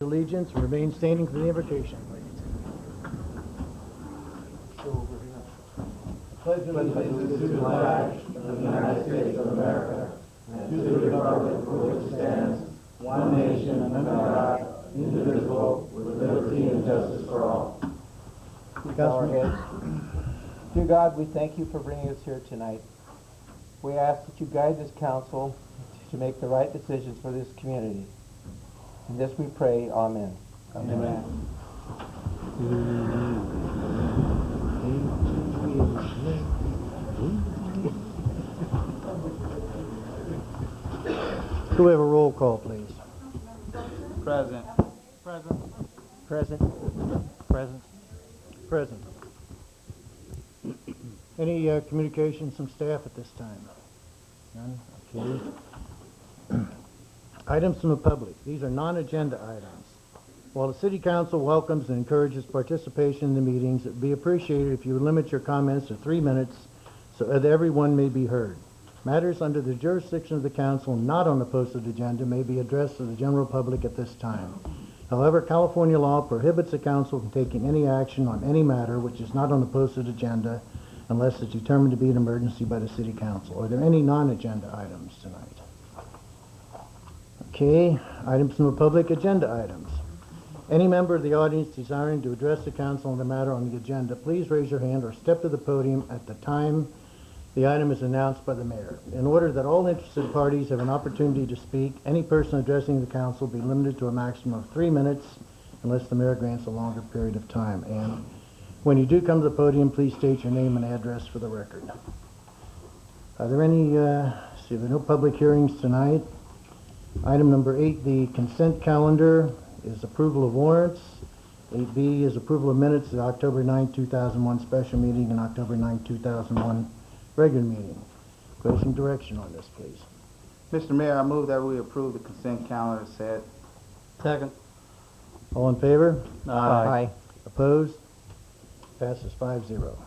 Allegiance and remain standing for the invocation, please. Pledge allegiance to the flag of the United States of America and to the republic for which it stands, one nation under God, indivisible, with liberty and justice for all. Bow our heads. Dear God, we thank you for bringing us here tonight. We ask that you guide this council to make the right decisions for this community. In this we pray, amen. Amen. Could we have a roll call, please? Present. Present. Present. Any communications from staff at this time? None? Okay. Items from the public. These are non-agenda items. While the City Council welcomes and encourages participation in the meetings, it would be appreciated if you would limit your comments to 3 minutes so that everyone may be heard. Matters under the jurisdiction of the Council not on the posted agenda may be addressed to the general public at this time. However, California law prohibits the Council from taking any action on any matter which is not on the posted agenda unless it's determined to be an emergency by the City Council. Are there any non-agenda items tonight? Okay, items from the public, agenda items. Any member of the audience desiring to address the council on the matter on the agenda, please raise your hand or step to the podium at the time the item is announced by the mayor. In order that all interested parties have an opportunity to speak, any person addressing the council be limited to a maximum of 3 minutes unless the mayor grants a longer period of time. And when you do come to the podium, please state your name and address for the record. Are there any, there are no public hearings tonight. Item number 8, the consent calendar is approval of warrants. 8B is approval of minutes of the October 9, 2001 special meeting and October 9, 2001 regular meeting. Go some direction on this, please. Mr. Mayor, I move that we approve the consent calendar set. Second. All in favor? Aye. Opposed? Passes 5-0.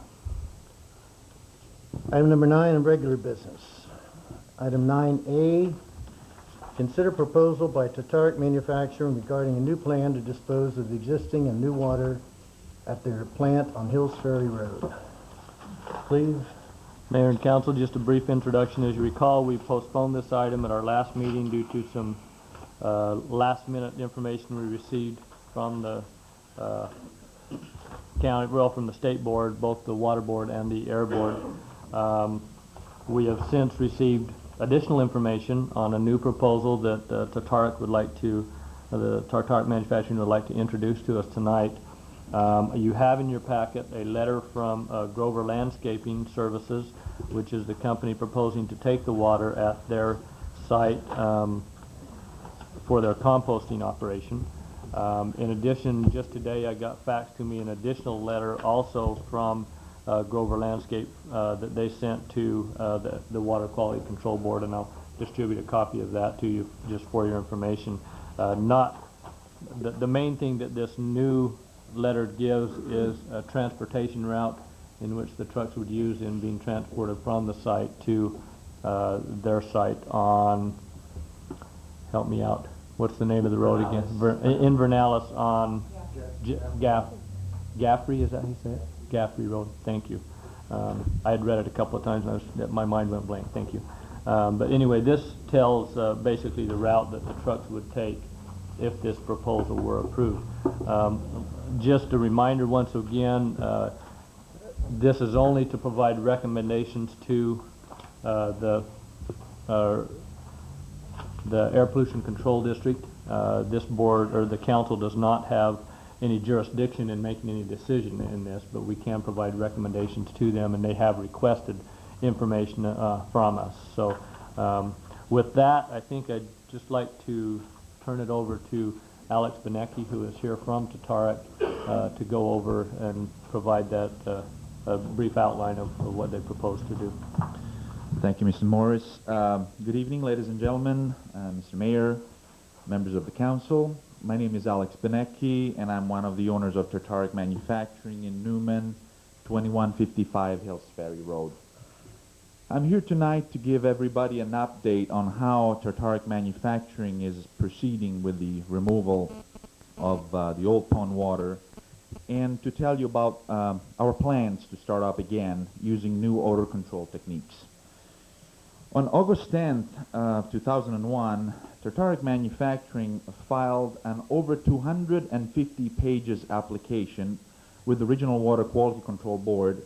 Item number 9 on regular business. Item 9A, consider proposal by Tatark Manufacturing regarding a new plan to dispose of the existing and new water at their plant on Hills Ferry Road. Please. Mayor and Council, just a brief introduction. As you recall, we postponed this item at our last meeting due to some last-minute information we received from the county, well, from the state board, both the water board and the air board. We have since received additional information on a new proposal that Tatark would like to, the Tatark Manufacturing would like to introduce to us tonight. You have in your packet a letter from Grover Landscaping Services, which is the company proposing to take the water at their site for their composting operation. In addition, just today I got faxed to me an additional letter also from Grover Landscape that they sent to the Water Quality Control Board, and I'll distribute a copy of that to you just for your information. The main thing that this new letter gives is a transportation route in which the trucks would use in being transported from the site to their site on, help me out, what's the name of the road again? In Vernalis on Gaffrey, is that how you say it? Gaffrey Road, thank you. I had read it a couple of times and my mind went blank, thank you. But anyway, this tells basically the route that the trucks would take if this proposal were approved. Just a reminder once again, this is only to provide recommendations to the Air Pollution Control District. This board or the council does not have any jurisdiction in making any decision in this, but we can provide recommendations to them, and they have requested information from us. So with that, I think I'd just like to turn it over to Alex Benecki, who is here from Tatark, to go over and provide that a brief outline of what they propose to do. Thank you, Mr. Morris. Good evening, ladies and gentlemen, Mr. Mayor, members of the council. My name is Alex Benecki, and I'm one of the owners of Tatark Manufacturing in Newman, 2155 Hills Ferry Road. I'm here tonight to give everybody an update on how Tatark Manufacturing is proceeding with the removal of the old pond water and to tell you about our plans to start up again using new odor control techniques. On August 10th, 2001, Tartaric Manufacturing filed an over 250 pages application with the Regional Water Quality Control Board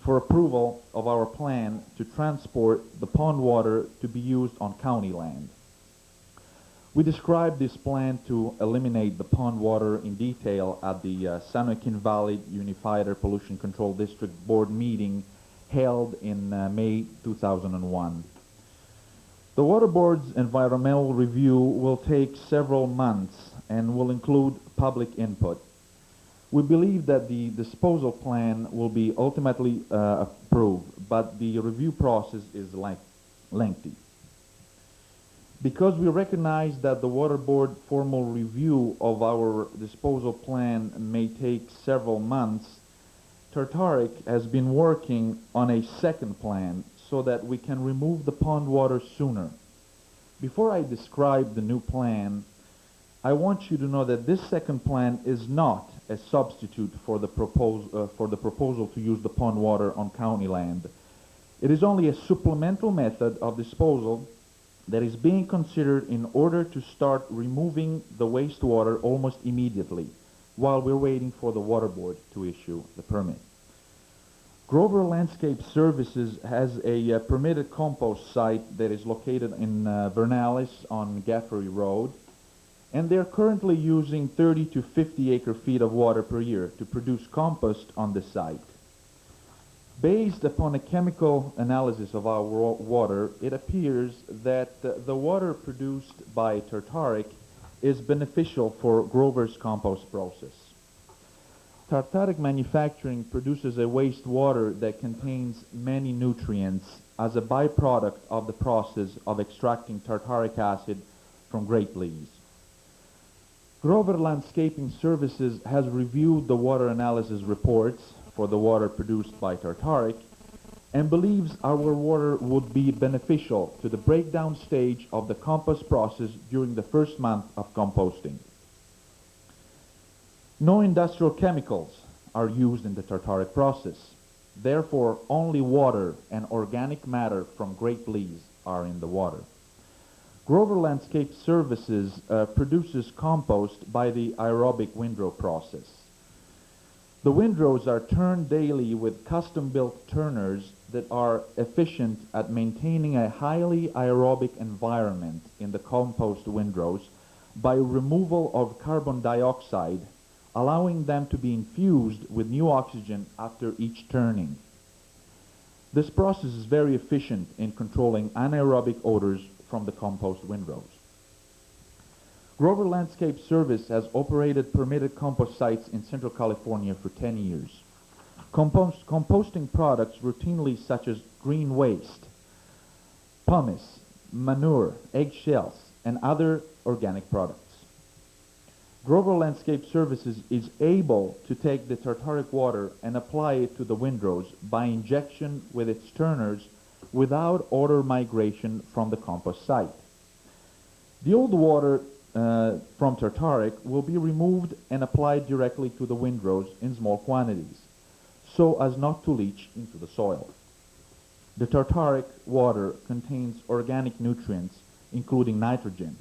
for approval of our plan to transport the pond water to be used on county land. We described this plan to eliminate the pond water in detail at the San Joaquin Valley Unified Air Pollution Control District Board meeting held in May 2001. The Water Board's environmental review will take several months and will include public input. We believe that the disposal plan will be ultimately approved, but the review process is lengthy. Because we recognize that the Water Board formal review of our disposal plan may take several months, Tartaric has been working on a second plan so that we can remove the pond water sooner. Before I describe the new plan, I want you to know that this second plan is not a substitute for the proposal to use the pond water on county land. It is only a supplemental method of disposal that is being considered in order to start removing the wastewater almost immediately while we're waiting for the Water Board to issue the permit. Grover Landscape Services has a permitted compost site that is located in Vernalis on Gaffrey Road, and they're currently using 30 to 50 acre-feet of water per year to produce compost on the site. Based upon a chemical analysis of our water, it appears that the water produced by Tartaric is beneficial for Grover's compost process. Tartaric Manufacturing produces a wastewater that contains many nutrients as a byproduct of the process of extracting tartaric acid from grape leaves. Grover Landscaping Services has reviewed the water analysis reports for the water produced by Tartaric and believes our water would be beneficial to the breakdown stage of the compost process during the first month of composting. No industrial chemicals are used in the Tartaric process. Therefore, only water and organic matter from grape leaves are in the water. Grover Landscape Services produces compost by the aerobic windrow process. The windrows are turned daily with custom-built turners that are efficient at maintaining a highly aerobic environment in the compost windrows by removal of carbon dioxide, allowing them to be infused with new oxygen after each turning. This process is very efficient in controlling anaerobic odors from the compost windrows. Grover Landscape Service has operated permitted compost sites in Central California for 10 years. Composting products routinely such as green waste, pumice, manure, eggshells, and other organic products. Grover Landscape Services is able to take the Tartaric water and apply it to the windrows by injection with its turners without odor migration from the compost site. The old water from Tartaric will be removed and applied directly to the windrows in small quantities, so as not to leach into the soil. The Tartaric water contains organic nutrients, including nitrogen,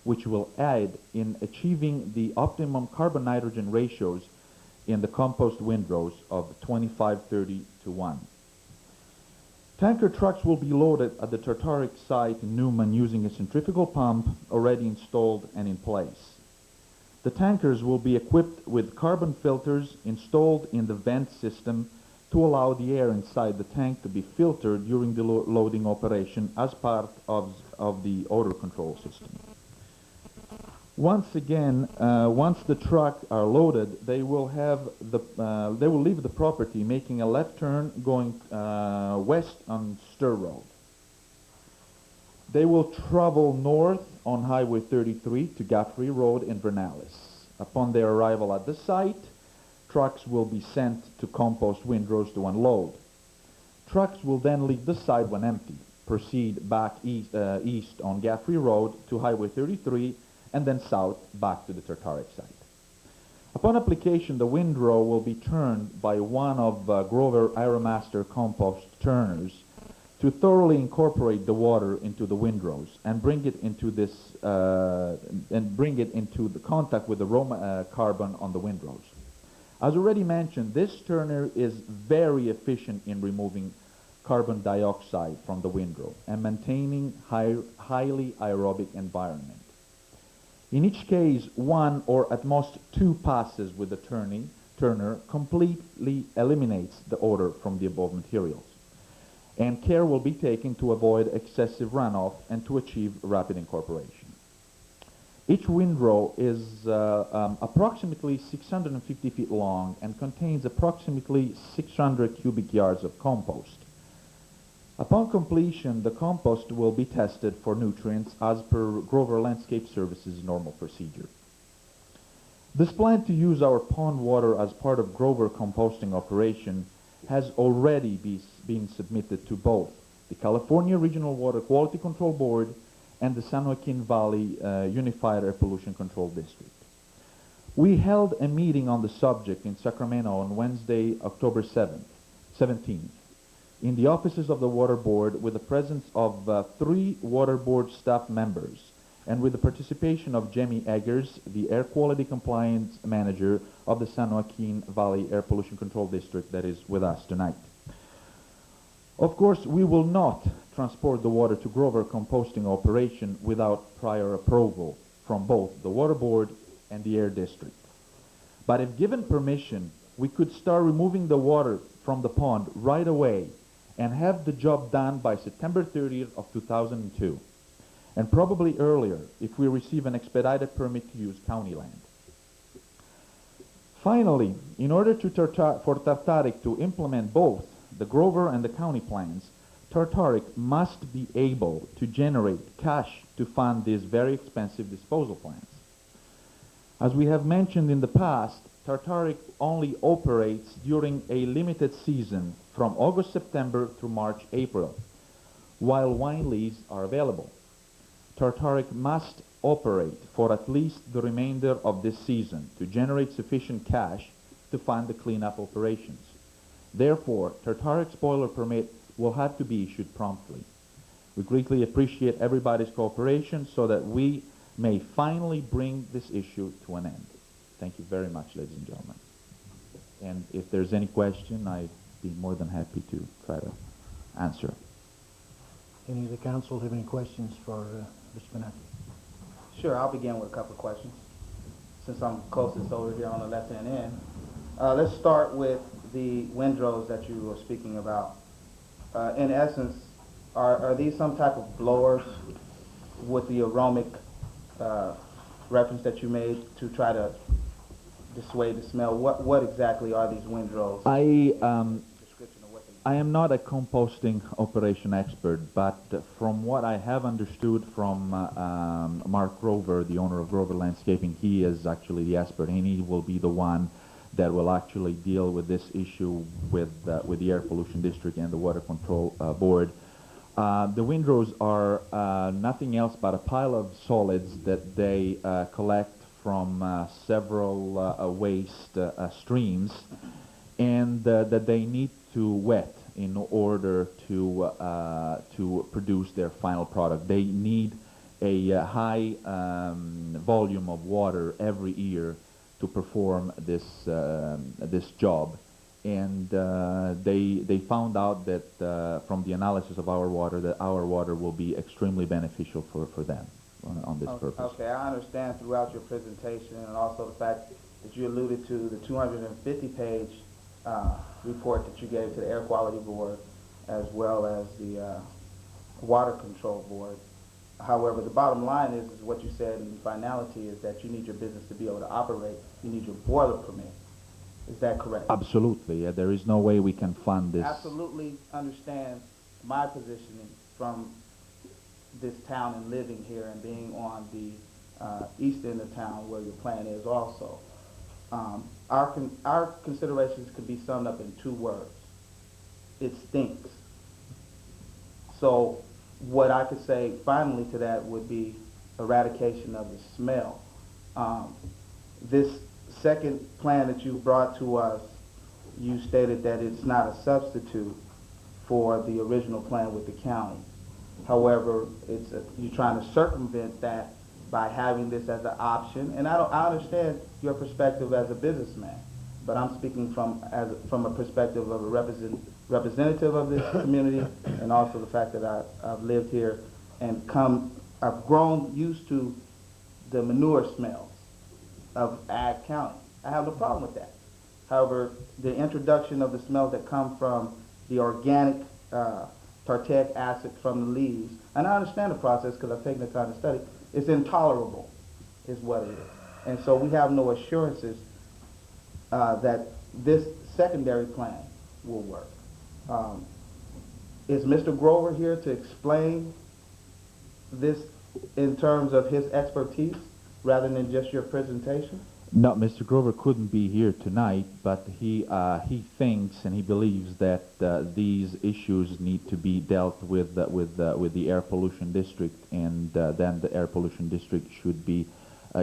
which will aid in achieving the optimum carbon-nitrogen ratios in the compost windrows of 25:30 to 1. Tanker trucks will be loaded at the Tartaric site in Newman using a centrifugal pump already installed and in place. The tankers will be equipped with carbon filters installed in the vent system to allow the air inside the tank to be filtered during the loading operation as part of the odor control system. Once again, once the trucks are loaded, they will leave the property, making a left turn going west on Stir Road. They will travel north on Highway 33 to Gaffrey Road in Vernalis. Upon their arrival at the site, trucks will be sent to compost windrows to unload. Trucks will then leave the site when empty, proceed back east on Gaffrey Road to Highway 33, and then south back to the Tartaric site. Upon application, the windrow will be turned by one of Grover Aeromaster compost turners to thoroughly incorporate the water into the windrows and bring it into the contact with the raw carbon on the windrows. As already mentioned, this turner is very efficient in removing carbon dioxide from the windrow and maintaining highly aerobic environment. In each case, one or at most two passes with the turner completely eliminates the odor from the above materials, and care will be taken to avoid excessive runoff and to achieve rapid incorporation. Each windrow is approximately 650 feet long and contains approximately 600 cubic yards of compost. Upon completion, the compost will be tested for nutrients as per Grover Landscape Services normal procedure. This plan to use our pond water as part of Grover composting operation has already been submitted to both the California Regional Water Quality Control Board and the San Joaquin Valley Unified Air Pollution Control District. We held a meeting on the subject in Sacramento on Wednesday, October 17th, in the offices of the Water Board with the presence of 3 Water Board staff members and with the participation of Jamie Eggers, the Air Quality Compliance Manager of the San Joaquin Valley Air Pollution Control District that is with us tonight. Of course, we will not transport the water to Grover composting operation without prior approval from both the Water Board and the Air District. But if given permission, we could start removing the water from the pond right away and have the job done by September 30th of 2002, and probably earlier if we receive an expedited permit to use county land. Finally, in order for Tartaric to implement both the Grover and the county plans, Tartaric must be able to generate cash to fund these very expensive disposal plans. As we have mentioned in the past, Tartaric only operates during a limited season from August-September through March-April, while wine leases are available. Tartaric must operate for at least the remainder of this season to generate sufficient cash to fund the cleanup operations. Therefore, Tartaric's boiler permit will have to be issued promptly. We greatly appreciate everybody's cooperation so that we may finally bring this issue to an end. Thank you very much, ladies and gentlemen. And if there's any question, I'd be more than happy to try to answer. Any of the council have any questions for Mr. Benaki? Sure, I'll begin with a couple of questions, since I'm closest over here on the left-hand end. Let's start with the windrows that you were speaking about. In essence, are these some type of blowers with the aromatic reference that you made to try to dissuade the smell? What exactly are these windrows? I am not a composting operation expert, but from what I have understood from Mark Grover, the owner of Grover Landscaping, he is actually the expert, and he will be the one that will actually deal with this issue with the Air Pollution District and the Water Control Board. The windrows are nothing else but a pile of solids that they collect from several waste streams, and that they need to wet in order to produce their final product. They need a high volume of water every year to perform this job, and they found out that from the analysis of our water that our water will be extremely beneficial for them on this purpose. Okay, I understand throughout your presentation, and also the fact that you alluded to the 250-page report that you gave to the Air Quality Board as well as the Water Control Board. However, the bottom line is what you said in finality is that you need your business to be able to operate. You need your boiler permit. Is that correct? Absolutely. There is no way we can fund this. Absolutely understand my positioning from this town and living here and being on the east end of town where your plant is also. Our considerations could be summed up in 2 words. It stinks. So what I could say finally to that would be eradication of the smell. This second plan that you brought to us, you stated that it's not a substitute for the original plan with the county. However, you're trying to circumvent that by having this as an option. And I understand your perspective as a businessman, but I'm speaking from a perspective of a representative of this community, and also the fact that I've lived here and I've grown used to the manure smells of Ag County. I have no problem with that. However, the introduction of the smells that come from the organic tartaric acid from the leaves, and I understand the process because I've taken the time to study, it's intolerable, is what it is. And so we have no assurances that this secondary plan will work. Is Mr. Grover here to explain this in terms of his expertise rather than just your presentation? No, Mr. Grover couldn't be here tonight, but he thinks and he believes that these issues need to be dealt with the air pollution district, and then the air pollution district should be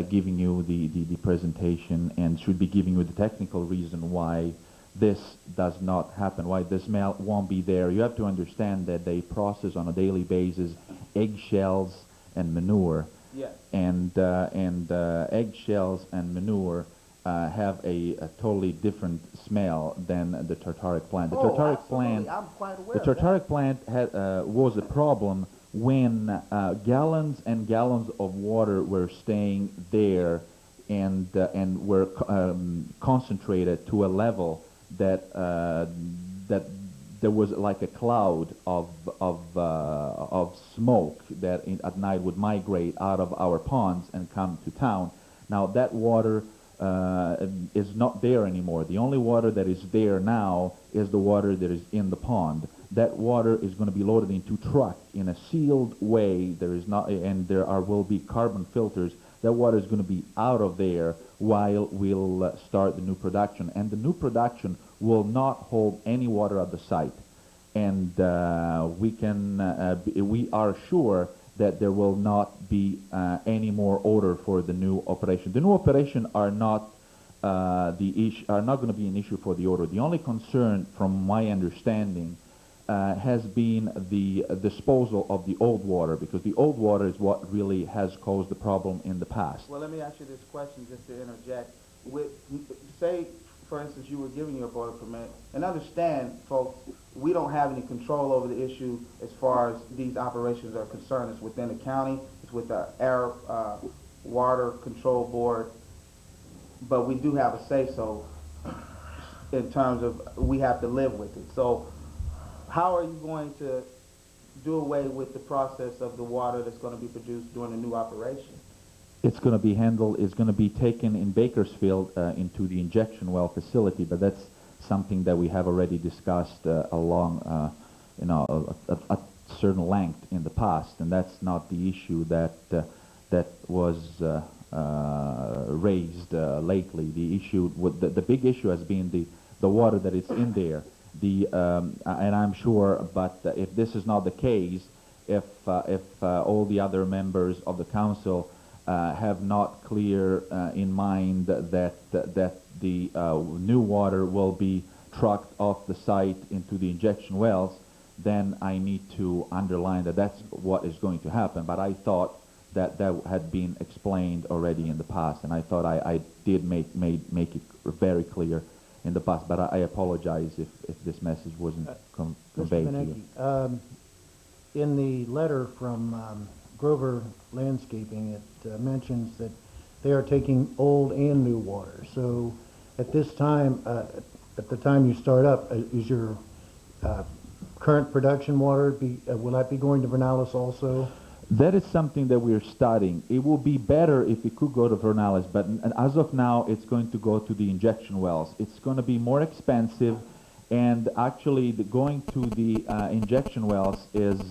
giving you the presentation and should be giving you the technical reason why this does not happen, why the smell won't be there. You have to understand that they process on a daily basis eggshells and manure. Yes. And eggshells and manure have a totally different smell than the tartaric plant. The tartaric plant, I'm quite aware the tartaric plant was a problem when gallons and gallons of water were staying there and were concentrated to a level that there was like a cloud of smoke that at night would migrate out of our ponds and come to town. Now that water is not there anymore. The only water that is there now is the water that is in the pond. That water is going to be loaded into truck in a sealed way. There is not, and will be carbon filters. That water is going to be out of there while we'll start the new production, and the new production will not hold any water at the site. And we are sure that there will not be any more odor for the new operation. The new operation are not going to be an issue for the odor. The only concern, from my understanding, has been the disposal of the old water, because the old water is what really has caused the problem in the past. Well, let me ask you this question just to interject. Say, for instance, you were giving your boiler permit, and understand, folks, we don't have any control over the issue as far as these operations are concerned. It's within the county, it's with the Air Water Control Board, but we do have a say-so in terms of we have to live with it. So how are you going to do away with the process of the water that's going to be produced during the new operation? It's going to be handled, it's going to be taken in Bakersfield into the injection well facility, but that's something that we have already discussed along, at certain length in the past, and that's not the issue that was raised lately. The issue, the big issue has been the water that is in there. And I'm sure, but if this is not the case, if all the other members of the council have not clear in mind that the new water will be trucked off the site into the injection wells, then I need to underline that that's what is going to happen. But I thought that had been explained already in the past, and I thought I did make it very clear in the past, but I apologize if this message wasn't conveyed to you. In the letter from Grover Landscaping, it mentions that they are taking old and new water. So at this time, at the time you start up, is your current production water, will that be going to Vernalis also? That is something that we're studying. It will be better if it could go to Vernalis, but as of now, it's going to go to the injection wells. It's going to be more expensive, and actually going to the injection wells is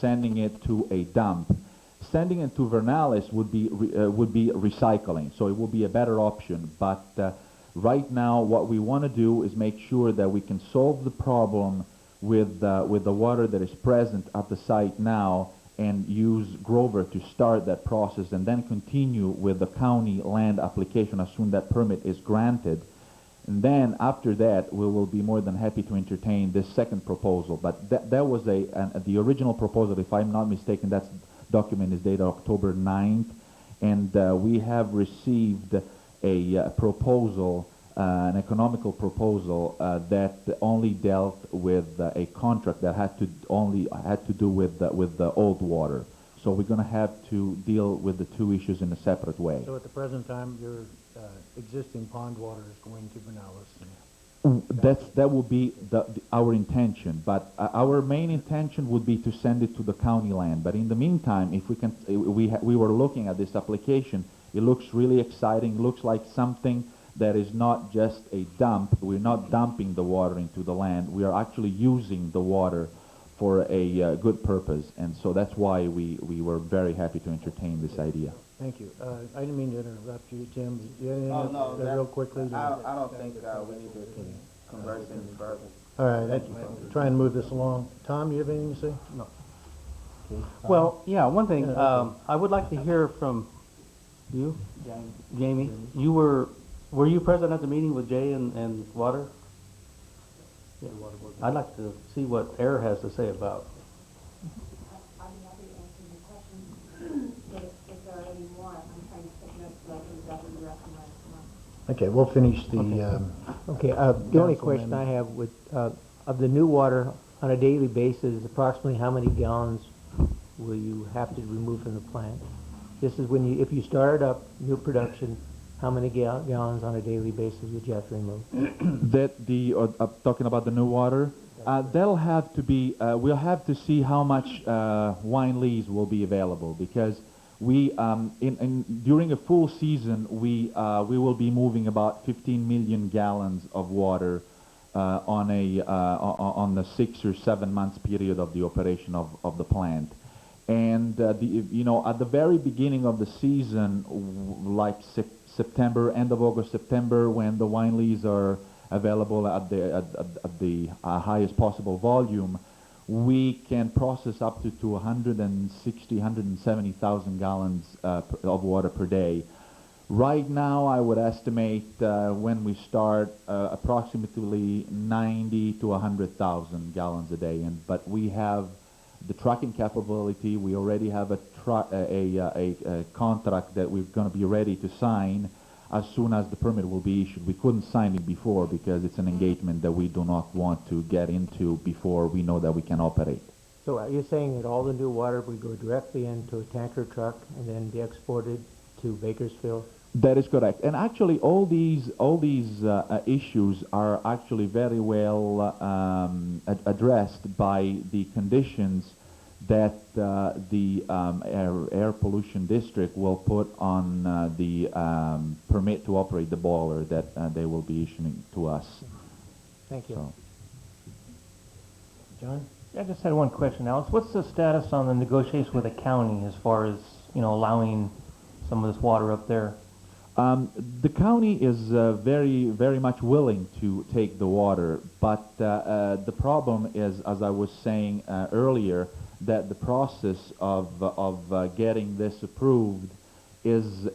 sending it to a dump. Sending it to Vernalis would be recycling, so it will be a better option. But right now, what we want to do is make sure that we can solve the problem with the water that is present at the site now, and use Grover to start that process and then continue with the county land application as soon that permit is granted. And then after that, we will be more than happy to entertain this second proposal. But that was the original proposal, if I'm not mistaken, that document is dated October 9th. And we have received a proposal, an economical proposal that only dealt with a contract that had to do with the old water. So we're going to have to deal with the two issues in a separate way. So at the present time, your existing pond water is going to Pinellas. That will be our intention, but our main intention would be to send it to the county land. But in the meantime, if we can, we were looking at this application. It looks really exciting. Looks like something that is not just a dump. We're not dumping the water into the land. We are actually using the water for a good purpose, and so that's why we were very happy to entertain this idea. Thank you. I didn't mean to interrupt you, Tim. Do you have anything Oh, no, real quickly? I don't think we need to converse any further. All right, I'd try and move this along. Tom, you have anything to say? No. Well, yeah, one thing, I would like to hear from you, Jamie. Were you present at the meeting with Jay and Water? Yeah. I'd like to see what Air has to say about. I'll be happy to answer your questions. If there are any more, I'm trying to take notes so I can exactly direct them right now. Okay, we'll finish the, Okay, the only Councilman. question I have with, of the new water on a daily basis, approximately how many gallons will you have to remove from the plant? This is when if you started up new production, how many gallons on a daily basis would you have to remove? Talking about the new water, that'll have to be. We'll have to see how much wine lees will be available, because we during a full season we will be moving about 15 million gallons of water on the 6 or 7 months period of the operation of the plant. And at the very beginning of the season, like September, end of August, September, when the wine lees are available at the highest possible volume, we can process up to 160, 170,000 gallons of water per day. Right now, I would estimate when we start approximately 90 to 100,000 gallons a day. But we have the trucking capability. We already have a contract that we're going to be ready to sign as soon as the permit will be issued. We couldn't sign it before because it's an engagement that we do not want to get into before we know that we can operate. So are you saying that all the new water would go directly into a tanker truck and then be exported to Bakersfield? That is correct. And actually, all these issues are actually very well addressed by the conditions that the air pollution district will put on the permit to operate the boiler that they will be issuing to us. Thank you. So. John? I just had one question, Alex. What's the status on the negotiations with the county as far as, allowing some of this water up there? The county is very, very much willing to take the water, but the problem is, as I was saying earlier, that the process of getting this approved is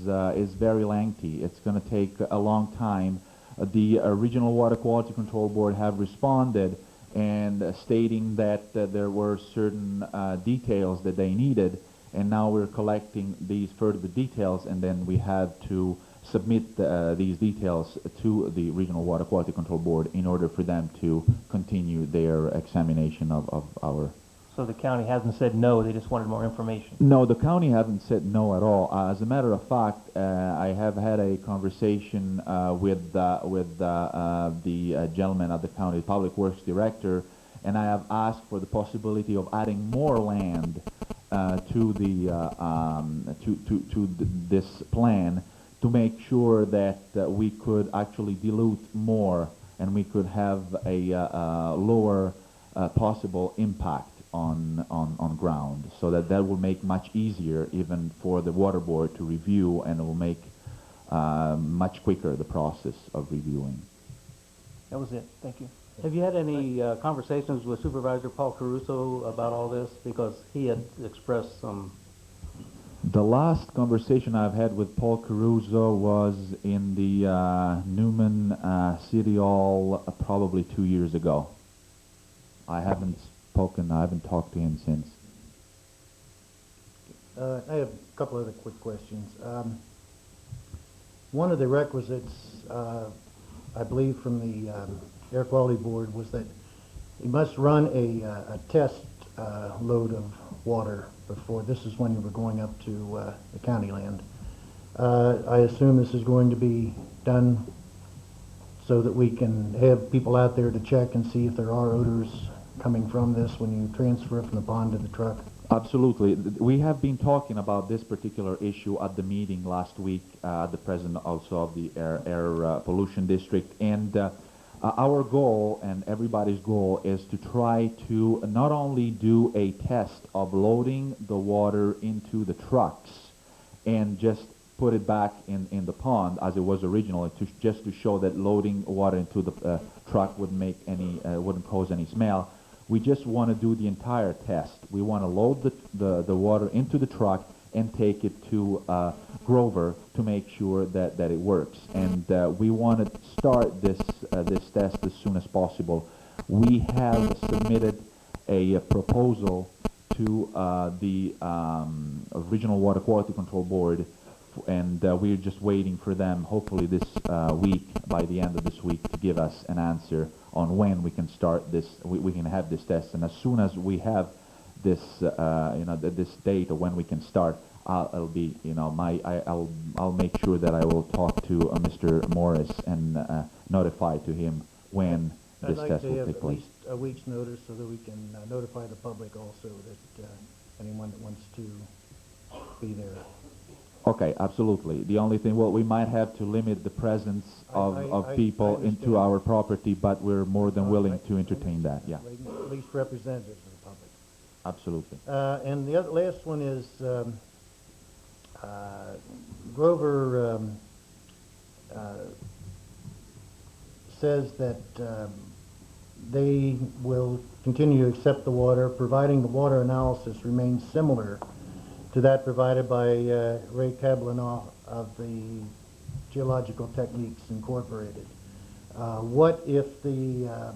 very lengthy. It's going to take a long time. The Regional Water Quality Control Board have responded and stating that there were certain details that they needed. And now we're collecting these further details, and then we have to submit these details to the Regional Water Quality Control Board in order for them to continue their examination of our... So the county hasn't said no, they just wanted more information? No, the county hasn't said no at all. As a matter of fact, I have had a conversation with the gentleman at the county Public Works Director, and I have asked for the possibility of adding more land to this plan to make sure that we could actually dilute more and we could have a lower possible impact on ground, so that will make much easier even for the water board to review, and it will make much quicker the process of reviewing. That was it. Thank you. Have you had any conversations with Supervisor Paul Caruso about all this? Because he had expressed some... The last conversation I've had with Paul Caruso was in the Newman City Hall probably 2 years ago. I haven't talked to him since. I have a couple other quick questions. One of the requisites, I believe from the Air Quality Board, was that you must run a test load of water before. This is when you were going up to the county land. I assume this is going to be done so that we can have people out there to check and see if there are odors coming from this when you transfer it from the pond to the truck. Absolutely. We have been talking about this particular issue at the meeting last week, the president also of the air pollution district, and our goal and everybody's goal is to try to not only do a test of loading the water into the trucks and just put it back in the pond as it was originally, just to show that loading water into the truck wouldn't cause any smell. We just want to do the entire test. We want to load the water into the truck and take it to Grover to make sure that it works. And we want to start this test as soon as possible. We have submitted a proposal to the Regional Water Quality Control Board, and we're just waiting for them, hopefully this week, by the end of this week, to give us an answer on when we can start this. We can have this test, and as soon as we have this, this date of when we can start, I'll make sure that I will talk to Mr. Morris and notify to him when this test will take place. I'd like to have at least a week's notice so that we can notify the public also that anyone that wants to be there. Okay, absolutely. The only thing, well, we might have to limit the presence of people into our property, but we're more than willing to entertain that, yeah. At least representatives of the public. Absolutely. And the last one is Grover says that they will continue to accept the water, providing the water analysis remains similar to that provided by Ray Kablanoff of the Geological Techniques Incorporated. What if the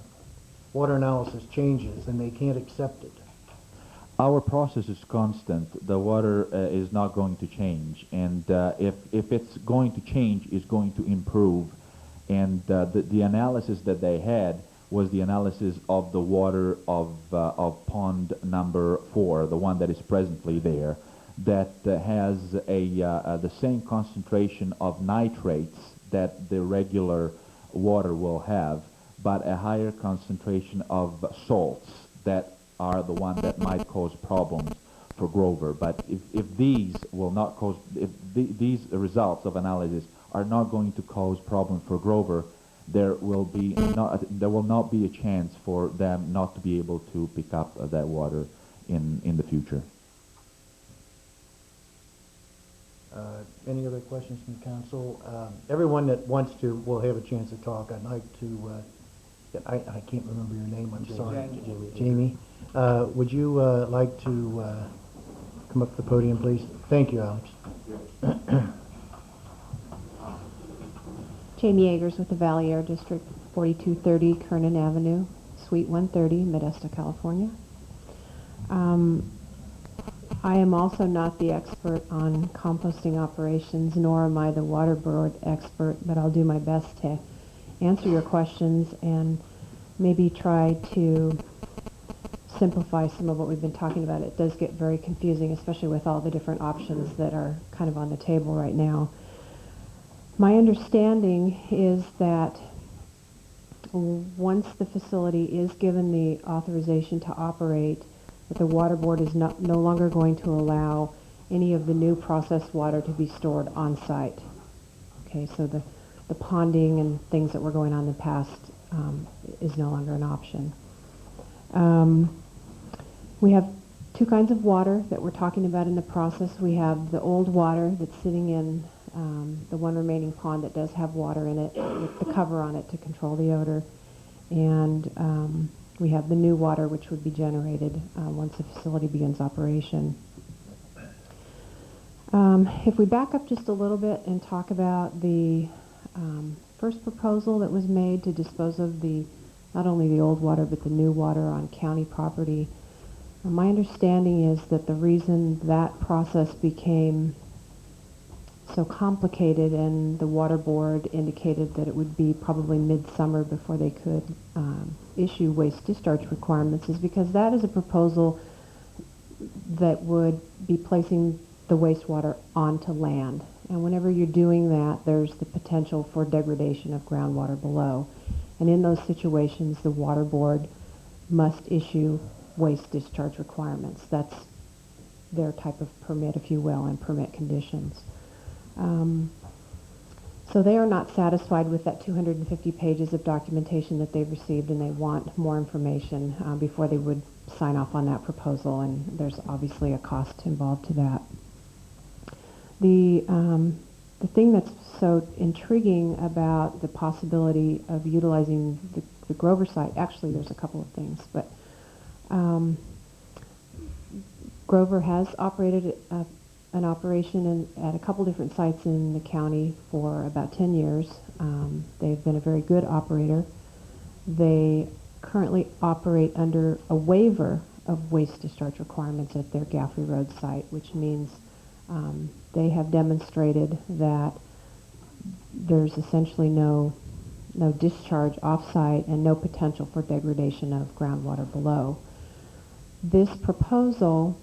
water analysis changes and they can't accept it? Our process is constant. The water is not going to change, and if it's going to change, it's going to improve. And the analysis that they had was the analysis of the water of pond number 4, the one that is presently there, that has the same concentration of nitrates that the regular water will have, but a higher concentration of salts that are the one that might cause problems for Grover. But if these will not cause, if these results of analysis are not going to cause problems for Grover, there will not be a chance for them not to be able to pick up that water in the future. Any other questions from the council? Everyone that wants to will have a chance to talk. I'd like to, I can't remember your name, I'm sorry. Jamie. Would you like to come up to the podium, please? Thank you, Alex. Jamie Agers with the Valley Air District, 4230 Kernan Avenue, Suite 130, Modesto, California. I am also not the expert on composting operations, nor am I the water board expert, but I'll do my best to answer your questions and maybe try to simplify some of what we've been talking about. It does get very confusing, especially with all the different options that are kind of on the table right now. My understanding is that once the facility is given the authorization to operate, that the water board is no longer going to allow any of the new processed water to be stored on site. Okay, so the ponding and things that were going on in the past is no longer an option. We have two kinds of water that we're talking about in the process. We have the old water that's sitting in the one remaining pond that does have water in it with the cover on it to control the odor. and we have the new water, which would be generated once the facility begins operation. If we back up just a little bit and talk about the first proposal that was made to dispose of not only the old water but the new water on county property, my understanding is that the reason that process became so complicated, and the water board indicated that it would be probably midsummer before they could issue waste discharge requirements, is because that is a proposal that would be placing the wastewater onto land. And whenever you're doing that, there's the potential for degradation of groundwater below. And in those situations, the water board must issue waste discharge requirements. That's their type of permit, if you will, and permit conditions. So they are not satisfied with that 250 pages of documentation that they've received, and they want more information before they would sign off on that proposal, and there's obviously a cost involved to that. The thing that's so intriguing about the possibility of utilizing the Grover site, actually there's a couple of things, but Grover has operated an operation at a couple different sites in the county for about 10 years. They've been a very good operator. They currently operate under a waiver of waste discharge requirements at their Gaffrey Road site, which means they have demonstrated that there's essentially no discharge off-site and no potential for degradation of groundwater below. This proposal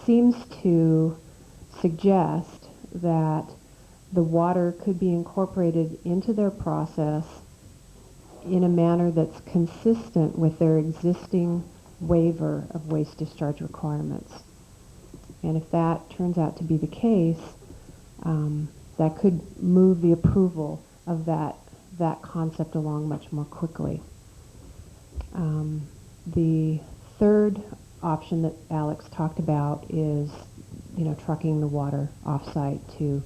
seems to suggest that the water could be incorporated into their process in a manner that's consistent with their existing waiver of waste discharge requirements. And if that turns out to be the case, that could move the approval of that concept along much more quickly. The third option that Alex talked about is, trucking the water off-site to,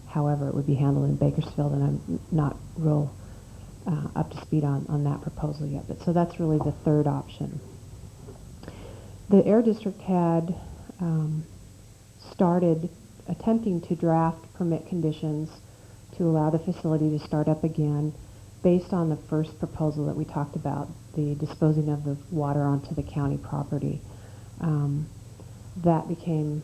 however it would be handled in Bakersfield, and I'm not real up to speed on that proposal yet. But so that's really the third option. The Air District had started attempting to draft permit conditions to allow the facility to start up again based on the first proposal that we talked about, the disposing of the water onto the county property. That became,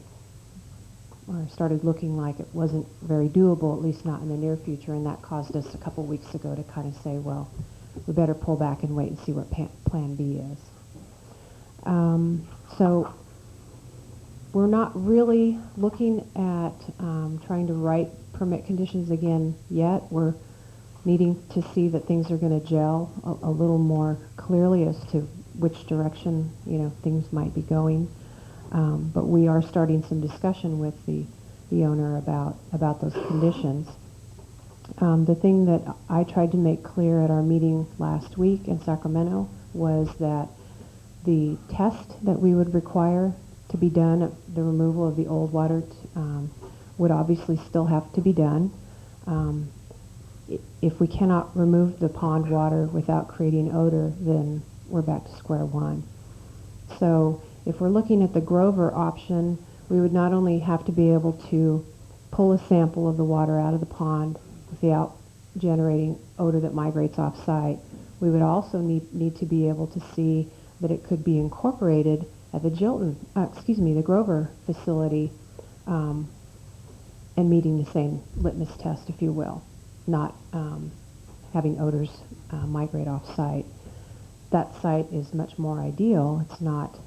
or started looking like it wasn't very doable, at least not in the near future, and that caused us a couple weeks ago to kind of say, well, we better pull back and wait and see what Plan B is. So we're not really looking at trying to write permit conditions again yet. We're needing to see that things are going to gel a little more clearly as to which direction things might be going. But we are starting some discussion with the owner about those conditions. The thing that I tried to make clear at our meeting last week in Sacramento was that the test that we would require to be done, the removal of the old water, would obviously still have to be done. If we cannot remove the pond water without creating odor, then we're back to square one. So if we're looking at the Grover option, we would not only have to be able to pull a sample of the water out of the pond without generating odor that migrates off-site, we would also need to be able to see that it could be incorporated at the Grover facility, and meeting the same litmus test, if you will, not having odors migrate off-site. That site is much more ideal. It's not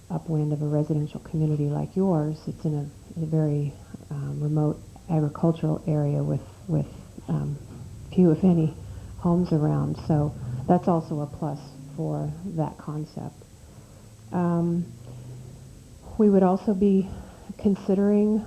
upwind of a residential community like yours. It's in a very remote agricultural area with few, if any, homes around. So that's also a plus for that concept. We would also be considering,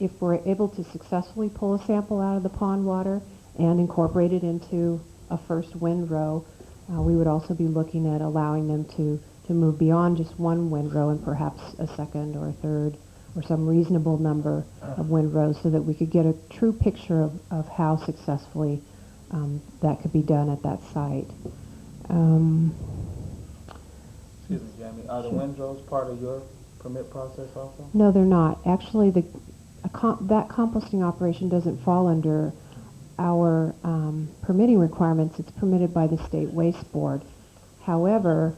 if we're able to successfully pull a sample out of the pond water and incorporate it into a first windrow, we would also be looking at allowing them to move beyond just one windrow and perhaps a second or a third or some reasonable number of windrows so that we could get a true picture of how successfully that could be done at that site. Excuse me, Jamie, are the windrows part of your permit process also? No, they're not. Actually, that composting operation doesn't fall under our permitting requirements. It's permitted by the State Waste Board. However,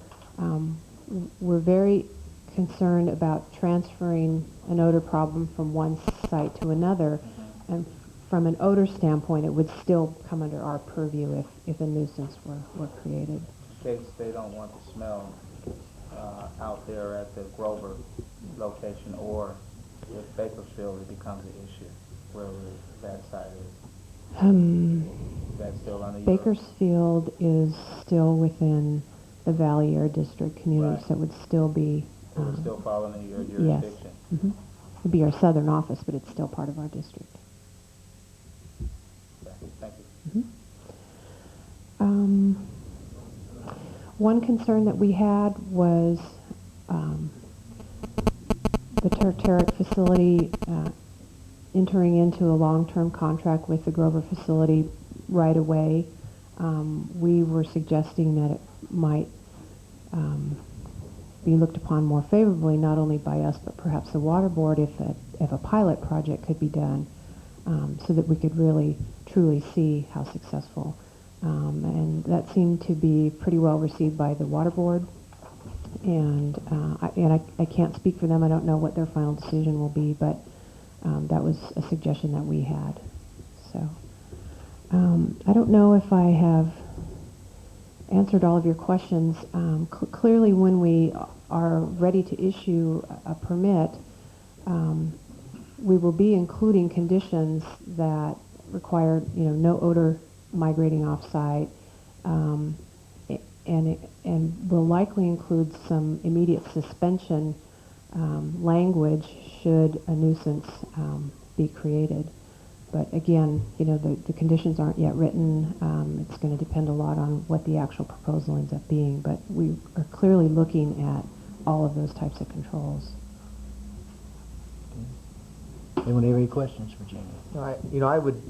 we're very concerned about transferring an odor problem from one site to another, and from an odor standpoint, it would still come under our purview if a nuisance were created. In case they don't want the smell out there at the Grover location, or if Bakersfield, it becomes an issue, wherever that site is. That's still under your... Bakersfield is still within the Valley Air District community, Right. so it would still be... It would still fall under your yes. jurisdiction. Mm-hmm. It would be our southern office, but it's still part of our district. Okay, thank you. Mm-hmm. One concern that we had was the Tartaric facility entering into a long-term contract with the Grover facility right away. We were suggesting that it might be looked upon more favorably, not only by us, but perhaps the water board, if a pilot project could be done, so that we could really, truly see how successful. And that seemed to be pretty well received by the water board. And I can't speak for them. I don't know what their final decision will be, but that was a suggestion that we had. So I don't know if I have answered all of your questions. Clearly, when we are ready to issue a permit, we will be including conditions that require, no odor migrating off-site, and will likely include some immediate suspension language should a nuisance be created. But again, the conditions aren't yet written. It's going to depend a lot on what the actual proposal ends up being. But we are clearly looking at all of those types of controls. Anyone have any questions for Jamie? I would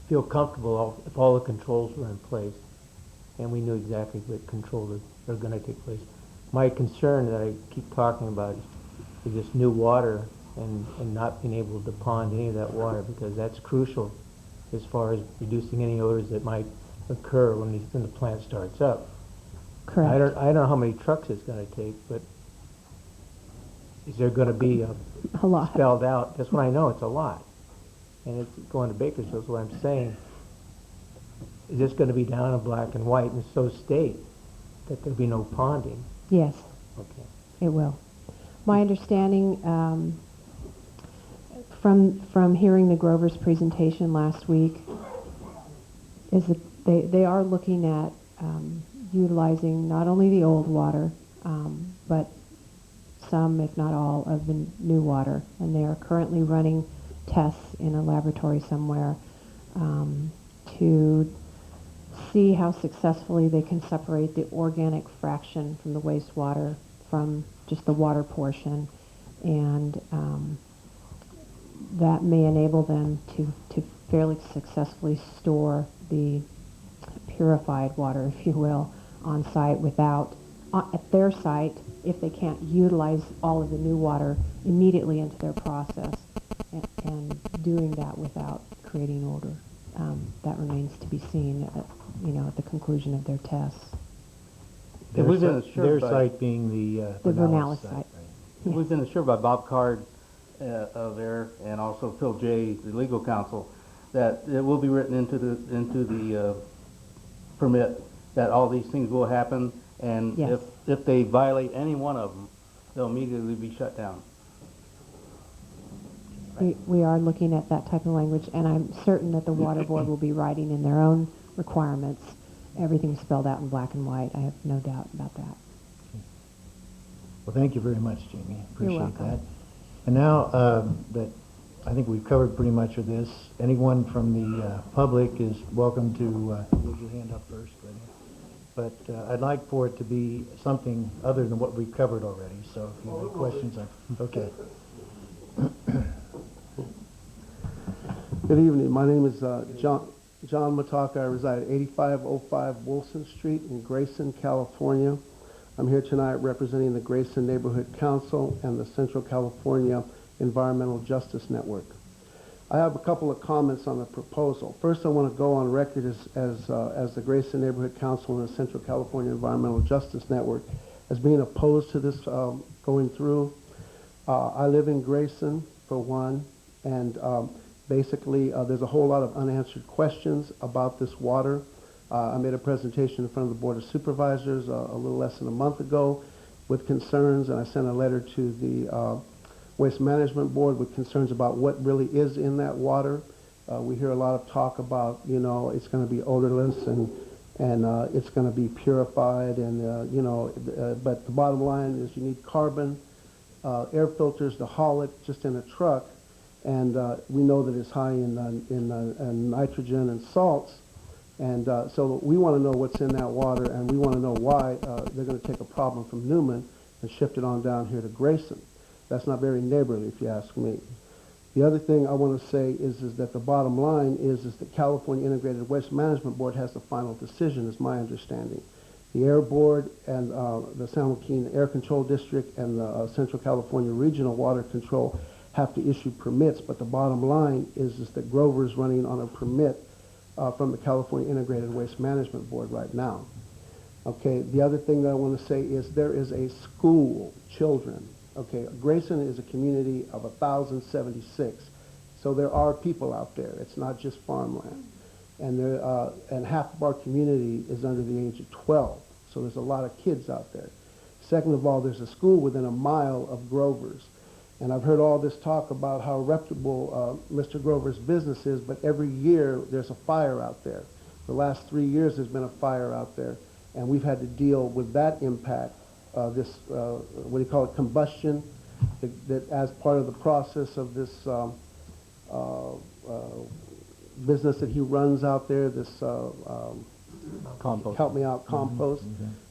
feel comfortable if all the controls were in place and we knew exactly what controls are going to take place. My concern that I keep talking about is this new water and not being able to pond any of that water, because that's crucial as far as reducing any odors that might occur when the plant starts up. Correct. I don't know how many trucks it's going to take, but is there going to be A lot. spelled out? That's what I know. It's a lot. And it's going to Bakersfield, so what I'm saying, is this going to be down in black and white and so state that there'll be no ponding? Yes, Okay. it will. My understanding from hearing the Grover's presentation last week is that they are looking at utilizing not only the old water, but some, if not all, of the new water. And they are currently running tests in a laboratory somewhere to see how successfully they can separate the organic fraction from the wastewater from just the water portion. And that may enable them to fairly successfully store the purified water, if you will, on site at their site, if they can't utilize all of the new water immediately into their process, and doing that without creating odor. That remains to be seen at the conclusion of their tests. Their site being the Vernalis site. right? We've been assured by Bob Card there, and also Phil Jay, the legal counsel, that it will be written into the permit that all these things will happen, and Yes. if they violate any one of them, they'll immediately be shut down. We are looking at that type of language, and I'm certain that the water board will be writing in their own requirements everything spelled out in black and white. I have no doubt about that. Well, thank you very much, Jamie. Appreciate welcome. that. And now that I think we've covered pretty much of this, anyone from the public is welcome to raise your hand up first. But I'd like for it to be something other than what we've covered already. So if you have questions, okay. Good evening. My name is John Mataka. I reside at 8505 Wilson Street in Grayson, California. I'm here tonight representing the Grayson Neighborhood Council and the Central California Environmental Justice Network. I have a couple of comments on the proposal. First, I want to go on record as the Grayson Neighborhood Council and the Central California Environmental Justice Network as being opposed to this going through. I live in Grayson, for one, and basically there's a whole lot of unanswered questions about this water. I made a presentation in front of the Board of Supervisors a little less than a month ago with concerns, and I sent a letter to the Waste Management Board with concerns about what really is in that water. We hear a lot of talk about, you know, it's going to be odorless and it's going to be purified, and but the bottom line is you need carbon, air filters to haul it just in a truck, and we know that it's high in nitrogen and salts, and so we want to know what's in that water, and we want to know why they're going to take a problem from Newman and shift it on down here to Grayson. That's not very neighborly, if you ask me. The other thing I want to say is that the bottom line is that California Integrated Waste Management Board has the final decision, is my understanding. The Air Board and the San Joaquin Air Control District and the Central California Regional Water Control have to issue permits, but the bottom line is that Grover is running on a permit from the California Integrated Waste Management Board right now. Okay, the other thing that I want to say is there is a school, children. Okay, Grayson is a community of 1,076, so there are people out there. It's not just farmland, and half of our community is under the age of 12, so there's a lot of kids out there. Second of all, there's a school within a mile of Grover's, and I've heard all this talk about how reputable Mr. Grover's business is, but every year there's a fire out there. The last 3 years there's been a fire out there, and we've had to deal with that impact. This, what do you call it, combustion, that as part of the process of this business that he runs out there, this, Compost. help me out, compost.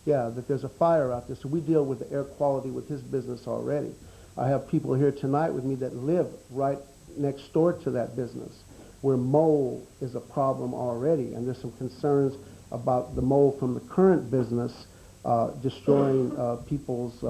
Yeah, that there's a fire out there. So we deal with the air quality with his business already. I have people here tonight with me that live right next door to that business, where mold is a problem already, and there's some concerns about the mold from the current business destroying people's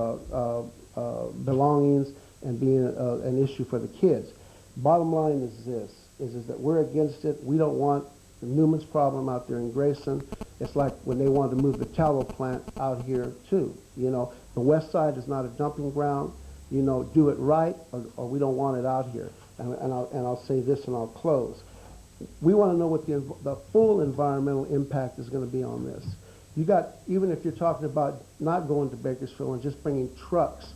belongings and being an issue for the kids. Bottom line is this, is that we're against it. We don't want Newman's problem out there in Grayson. It's like when they wanted to move the tallow plant out here too. You know, the west side is not a dumping ground. You know, do it right, or we don't want it out here. And I'll say this and I'll close. We want to know what the full environmental impact is going to be on this. You got, even if you're talking about not going to Bakersfield and just bringing trucks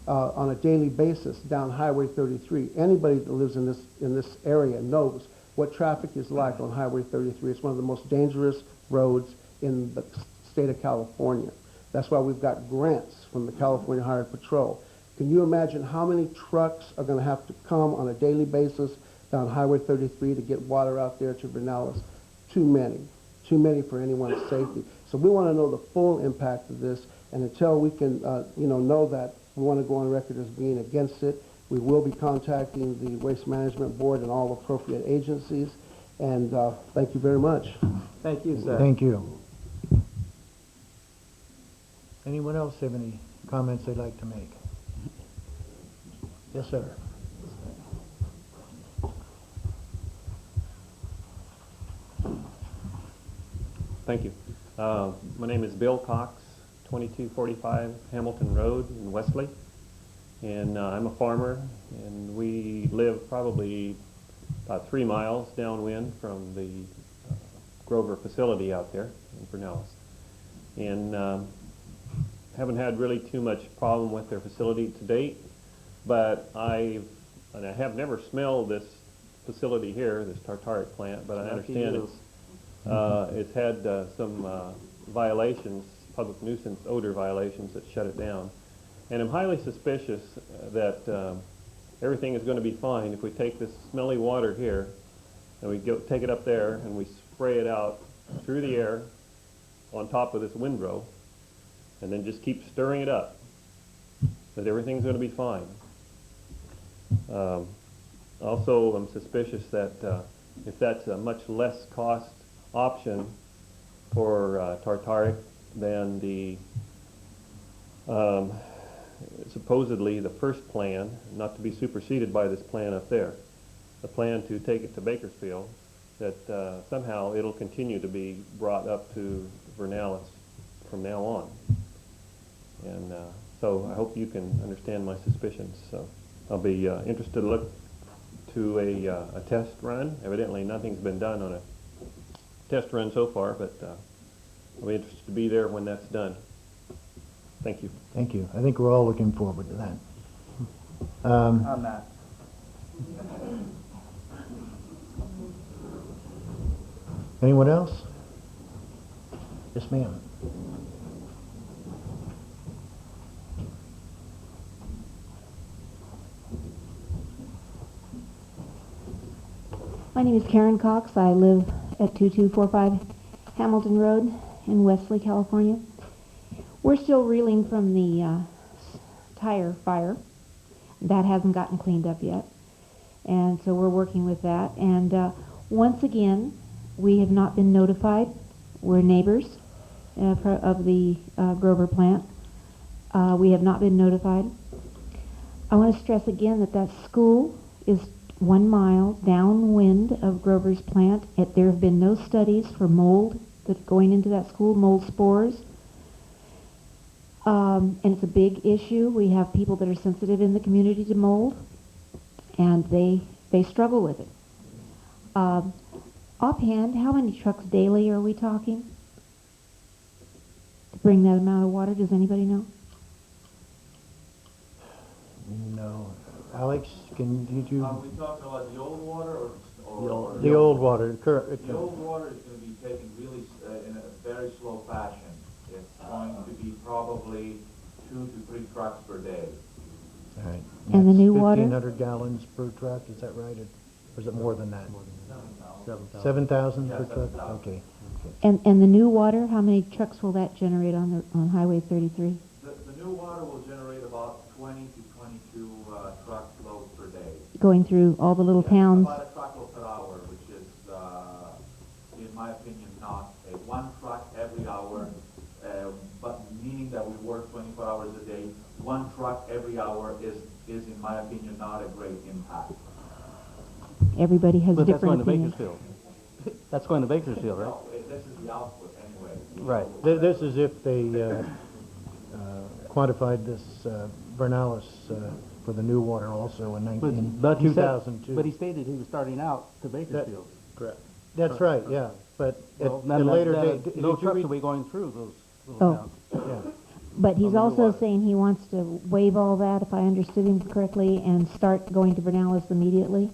on a daily basis down Highway 33. Anybody that lives in this area knows what traffic is like on Highway 33. It's one of the most dangerous roads in the state of California. That's why we've got grants from the California Highway Patrol. Can you imagine how many trucks are going to have to come on a daily basis down Highway 33 to get water out there to Vernalis? Too many for anyone's safety. So we want to know the full impact of this, and until we can know that, we want to go on record as being against it. We will be contacting the Waste Management Board and all appropriate agencies, and thank you very much. Thank you, sir. Thank you. Anyone else have any comments they'd like to make? Yes, sir. Thank you. My name is Bill Cox, 2245 Hamilton Road in Wesley, and I'm a farmer, and we live probably about 3 miles downwind from the Grover facility out there in Vernalis, and haven't had really too much problem with their facility to date, but I have never smelled this facility here, this tartaric plant, but I understand it's had some violations, public nuisance odor violations that shut it down. And I'm highly suspicious that everything is going to be fine if we take this smelly water here and we take it up there and we spray it out through the air on top of this windrow and then just keep stirring it up, that everything's going to be fine. Also, I'm suspicious that if that's a much less cost option for Tartaric than the supposedly the first plan, not to be superseded by this plan up there, the plan to take it to Bakersfield, that somehow it'll continue to be brought up to Vernalis from now on. And so I hope you can understand my suspicions. So I'll be interested to look to a test run. Evidently nothing's been done on a test run so far, but I'll be interested to be there when that's done. Thank you. Thank you. I think we're all looking forward to that. I'm not. Anyone else? Yes, ma'am. My name is Karen Cox. I live at 2245 Hamilton Road in Wesley, California. We're still reeling from the tire fire. That hasn't gotten cleaned up yet. And so we're working with that. And once again, we have not been notified. We're neighbors of the Grover plant. We have not been notified. I want to stress again that that school is 1 mile downwind of Grover's plant. There have been no studies for mold that's going into that school, mold spores. And it's a big issue. We have people that are sensitive in the community to mold, and they struggle with it. Offhand, how many trucks daily are we talking to bring that amount of water? Does anybody know? No. Alex, can you? We talking about the old water or The old water. The old water is going to be taken really in a very slow fashion. It's going to be probably 2 to 3 trucks per day. All right. And the new water? 1,500 gallons per truck, is that right? Or is it more than that? 7,000. 7,000 Yeah, per truck? 7,000. Okay. And the new water, how many trucks will that generate on Highway 33? The new water will generate about 20 to 22 truck loads per day. Going through all the little towns? About a truckload per hour, which is, in my opinion, not a 1 truck every hour, but meaning that we work 24 hours a day. 1 truck every hour is in my opinion, not a great impact. Everybody has But that's going different to opinions. Bakersfield. That's going to Bakersfield, right? No, this is the output anyway. Right. This is if they quantified this Vernalis for the new water also in But he said, 2002. but he stated he was starting out to Bakersfield. Correct. That's right, yeah. But at Well, a later then date, did no you trucks read- will be going through those little Oh. towns. Yeah. But he's the new also water. saying he wants to waive all that, if I understood him correctly, and start going to Vernalis immediately?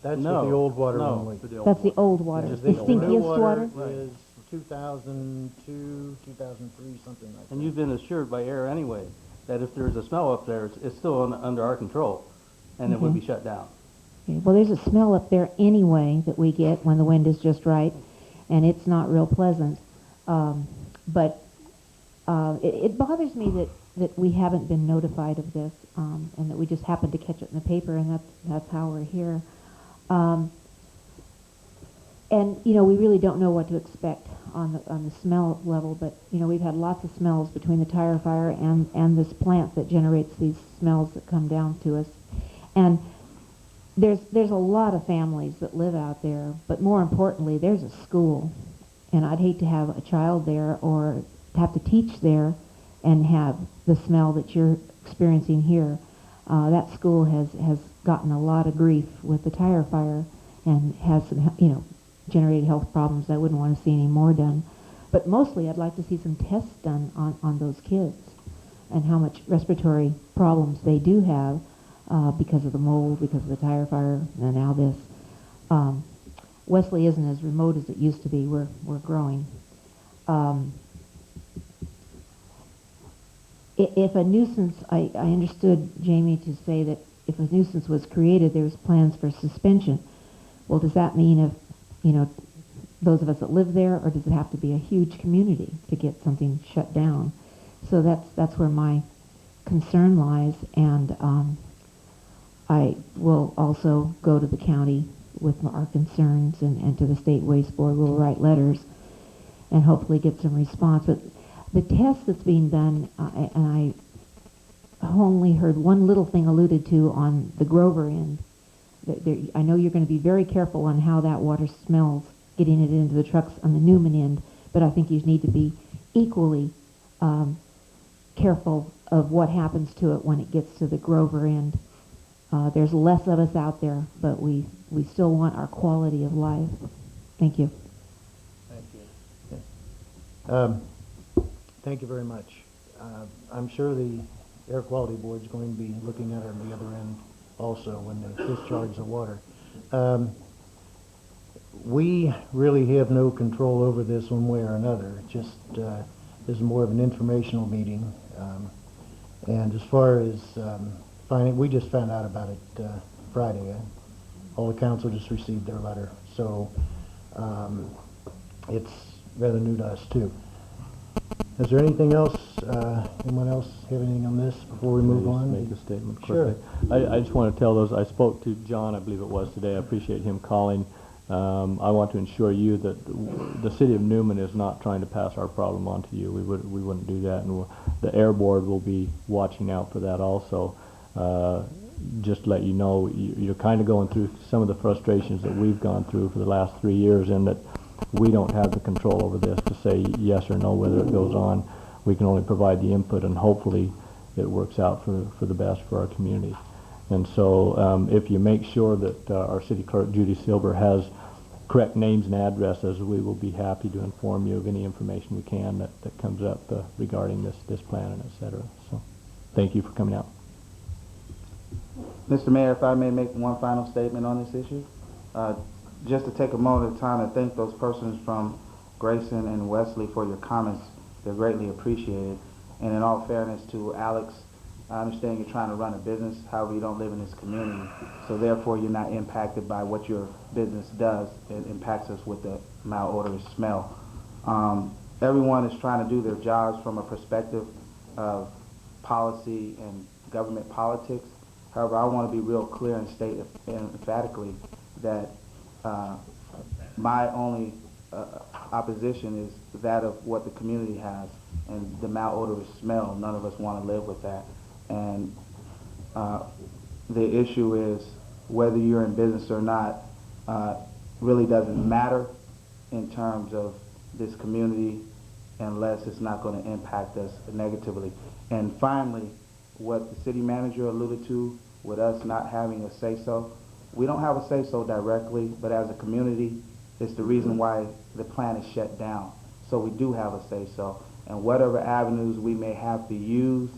That's with No, the old water no, only. for the old That's the water. old water. Because The the new stinkiest water? is 2002, 2003, something like that. And you've been assured by air anyway that if there's a smell up there, it's still under our control, and it would Okay. be shut down. Okay, well, there's a smell up there anyway that we get when the wind is just right, and it's not real pleasant. But it bothers me that we haven't been notified of this, and that we just happened to catch it in the paper, and that's how we're here. And we really don't know what to expect on the smell level, but we've had lots of smells between the tire fire and this plant that generates these smells that come down to us. And there's a lot of families that live out there, but more importantly, there's a school, and I'd hate to have a child there or have to teach there and have the smell that you're experiencing here. That school has gotten a lot of grief with the tire fire and has some, generated health problems. I wouldn't want to see any more done. But mostly I'd like to see some tests done on those kids and how much respiratory problems they do have because of the mold, because of the tire fire, and now this. Wesley isn't as remote as it used to be. We're growing. If a nuisance, I understood Jamie to say that if a nuisance was created, there's plans for suspension. Well, does that mean if, those of us that live there, or does it have to be a huge community to get something shut down? So that's where my concern lies, and I will also go to the county with our concerns, and to the state waste board. We'll write letters and hopefully get some response. But the test that's being done, and I only heard one little thing alluded to on the Grover end. I know you're going to be very careful on how that water smells, getting it into the trucks on the Newman end, but I think you need to be equally careful of what happens to it when it gets to the Grover end. There's less of us out there, but we still want our quality of life. Thank you. Thank you very much. I'm sure the Air Quality Board is going to be looking at it on the other end also when they discharge the water. We really have no control over this one way or another. It just is more of an informational meeting. And as far as finding, we just found out about it Friday. All the council just received their letter. So it's rather new to us too. Is there anything else? Anyone else have anything on this before we move on? Make a statement Sure. quickly. I just want to tell those, I spoke to John, I believe it was today. I appreciate him calling. I want to assure you that the city of Newman is not trying to pass our problem on to you. We wouldn't do that, and the Air Board will be watching out for that also. Just to let you know, you're kind of going through some of the frustrations that we've gone through for the last 3 years, and that we don't have the control over this to say yes or no whether it goes on. We can only provide the input, and hopefully it works out for the best for our community. And so if you make sure that our city clerk, Judy Silber, has correct names and addresses, we will be happy to inform you of any information we can that comes up regarding this plan and et cetera. So thank you for coming out. Mr. Mayor, if I may make one final statement on this issue, just to take a moment of time to thank those persons from Grayson and Wesley for your comments. They're greatly appreciated. And in all fairness to Alex, I understand you're trying to run a business, however you don't live in this community, so therefore you're not impacted by what your business does. It impacts us with the malodorous smell. Everyone is trying to do their jobs from a perspective of policy and government politics. However, I want to be real clear and state emphatically that my only opposition is that of what the community has and the malodorous smell. None of us want to live with that. And the issue is whether you're in business or not really doesn't matter in terms of this community unless it's not going to impact us negatively. And finally, what the city manager alluded to with us not having a say-so, we don't have a say-so directly, but as a community, it's the reason why the plant is shut down. So we do have a say-so. And whatever avenues we may have to use,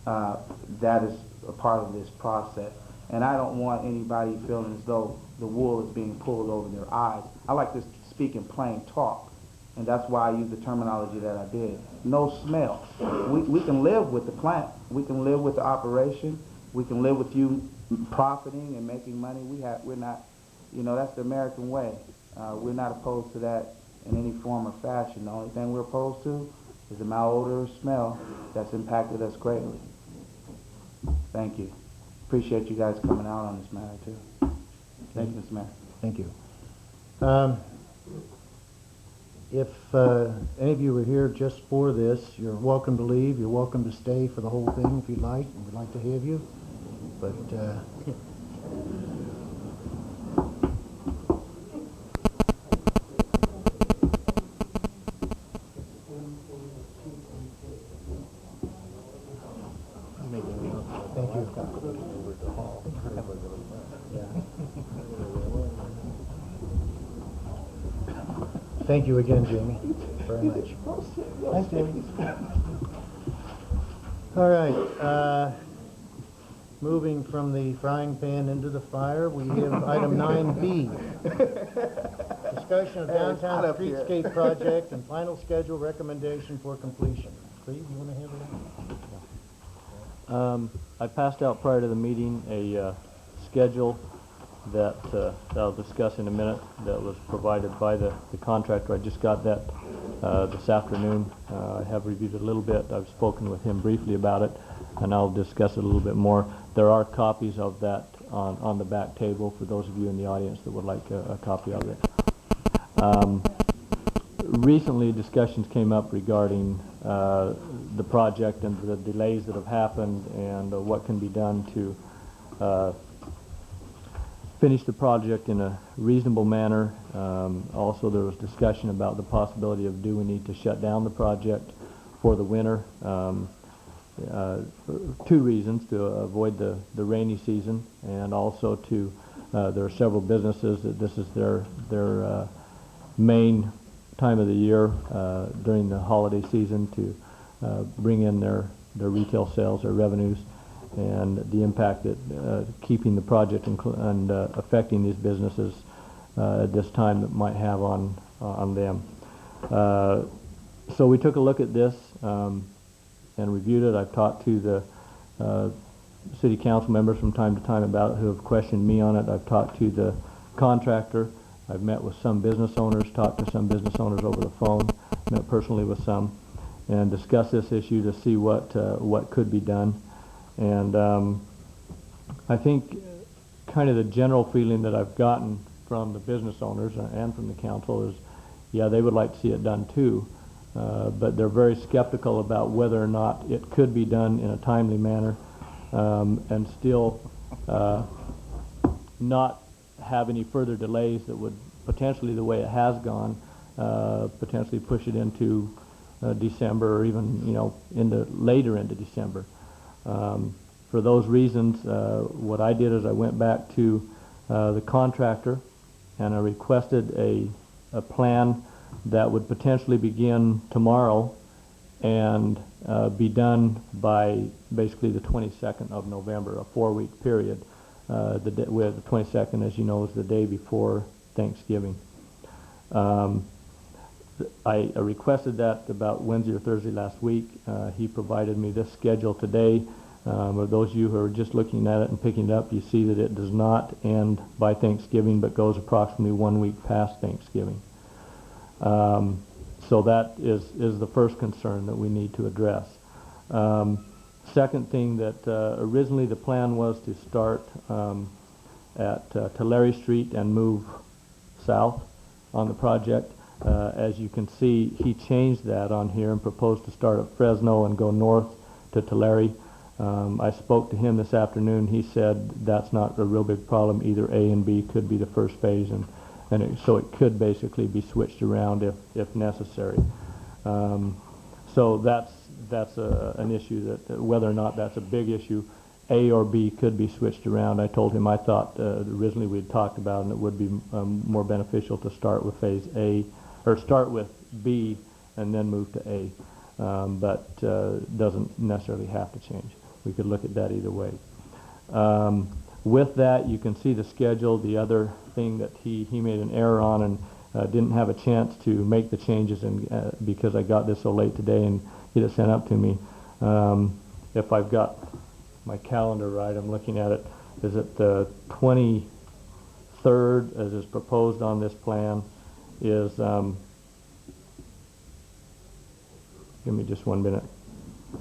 that is a part of this process. And I don't want anybody feeling as though the wool is being pulled over their eyes. I like to speak in plain talk, and that's why I use the terminology that I did. No smell. We can live with the plant. We can live with the operation. We can live with you profiting and making money. We're not, that's the American way. We're not opposed to that in any form or fashion. The only thing we're opposed to is the malodorous smell that's impacted us greatly. Thank you. Appreciate you guys coming out on this matter too. Thank you, Mr. Mayor. Thank you. If any of you are here just for this, you're welcome to leave. You're welcome to stay for the whole thing if you'd like. We'd like to have you. But thank you. Thank you again, Jamie, very much. Thanks, Jamie. All right. Moving from the frying pan into the fire, we have item 9B. Discussion of downtown streetscape project and final schedule recommendation for completion. Steve, you want to handle that? I passed out prior to the meeting a schedule that I'll discuss in a minute that was provided by the contractor. I just got that this afternoon. I have reviewed it a little bit. I've spoken with him briefly about it, and I'll discuss it a little bit more. There are copies of that on the back table for those of you in the audience that would like a copy of it. Recently, discussions came up regarding the project and the delays that have happened and what can be done to finish the project in a reasonable manner. Also, there was discussion about the possibility of do we need to shut down the project for the winter. Two reasons: to avoid the rainy season, and also to there are several businesses that this is their main time of the year during the holiday season to bring in their retail sales, their revenues, and the impact that keeping the project and affecting these businesses at this time that might have on them. So we took a look at this and reviewed it. I've talked to the city council members from time to time about it who have questioned me on it. I've talked to the contractor. I've met with some business owners, talked to some business owners over the phone, met personally with some, and discussed this issue to see what could be done. And I think kind of the general feeling that I've gotten from the business owners and from the council is, yeah, they would like to see it done too, but they're very skeptical about whether or not it could be done in a timely manner and still not have any further delays that would potentially, the way it has gone, potentially push it into December or even, later into December. For those reasons, what I did is I went back to the contractor and I requested a plan that would potentially begin tomorrow and be done by basically the 22nd of November, a 4-week period. The 22nd, as you know, is the day before Thanksgiving. I requested that about Wednesday or Thursday last week. He provided me this schedule today. For those of you who are just looking at it and picking it up, you see that it does not end by Thanksgiving, but goes approximately 1 week past Thanksgiving. So that is the first concern that we need to address. Second thing, that originally the plan was to start at Tulare Street and move south on the project. As you can see, he changed that on here and proposed to start at Fresno and go north to Tulare. I spoke to him this afternoon. He said that's not a real big problem. Either A and B could be the first phase, so it could basically be switched around if necessary. So that's an issue that whether or not that's a big issue, A or B could be switched around. I told him I thought originally we had talked about, and it would be more beneficial to start with phase A, or start with B and then move to A, but doesn't necessarily have to change. We could look at that either way. With that, you can see the schedule. The other thing that he made an error on and didn't have a chance to make the changes because I got this so late today and get it sent up to me. If I've got my calendar right, I'm looking at it, is it the 23rd, as is proposed on this plan, is, give me just 1 minute,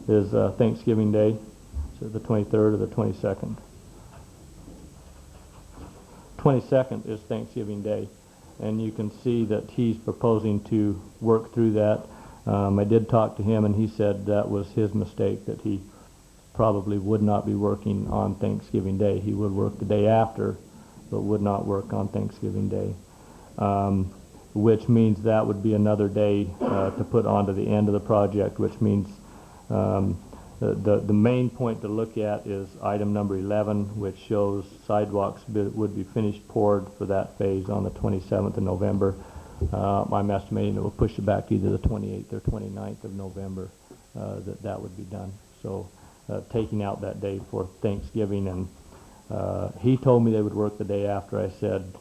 is Thanksgiving Day, so the 23rd or the 22nd. 22nd is Thanksgiving Day, and you can see that he's proposing to work through that. I did talk to him, and he said that was his mistake, that he probably would not be working on Thanksgiving Day. He would work the day after, but would not work on Thanksgiving Day, which means that would be another day to put onto the end of the project, which means the main point to look at is item number 11, which shows sidewalks would be finished poured for that phase on the 27th of November. I'm estimating it will push it back to either the 28th or 29th of November that would be done. So taking out that day for Thanksgiving, and he told me they would work the day after. I said,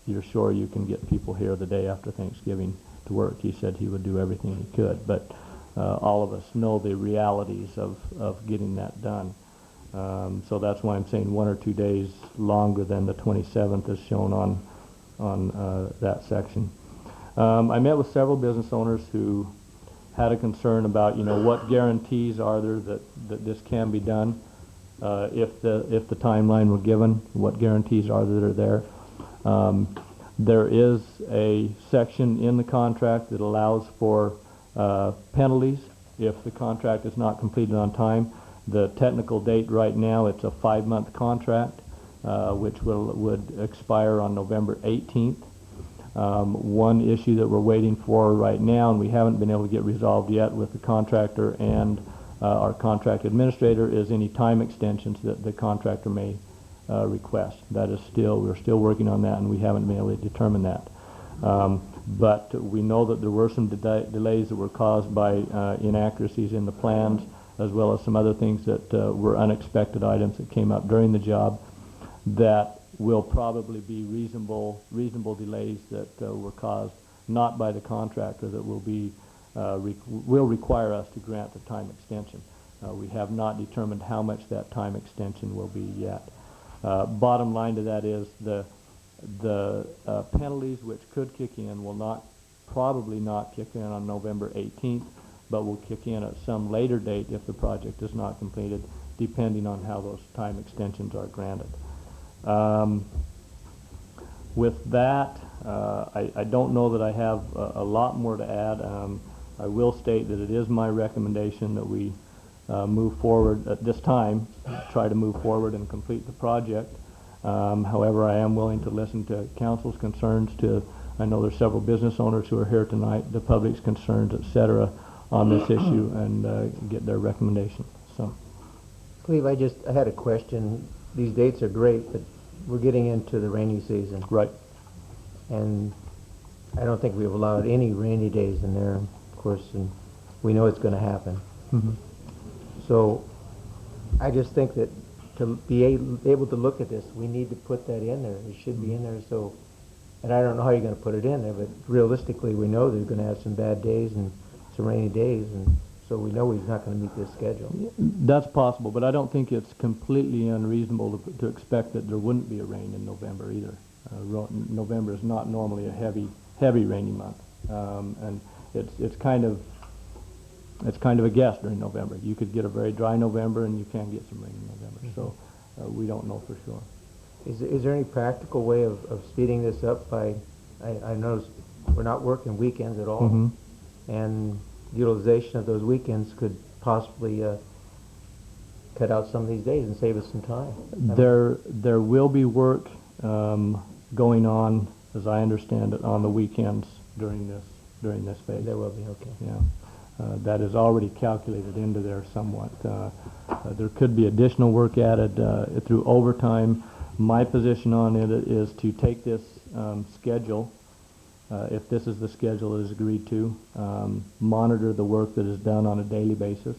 you're sure you can get people here the day after Thanksgiving to work? He said he would do everything he could, but all of us know the realities of getting that done. So that's why I'm saying 1 or 2 days longer than the 27th is shown on that section. I met with several business owners who had a concern about, what guarantees are there that this can be done. if the timeline were given, what guarantees are that are there. There is a section in the contract that allows for penalties if the contract is not completed on time. The technical date right now, it's a 5-month contract, which would expire on November 18th. One issue that we're waiting for right now, and we haven't been able to get resolved yet with the contractor and our contract administrator, is any time extensions that the contractor may request. That is we're still working on that, and we haven't been able to determine that. But we know that there were some delays that were caused by inaccuracies in the plans, as well as some other things that were unexpected items that came up during the job that will probably be reasonable delays that were caused not by the contractor that will require us to grant the time extension. We have not determined how much that time extension will be yet. Bottom line to that is the penalties which could kick in will probably not kick in on November 18th, but will kick in at some later date if the project is not completed, depending on how those time extensions are granted. With that, I don't know that I have a lot more to add. I will state that it is my recommendation that we move forward at this time, try to move forward and complete the project. However, I am willing to listen to council's concerns. I know there's several business owners who are here tonight, the public's concerns, etc., on this issue, and get their recommendation. So, Cleve, I had a question. These dates are great, but we're getting into the rainy season. right. And I don't think we've allowed any rainy days in there, of course, and we know it's going to happen. Mm-hmm. So I just think that to be able to look at this, we need to put that in there. It should be in there. So, and I don't know how you're going to put it in there, but realistically, we know they're going to have some bad days and some rainy days, and so we know he's not going to meet this schedule. That's possible, but I don't think it's completely unreasonable to expect that there wouldn't be a rain in November either. November is not normally a heavy rainy month, and it's kind of a guess during November. You could get a very dry November, and you can get some rain in November. Mm-hmm. So we don't know for sure. Is there any practical way of speeding this up by? I noticed we're not working weekends at all, mm-hmm. and utilization of those weekends could possibly cut out some of these days and save us some time. There will be work going on, as I understand it, on the weekends during this phase. There will be, okay. Yeah, that is already calculated into there somewhat. There could be additional work added through overtime. My position on it is to take this schedule. If this is the schedule that is agreed to, monitor the work that is done on a daily basis,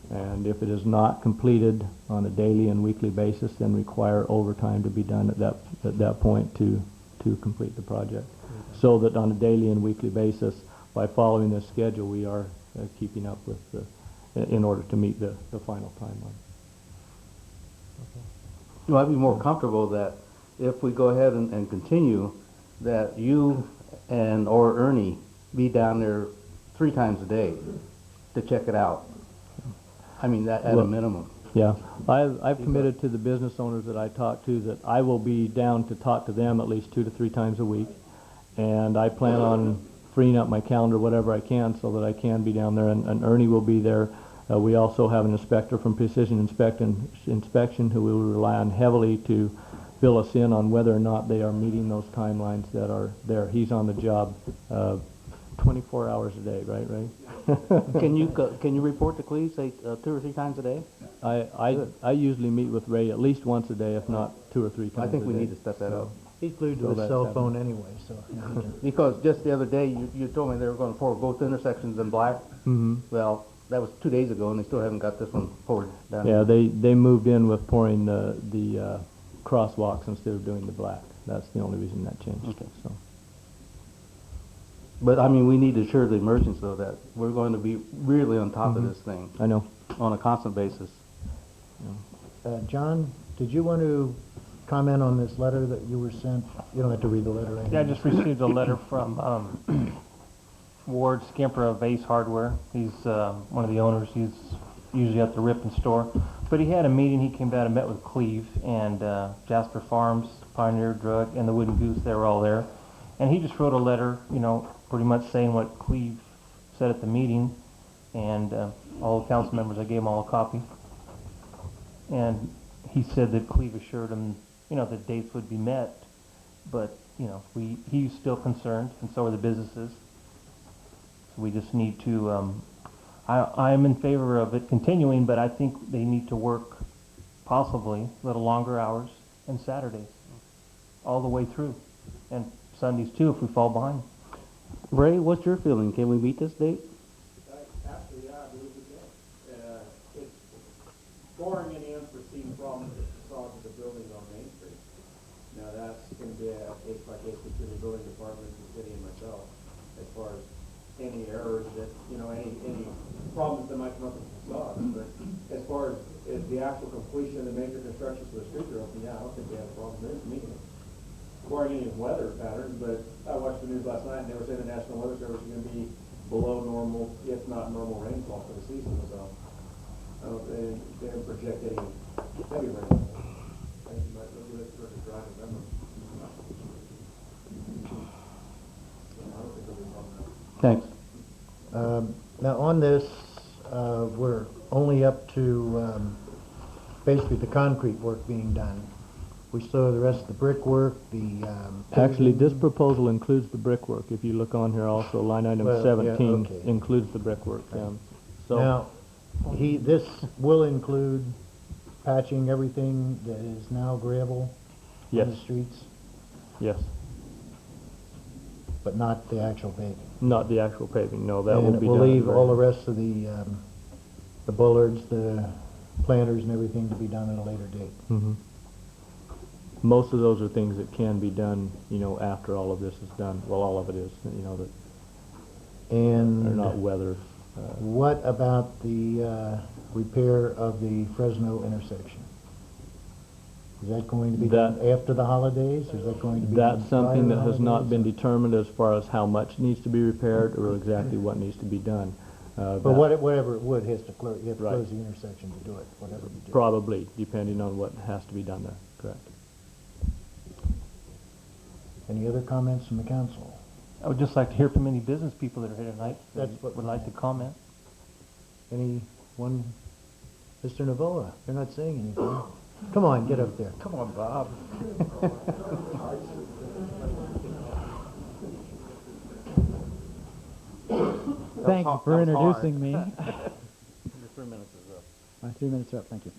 and if it is not completed on a daily and weekly basis, then require overtime to be done at that point to complete the project. Mm-hmm. So that on a daily and weekly basis, by following this schedule, we are keeping up with in order to meet the final timeline. Okay. Well, I'd be more comfortable that if we go ahead and continue, that you or Ernie be down there 3 times a day to check it out. I mean, that at a minimum. Yeah, I've committed to the business owners that I talk to that I will be down to talk to them at least 2 to 3 times a week, and I plan on freeing up my calendar whatever I can so that I can be down there, and Ernie will be there. We also have an inspector from Precision Inspection who we will rely on heavily to fill us in on whether or not they are meeting those timelines that are there. He's on the job 24 hours a day, right? Can you report to Cleve, say 2 or 3 times a day? I usually meet with Ray at least once a day, if not 2 or 3 times. I think a we day. need to step that up. He's glued to his cell phone anyway, so. Because just the other day, you told me they were going to forward both intersections in black. Mm-hmm. Well, that was 2 days ago, and they still haven't got this one forward done. Yeah, they moved in with pouring the crosswalks instead of doing the black. That's the only reason that changed. Okay. So. But I mean, we need to assure the merchants though that we're going to be really on top Mm-hmm. of this thing. I know. On a constant basis. John, did you want to comment on this letter that you were sent? You don't have to read the letter. Yeah, I just received a letter from Ward Skimper of Ace Hardware. He's one of the owners. He's usually at the Ripon store. But he had a meeting, he came down and met with Cleve and Jasper Farms, Pioneer Drug, and the Wooden Goose, they were all there. And he just wrote a letter, you know, pretty much saying what Cleve said at the meeting, and all the council members, I gave them all a copy. And he said that Cleve assured him, you know, that dates would be met, but, you know, he's still concerned, and so are the businesses. So we just need to, I'm in favor of it continuing, but I think they need to work possibly a little longer hours and Saturdays, all the way through, and Sundays too if we fall behind. Ray, what's your feeling? Can we meet this date? Actually, yeah, I believe we can. It's barring any unforeseen problems with the facades of the buildings on Main Street. Now, that's going to be a case-by-case between the building department, the city, and myself, as far as any errors that, you know, any problems that might come up with the facades. But as far as the actual completion of the major constructions for the streets are open, yeah, I don't think we have a problem there. Meeting barring any weather patterns, but I watched the news last night and they were saying the National Weather Service is going to be below normal, if not normal rainfall for the season. So I don't think they didn't project any heavy rainfall. I think you might look at it for a dry November. I don't think there'll be a problem there. Thanks. Now on this, we're only up to basically the concrete work being done. We still have the rest of the brickwork, the Actually, this proposal includes the brickwork. If you look on here also, line item Well, yeah, 17 okay. includes the brickwork. So Now, this will include patching everything that is now gravel yes, on the streets, yes, but not the actual paving. not the actual paving. No, that will And be we'll done. leave all the rest of the bullards, the planters and everything to be done at a later date. Mhm. Most of those are things that can be done, you know, after all of this is done. Well, all of it is, you know, that And they're not weather. what about the repair of the Fresno intersection? Is that going to be done after the holidays? Is that going to be done That's something prior that to has not holidays? been determined as far as how much needs to be repaired or exactly what needs to be done. But That whatever it would, has to close, you have to Right. close the intersection to do it, whatever you do. Probably, depending on what has to be done there, correct. Any other comments from the council? I would just like to hear from any business people that are here tonight that That's what would like to comment. Anyone? Mr. Navola, you're not saying anything. Come on, get up there. Come on, Bob. Thank you for introducing me. Your 3 minutes is up. My 3 minutes are up, thank you.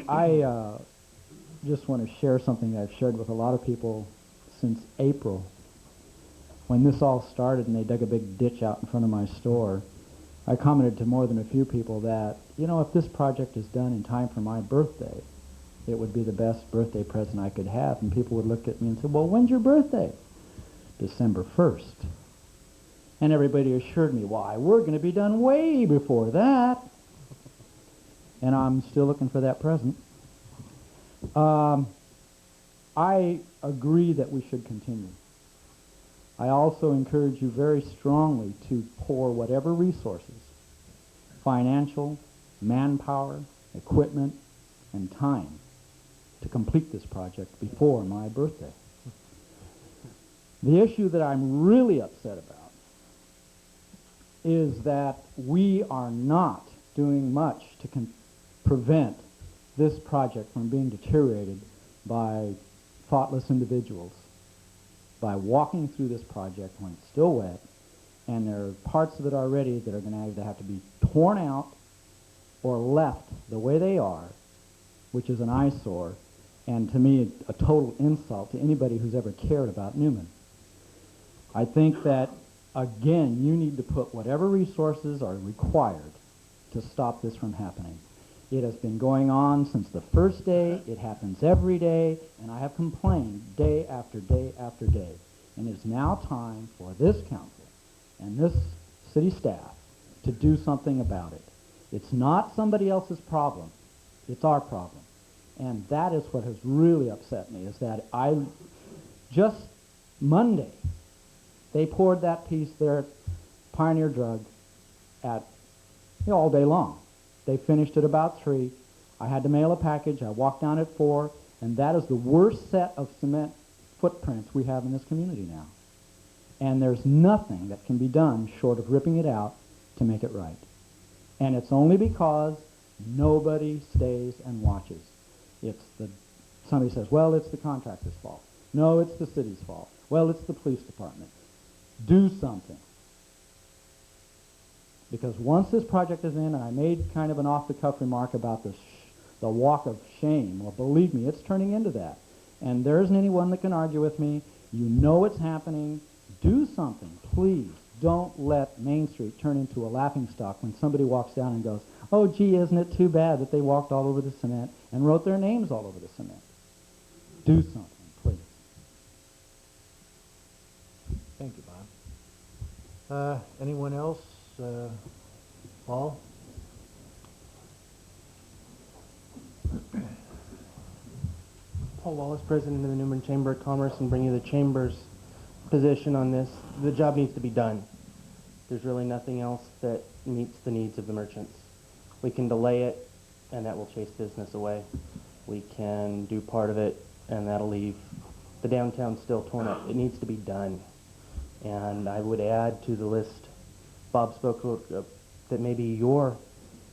I just want to share something I've shared with a lot of people since April. When this all started and they dug a big ditch out in front of my store, I commented to more than a few people that, you know, if this project is done in time for my birthday, it would be the best birthday present I could have. And people would look at me and say, well, when's your birthday? December 1st. And everybody assured me, why, we're going to be done way before that. And I'm still looking for that present. I agree that we should continue. I also encourage you very strongly to pour whatever resources, financial, manpower, equipment, and time to complete this project before my birthday. The issue that I'm really upset about is that we are not doing much to prevent this project from being deteriorated by thoughtless individuals by walking through this project when it's still wet, and there are parts of it already that are going to either have to be torn out or left the way they are, which is an eyesore, and to me a total insult to anybody who's ever cared about Newman. I think that, again, you need to put whatever resources are required to stop this from happening. It has been going on since the first day. It happens every day, and I have complained day after day after day. And it's now time for this council and this city staff to do something about it. It's not somebody else's problem. It's our problem. And that is what has really upset me, is that just Monday, they poured that piece there at Pioneer Drug all day long. They finished at about 3. I had to mail a package. I walked down at 4, and that is the worst set of cement footprints we have in this community now. And there's nothing that can be done short of ripping it out to make it right. And it's only because nobody stays and watches. Somebody says, well, it's the contractor's fault. No, it's the city's fault. Well, it's the police department. Do something. Because once this project is in, and I made kind of an off-the-cuff remark about the walk of shame, well, believe me, it's turning into that. And there isn't anyone that can argue with me. You know it's happening. Do something, please. Don't let Main Street turn into a laughingstock when somebody walks down and goes, oh, gee, isn't it too bad that they walked all over the cement and wrote their names all over the cement. Do something, please. Thank you, Bob. Anyone else? Paul? Paul Wallace, President of the Newman Chamber of Commerce, and bring you the Chamber's position on this. The job needs to be done. There's really nothing else that meets the needs of the merchants. We can delay it, and that will chase business away. We can do part of it, and that'll leave the downtown still torn up. It needs to be done. And I would add to the list, Bob spoke of, that maybe your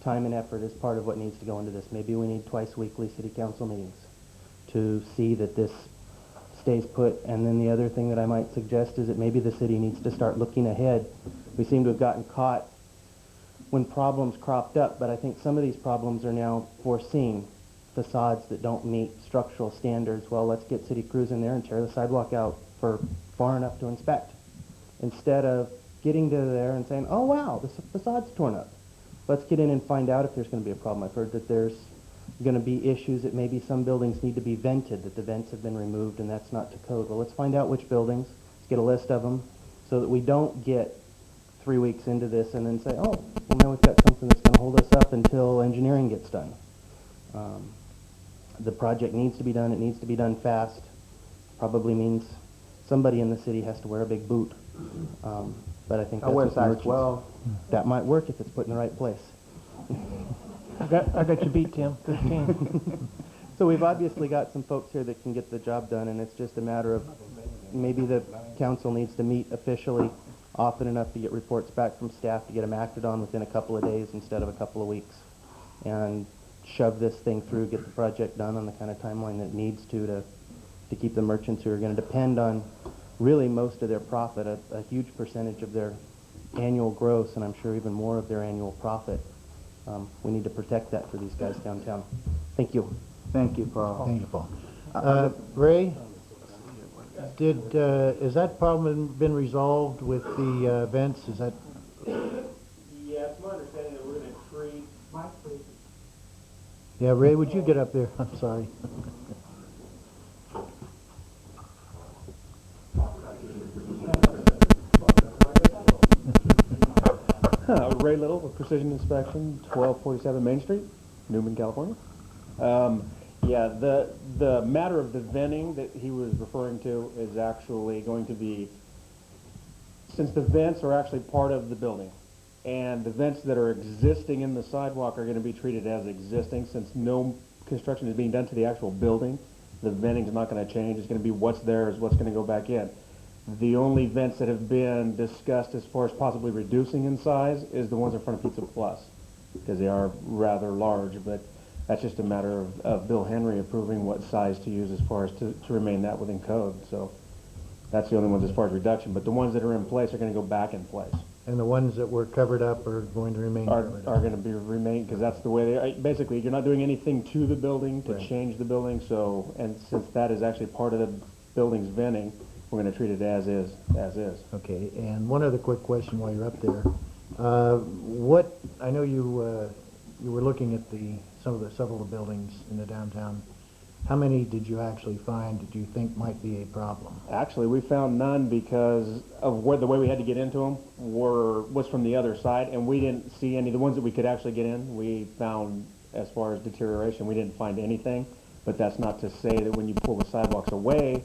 time and effort is part of what needs to go into this. Maybe we need twice weekly city council meetings to see that this stays put. And then the other thing that I might suggest is that maybe the city needs to start looking ahead. We seem to have gotten caught when problems cropped up, but I think some of these problems are now foreseen. Facades that don't meet structural standards. Well, let's get city crews in there and tear the sidewalk out for far enough to inspect, instead of getting to there and saying, oh wow, the facade's torn up. Let's get in and find out if there's going to be a problem. I've heard that there's going to be issues that maybe some buildings need to be vented, that the vents have been removed and that's not to code. Well, let's find out which buildings, let's get a list of them, so that we don't get 3 weeks into this and then say, oh, well now we've got something that's going to hold us up until engineering gets done. The project needs to be done. It needs to be done fast. Probably means somebody in the city has to wear a big boot. But I think I that's wear what the size merchants- 12. That might work if it's put in the right place. I got you beat, Tim. 15. So we've obviously got some folks here that can get the job done, and it's just a matter of maybe the council needs to meet officially often enough to get reports back from staff to get them acted on within a couple of days instead of a couple of weeks, and shove this thing through, get the project done on the kind of timeline that it needs to keep the merchants who are going to depend on really most of their profit, a huge percentage of their annual gross, and I'm sure even more of their annual profit. We need to protect that for these guys downtown. Thank you. Thank you, Paul. Thank you, Paul. Ray, is that problem been resolved with the vents? Is that? Yeah, it's my understanding that we're going to treat. Yeah, Ray, would you get up there? I'm sorry. Ray Little with Precision Inspection, 1247 Main Street, Newman, California. Yeah, the matter of the venting that he was referring to is actually going to be, since the vents are actually part of the building, and the vents that are existing in the sidewalk are going to be treated as existing, since no construction is being done to the actual building, the venting is not going to change. It's going to be what's there is what's going to go back in. The only vents that have been discussed as far as possibly reducing in size is the ones in front of Pizza Plus, because they are rather large, but that's just a matter of Bill Henry approving what size to use as far as to remain that within code. So that's the only ones as far as reduction, but the ones that are in place are going to go back in place. And the ones that were covered up are going to remain covered up? Are going to be remain, because that's the way they are. Basically, you're not doing anything to the building to change the building, so, and since that is actually part of the building's venting, we're going to treat it as is. Okay, and one other quick question while you're up there. I know you were looking at several of the buildings in the downtown. How many did you actually find that you think might be a problem? Actually, we found none because of the way we had to get into them was from the other side, and we didn't see any. The ones that we could actually get in, we found, as far as deterioration, we didn't find anything. But that's not to say that when you pull the sidewalks away,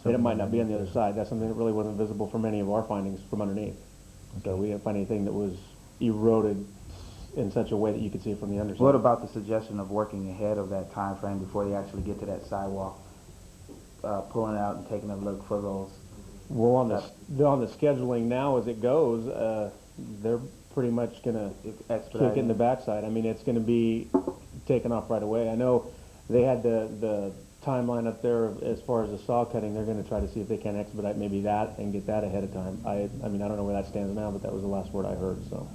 that it might not be on the other side. That's something that really wasn't visible from any of our findings from underneath. So we didn't find anything that was eroded in such a way that you could see it from the underside. What about the suggestion of working ahead of that time frame before they actually get to that sidewalk, pulling out and taking a look for those? Well, on the scheduling now as it goes, they're pretty much going to kick it in the backside. I mean, it's going to be taken off right away. I know they had the timeline up there as far as the saw cutting. They're going to try to see if they can expedite maybe that and get that ahead of time. I mean, I don't know where that stands now, but that was the last word I heard. So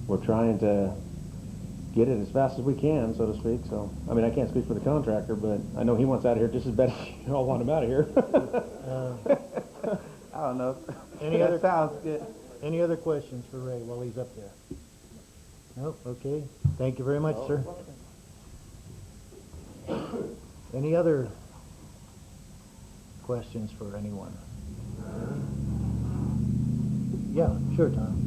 we're trying to get it as fast as we can, so to speak. So, I mean, I can't speak for the contractor, but I know he wants out of here just as bad as you all want him out of here. I don't know. That sounds good. Any other questions for Ray while he's up there? Nope, okay. Thank you very much, sir. Any other questions for anyone? Yeah, sure, Tom.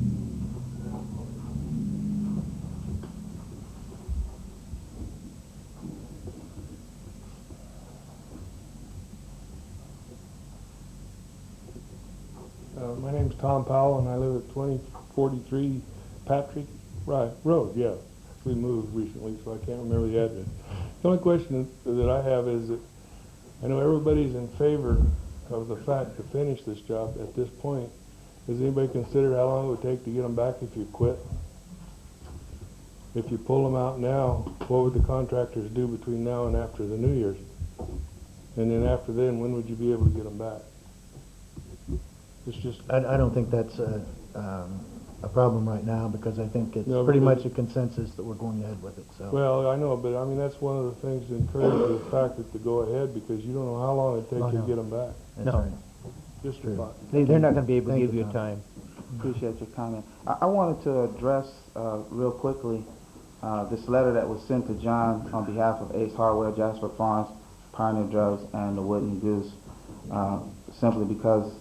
My name's Tom Powell, and I live at 2043 Patrick Road. Yeah, we moved recently, so I can't remember the address. The only question that I have is that I know everybody's in favor of the fact to finish this job at this point. Has anybody considered how long it would take to get them back if you quit? If you pull them out now, what would the contractors do between now and after the New Year's? And then after then, when would you be able to get them back? It's just... I don't think that's a problem right now, because I think it's pretty much a consensus that we're going ahead with it. So. Well, I know, but I mean, that's one of the things that encourages the fact that to go ahead, because you don't know how long it takes to get them back. That's right. Just a thought. They're not going to be able to give you a time. Appreciate your comment. I wanted to address real quickly this letter that was sent to John on behalf of Ace Hardware, Jasper Farms, Pioneer Drugs, and the Wooden Goose, simply because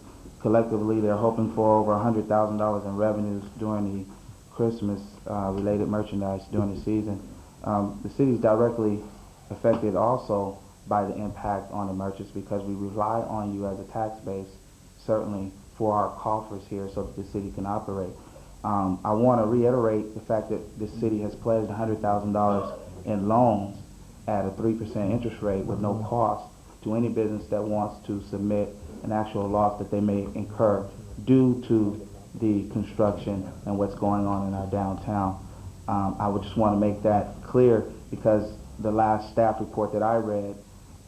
collectively they're hoping for over $100,000 in revenues during the Christmas related merchandise during the season. The city's directly affected also by the impact on the merchants, because we rely on you as a tax base, certainly for our coffers here, so that the city can operate. I want to reiterate the fact that the city has pledged $100,000 in loans at a 3% interest rate with no cost to any business that wants to submit an actual loss that they may incur due to the construction and what's going on in our downtown. I would just want to make that clear, because the last staff report that I read,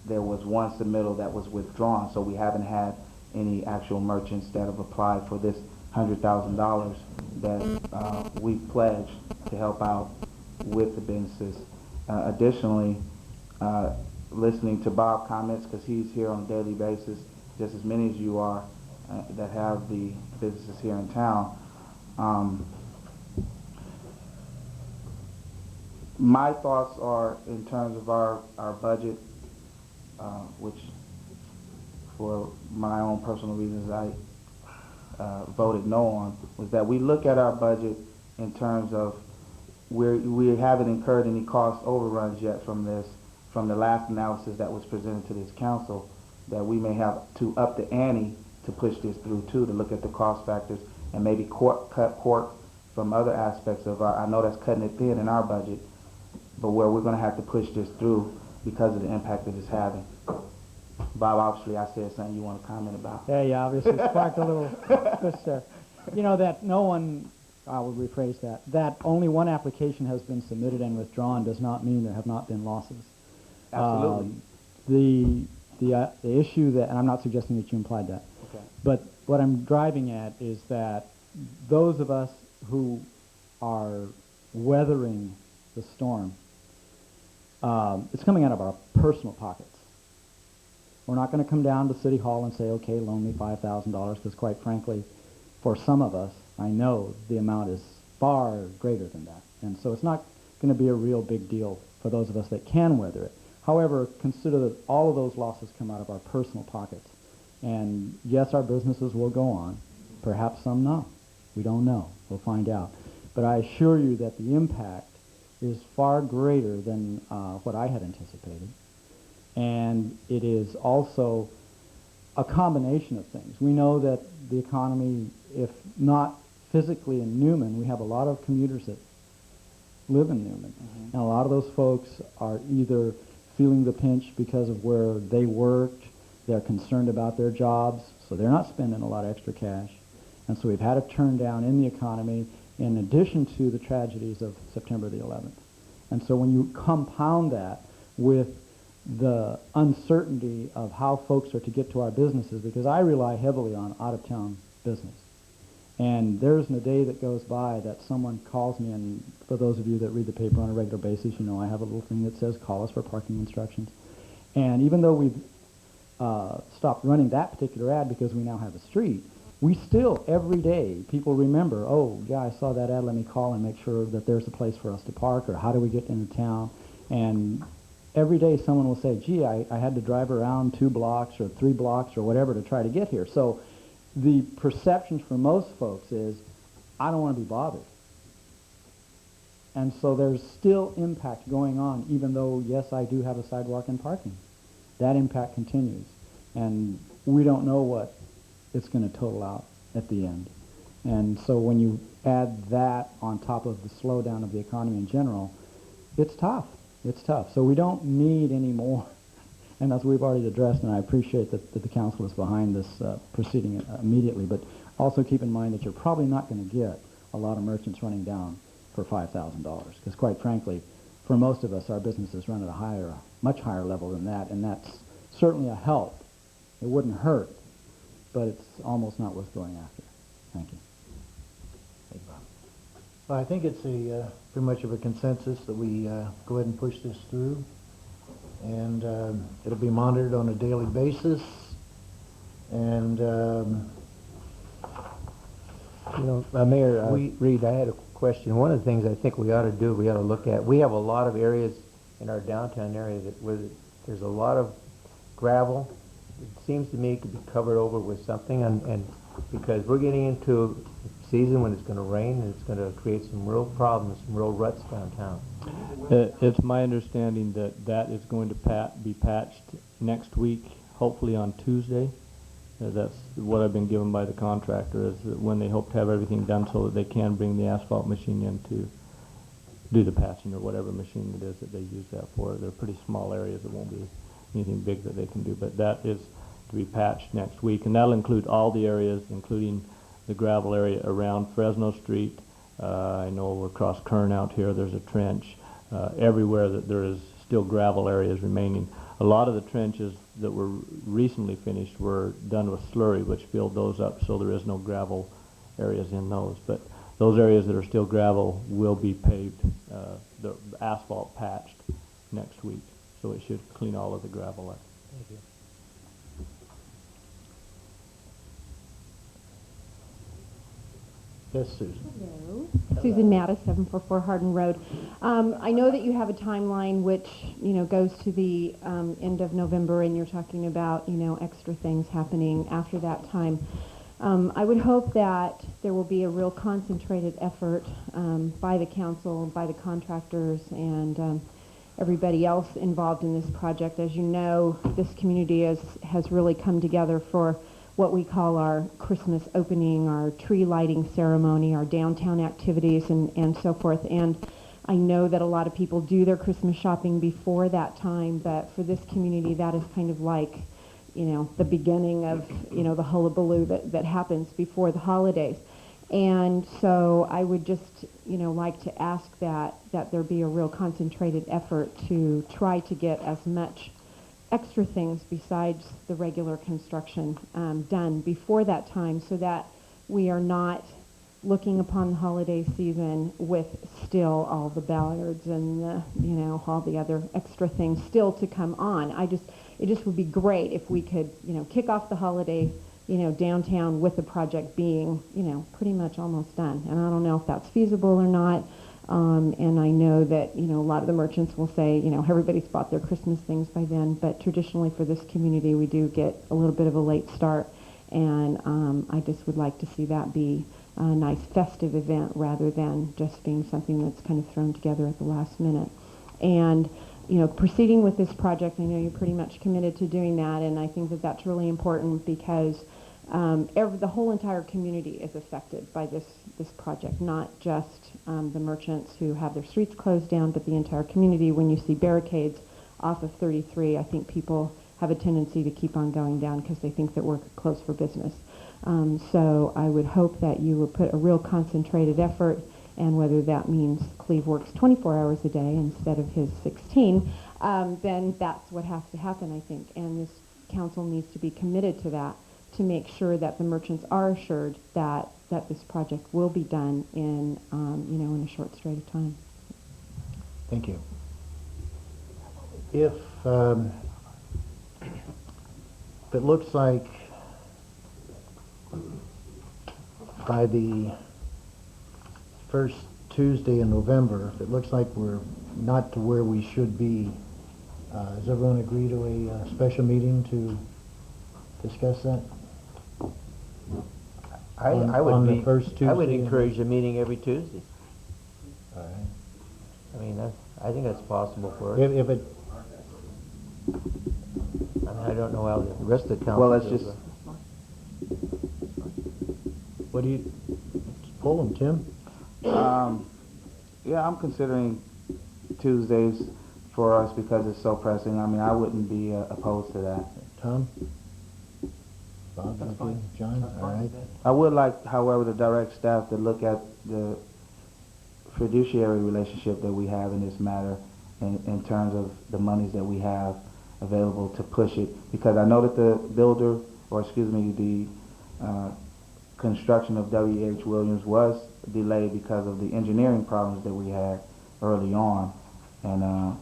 there was one submittal that was withdrawn, so we haven't had any actual merchants that have applied for this $100,000 that we pledged to help out with the businesses. Additionally, listening to Bob comments, because he's here on a daily basis, just as many as you are that have the businesses here in town. My thoughts are in terms of our budget, which for my own personal reasons I voted no on, was that we look at our budget in terms of we haven't incurred any cost overruns yet from this, from the last analysis that was presented to this council, that we may have to up the ante to push this through too, to look at the cost factors and maybe cut cork from other aspects of our, I know that's cutting it thin in our budget, but where we're going to have to push this through because of the impact that it's having. Bob, obviously I said something you want to comment about. Yeah, you obviously sparked a little twist there. You know that no one, I will rephrase that only one application has been submitted and withdrawn does not mean there have not been losses. Absolutely. The issue that, and I'm not suggesting that you implied that, okay, but what I'm driving at is that those of us who are weathering the storm, it's coming out of our personal pockets. We're not going to come down to City Hall and say, okay, loan me $5,000, because quite frankly, for some of us, I know the amount is far greater than that. And so it's not going to be a real big deal for those of us that can weather it. However, consider that all of those losses come out of our personal pockets. And yes, our businesses will go on, perhaps some not. We don't know. We'll find out. But I assure you that the impact is far greater than what I had anticipated. And it is also a combination of things. We know that the economy, if not physically in Newman, we have a lot of commuters that live in Newman. And a lot of those folks are either feeling the pinch because of where they worked, they're concerned about their jobs, so they're not spending a lot of extra cash. And so we've had a turn down in the economy in addition to the tragedies of September the 11th. And so when you compound that with the uncertainty of how folks are to get to our businesses, because I rely heavily on out-of-town business. And there isn't a day that goes by that someone calls me, and for those of you that read the paper on a regular basis, you know I have a little thing that says, call us for parking instructions. And even though we've stopped running that particular ad because we now have a street, we still, every day, people remember, oh, yeah, I saw that ad, let me call and make sure that there's a place for us to park, or how do we get into town? And every day someone will say, gee, I had to drive around 2 blocks or 3 blocks or whatever to try to get here. So the perception for most folks is, I don't want to be bothered. And so there's still impact going on, even though, yes, I do have a sidewalk and parking. That impact continues. And we don't know what it's going to total out at the end. And so when you add that on top of the slowdown of the economy in general, it's tough. It's tough. So we don't need any more. And as we've already addressed, and I appreciate that the council is behind this proceeding immediately, but also keep in mind that you're probably not going to get a lot of merchants running down for $5,000. Because quite frankly, for most of us, our businesses run at a much higher level than that, and that's certainly a help. It wouldn't hurt, but it's almost not worth going after. Thank you. Well, I think it's pretty much of a consensus that we go ahead and push this through. And it'll be monitored on a daily basis. And Mayor Reed, I had a question. One of the things I think we ought to do, we ought to look at, we have a lot of areas in our downtown area where there's a lot of gravel. It seems to me it could be covered over with something, and because we're getting into a season when it's going to rain and it's going to create some real problems, some real ruts downtown. It's my understanding that is going to be patched next week, hopefully on Tuesday. That's what I've been given by the contractor, is that when they hope to have everything done so that they can bring the asphalt machine in to do the patching, or whatever machine it is that they use that for. They're pretty small areas. It won't be anything big that they can do, but that is to be patched next week, and that'll include all the areas, including the gravel area around Fresno Street. I know across Kern out here there's a trench. Everywhere that there is still gravel areas remaining. A lot of the trenches that were recently finished were done with slurry, which filled those up, so there is no gravel areas in those. But those areas that are still gravel will be paved, the asphalt patched next week, so it should clean all of the gravel up. Thank you. yes, Susan. Hello. Susan Mattis, 744 Hardin Road. I know that you have a timeline which, goes to the end of November, and you're talking about, extra things happening after that time. I would hope that there will be a real concentrated effort by the council, by the contractors, and everybody else involved in this project. As you know, this community has really come together for what we call our Christmas opening, our tree lighting ceremony, our downtown activities, and so forth. And I know that a lot of people do their Christmas shopping before that time, but for this community, that is kind of like, the beginning of, the hullabaloo that happens before the holidays. And so I would just, like to ask that there be a real concentrated effort to try to get as much extra things besides the regular construction done before that time, so that we are not looking upon the holiday season with still all the ballards and all the other extra things still to come on. It just would be great if we could kick off the holiday downtown with the project being pretty much almost done. And I don't know if that's feasible or not. And I know that, a lot of the merchants will say, everybody's bought their Christmas things by then, but traditionally for this community, we do get a little bit of a late start, and I just would like to see that be a nice festive event rather than just being something that's kind of thrown together at the last minute. And, proceeding with this project, I know you're pretty much committed to doing that, and I think that that's really important because the whole entire community is affected by this project, not just the merchants who have their streets closed down, but the entire community. When you see barricades off of 33, I think people have a tendency to keep on going down because they think that we're closed for business. So I would hope that you will put a real concentrated effort, and whether that means Cleve works 24 hours a day instead of his 16, then that's what has to happen, I think. And this council needs to be committed to that, to make sure that the merchants are assured that this project will be done in, in a short stretch of time. Thank you. If it looks like by the first Tuesday in November, if it looks like we're not to where we should be, does everyone agree to a special meeting to discuss that? I would encourage a meeting every Tuesday. All right. I mean, I think that's possible for us. If it, I mean, I don't know how the rest of the council. Well, let's just. what do you pull them, Tim? Yeah, I'm considering Tuesdays for us because it's so pressing. I mean, I wouldn't be opposed to that. Tom? Bob? That's fine. John? All right. I would like, however, to direct staff to look at the fiduciary relationship that we have in this matter in terms of the monies that we have available to push it. Because I know that the builder, or excuse me, the construction of W.H. Williams was delayed because of the engineering problems that we had early on. And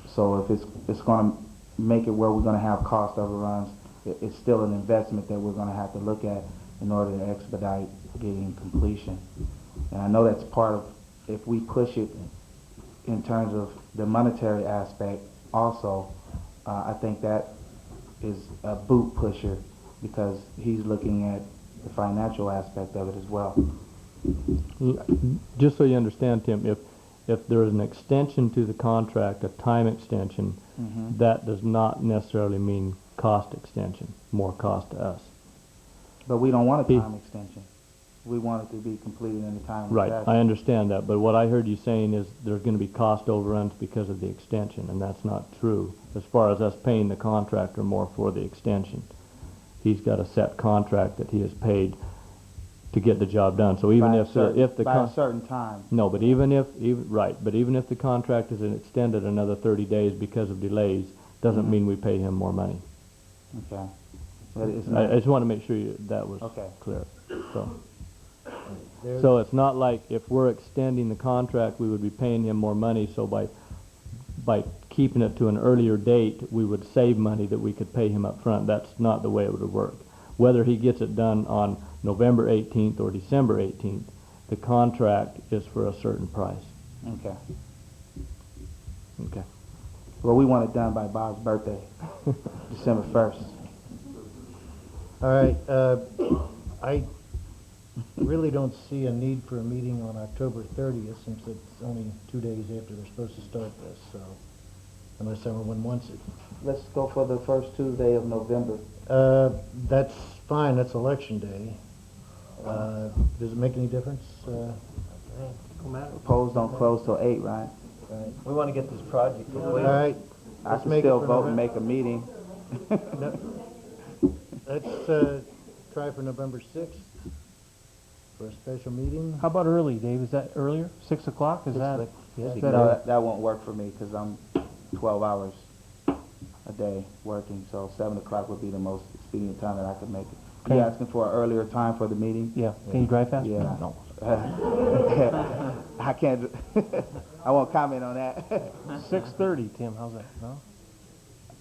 so if it's going to make it where we're going to have cost overruns, it's still an investment that we're going to have to look at in order to expedite getting completion. And I know that's part of, if we push it in terms of the monetary aspect also, I think that is a boot pusher because he's looking at the financial aspect of it as well. Just so you understand, Tim, if there is an extension to the contract, a time extension, that does not necessarily mean cost extension, more cost to us. But we don't want a time extension. We want it to be completed in the time. Right, I understand that, but what I heard you saying is there's going to be cost overruns because of the extension, and that's not true. As far as us paying the contractor more for the extension, he's got a set contract that he has paid to get the job done. So even if by a certain time. No, but even if the contract is extended another 30 days because of delays, doesn't mean we pay him more money. Okay. I just want to make sure that was clear. So it's not like if we're extending the contract, we would be paying him more money. So by keeping it to an earlier date, we would save money that we could pay him up front. That's not the way it would work. Whether he gets it done on November 18th or December 18th, the contract is for a certain price. Okay. Okay. Well, we want it done by Bob's birthday, December 1st. All right. I really don't see a need for a meeting on October 30th since it's only 2 days after they're supposed to start this, so unless everyone wants it. Let's go for the first Tuesday of November. That's fine. That's election day. Does it make any difference? Polls don't close till 8, right? Right. We want to get this project completed. All right. I can still vote and make a meeting. Let's try for November 6th for a special meeting. How about early, Dave? Is that earlier? 6 o'clock? Is that? No, that won't work for me because I'm 12 hours a day working, so 7 o'clock would be the most expedient time that I could make it. Are you asking for an earlier time for the meeting? Yeah. Can you drive fast? Yeah. No. I can't. I won't comment on that. 6:30, Tim. How's that? No.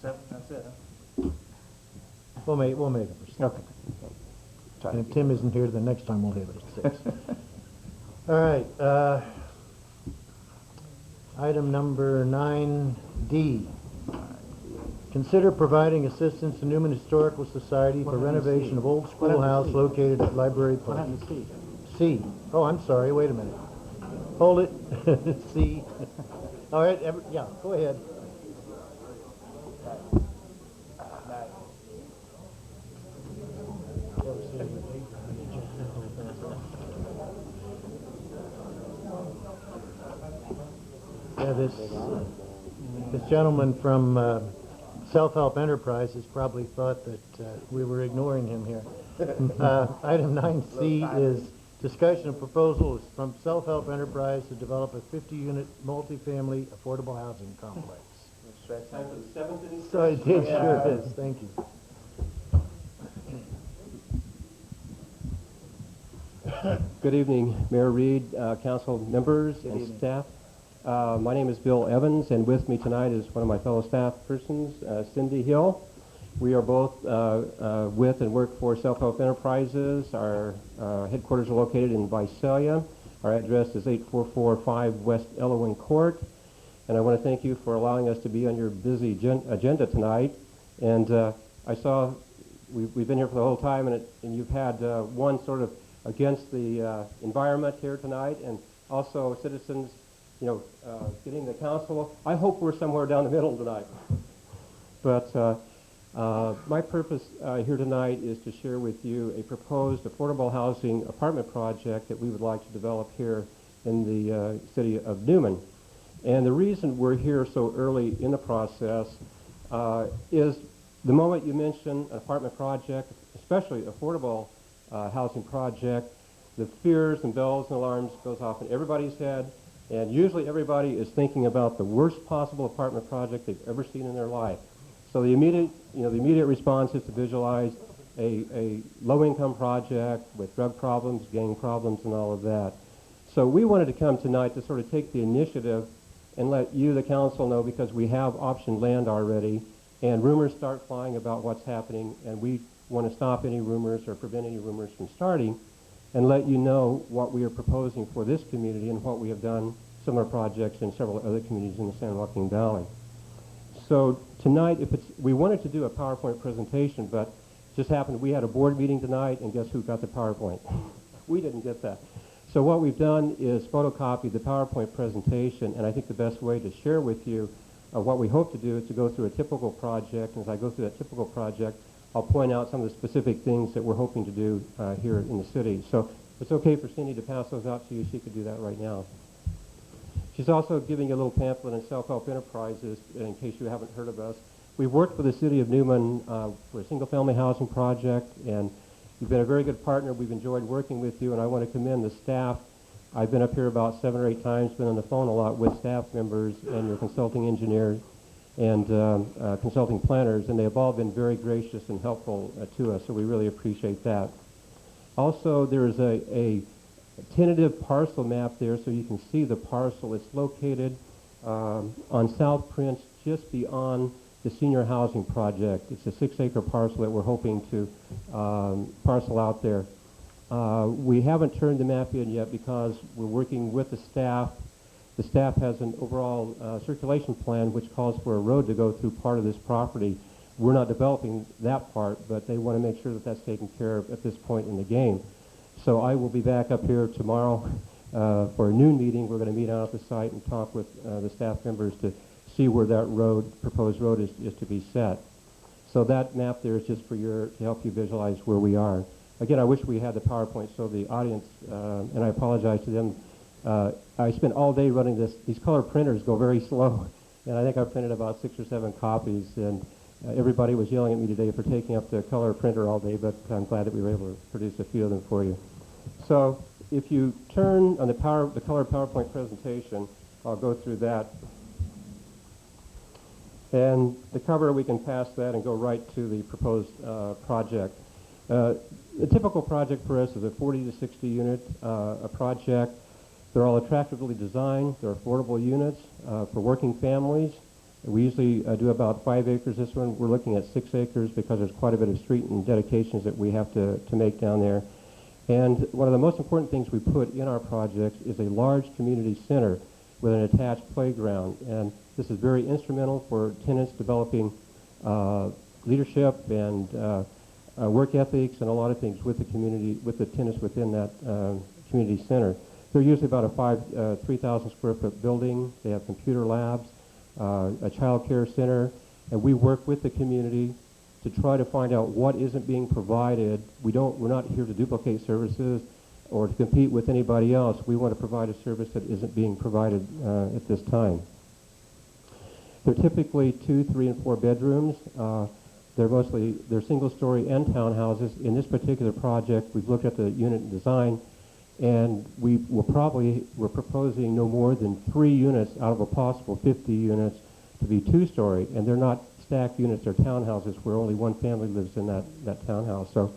That's it. Huh? We'll make it for 6. Okay. And if Tim isn't here, then next time we'll have it at 6. All right. Item number 9D. Consider providing assistance to Newman Historical Society for renovation of old schoolhouse located at Library Park. What happened to C? C. Oh, I'm sorry. Wait a minute. Hold it. C. All right. Yeah, go ahead. Yeah, this gentleman from Self-Help Enterprises probably thought that we were ignoring him here. Item 9C is discussion of proposals from Self-Help Enterprise to develop a 50-unit multifamily affordable housing complex. Time for the seventh inning. So it sure is. Thank you. Good evening, Mayor Reed, council members and staff. My name is Bill Evans, and with me tonight is one of my fellow staff persons, Cindy Hill. We are both with and work for Self-Help Enterprises. Our headquarters are located in Visalia. Our address is 8445 West Elowin Court. And I want to thank you for allowing us to be on your busy agenda tonight. And I saw we've been here for the whole time, and you've had one sort of against the environment here tonight, and also citizens, getting the council. I hope we're somewhere down the middle tonight. But my purpose here tonight is to share with you a proposed affordable housing apartment project that we would like to develop here in the city of Newman. And the reason we're here so early in the process is the moment you mention an apartment project, especially affordable housing project, the fears and bells and alarms goes off in everybody's head, and usually everybody is thinking about the worst possible apartment project they've ever seen in their life. So the immediate response is to visualize a low-income project with drug problems, gang problems, and all of that. So we wanted to come tonight to sort of take the initiative and let you, the council, know, because we have optioned land already, and rumors start flying about what's happening, and we want to stop any rumors or prevent any rumors from starting, and let you know what we are proposing for this community and what we have done similar projects in several other communities in the San Joaquin Valley. So tonight, we wanted to do a PowerPoint presentation, but just happened we had a board meeting tonight, and guess who got the PowerPoint? We didn't get that. So what we've done is photocopy the PowerPoint presentation, and I think the best way to share with you what we hope to do is to go through a typical project, and as I go through that typical project, I'll point out some of the specific things that we're hoping to do here in the city. So it's okay for Cindy to pass those out to you. She could do that right now. She's also giving you a little pamphlet on Self-Help Enterprises, in case you haven't heard of us. We've worked with the city of Newman for a single-family housing project, and you've been a very good partner. We've enjoyed working with you, and I want to commend the staff. I've been up here about 7 or 8 times, been on the phone a lot with staff members and your consulting engineers and consulting planners, and they have all been very gracious and helpful to us, so we really appreciate that. Also, there is a tentative parcel map there so you can see the parcel. It's located on South Prince, just beyond the senior housing project. It's a 6-acre parcel that we're hoping to parcel out there. We haven't turned the map in yet because we're working with the staff. The staff has an overall circulation plan which calls for a road to go through part of this property. We're not developing that part, but they want to make sure that that's taken care of at this point in the game. So I will be back up here tomorrow for a noon meeting. We're going to meet out at the site and talk with the staff members to see where that proposed road is to be set. So that map there is just for to help you visualize where we are. Again, I wish we had the PowerPoint so the audience, and I apologize to them, I spent all day running this. These color printers go very slow, and I think I printed about 6 or 7 copies, and everybody was yelling at me today for taking up the color printer all day, but I'm glad that we were able to produce a few of them for you. So if you turn on the color PowerPoint presentation, I'll go through that. And the cover, we can pass that and go right to the proposed project. The typical project for us is a 40 to 60 unit a project. They're all attractively designed. They're affordable units for working families. We usually do about 5 acres. This one we're looking at 6 acres because there's quite a bit of street and dedications that we have to make down there. And one of the most important things we put in our projects is a large community center with an attached playground. And this is very instrumental for tenants developing leadership and work ethics and a lot of things with the community, with the tenants within that community center. They're usually about a 3,000 square foot building. They have computer labs, a child care center, and we work with the community to try to find out what isn't being provided. We're not here to duplicate services or to compete with anybody else. We want to provide a service that isn't being provided at this time. They're typically 2, 3, and 4 bedrooms. They're single-story and townhouses. In this particular project, we've looked at the unit design, and we're proposing no more than 3 units out of a possible 50 units to be 2-story, and they're not stacked units, they're townhouses where only one family lives in that townhouse. So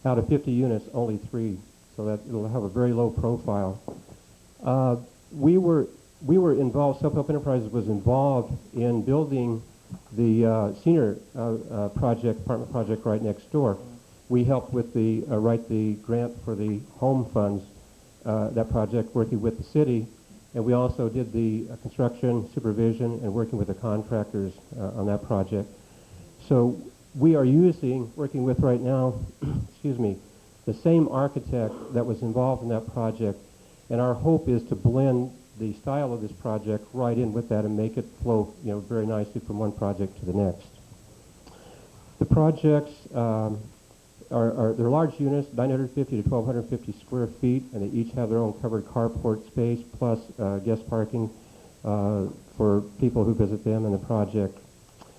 out of 50 units, only 3, so that it'll have a very low profile. We were involved, Self-Help Enterprises was involved in building the senior apartment project right next door. We helped with write the grant for the home funds, that project, working with the city, and we also did the construction supervision and working with the contractors on that project. So we are working with right now, excuse me, the same architect that was involved in that project, and our hope is to blend the style of this project right in with that and make it flow, very nicely from one project to the next. The projects they're large units, 950 to 1,250 square feet, and they each have their own covered carport space plus guest parking for people who visit them in the project.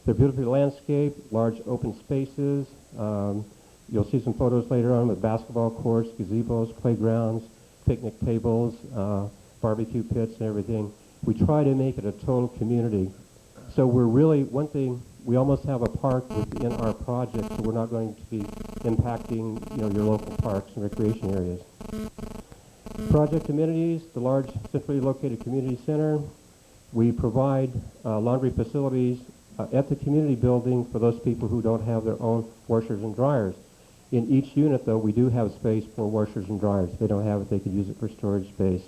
They're beautifully landscaped, large open spaces. You'll see some photos later on with basketball courts, gazebos, playgrounds, picnic tables, barbecue pits and everything. We try to make it a total community. So we're really, one thing, we almost have a park within our project, so we're not going to be impacting, your local parks and recreation areas. Project amenities, the large centrally located community center. We provide laundry facilities at the community building for those people who don't have their own washers and dryers. In each unit, though, we do have space for washers and dryers. If they don't have it, they could use it for storage space.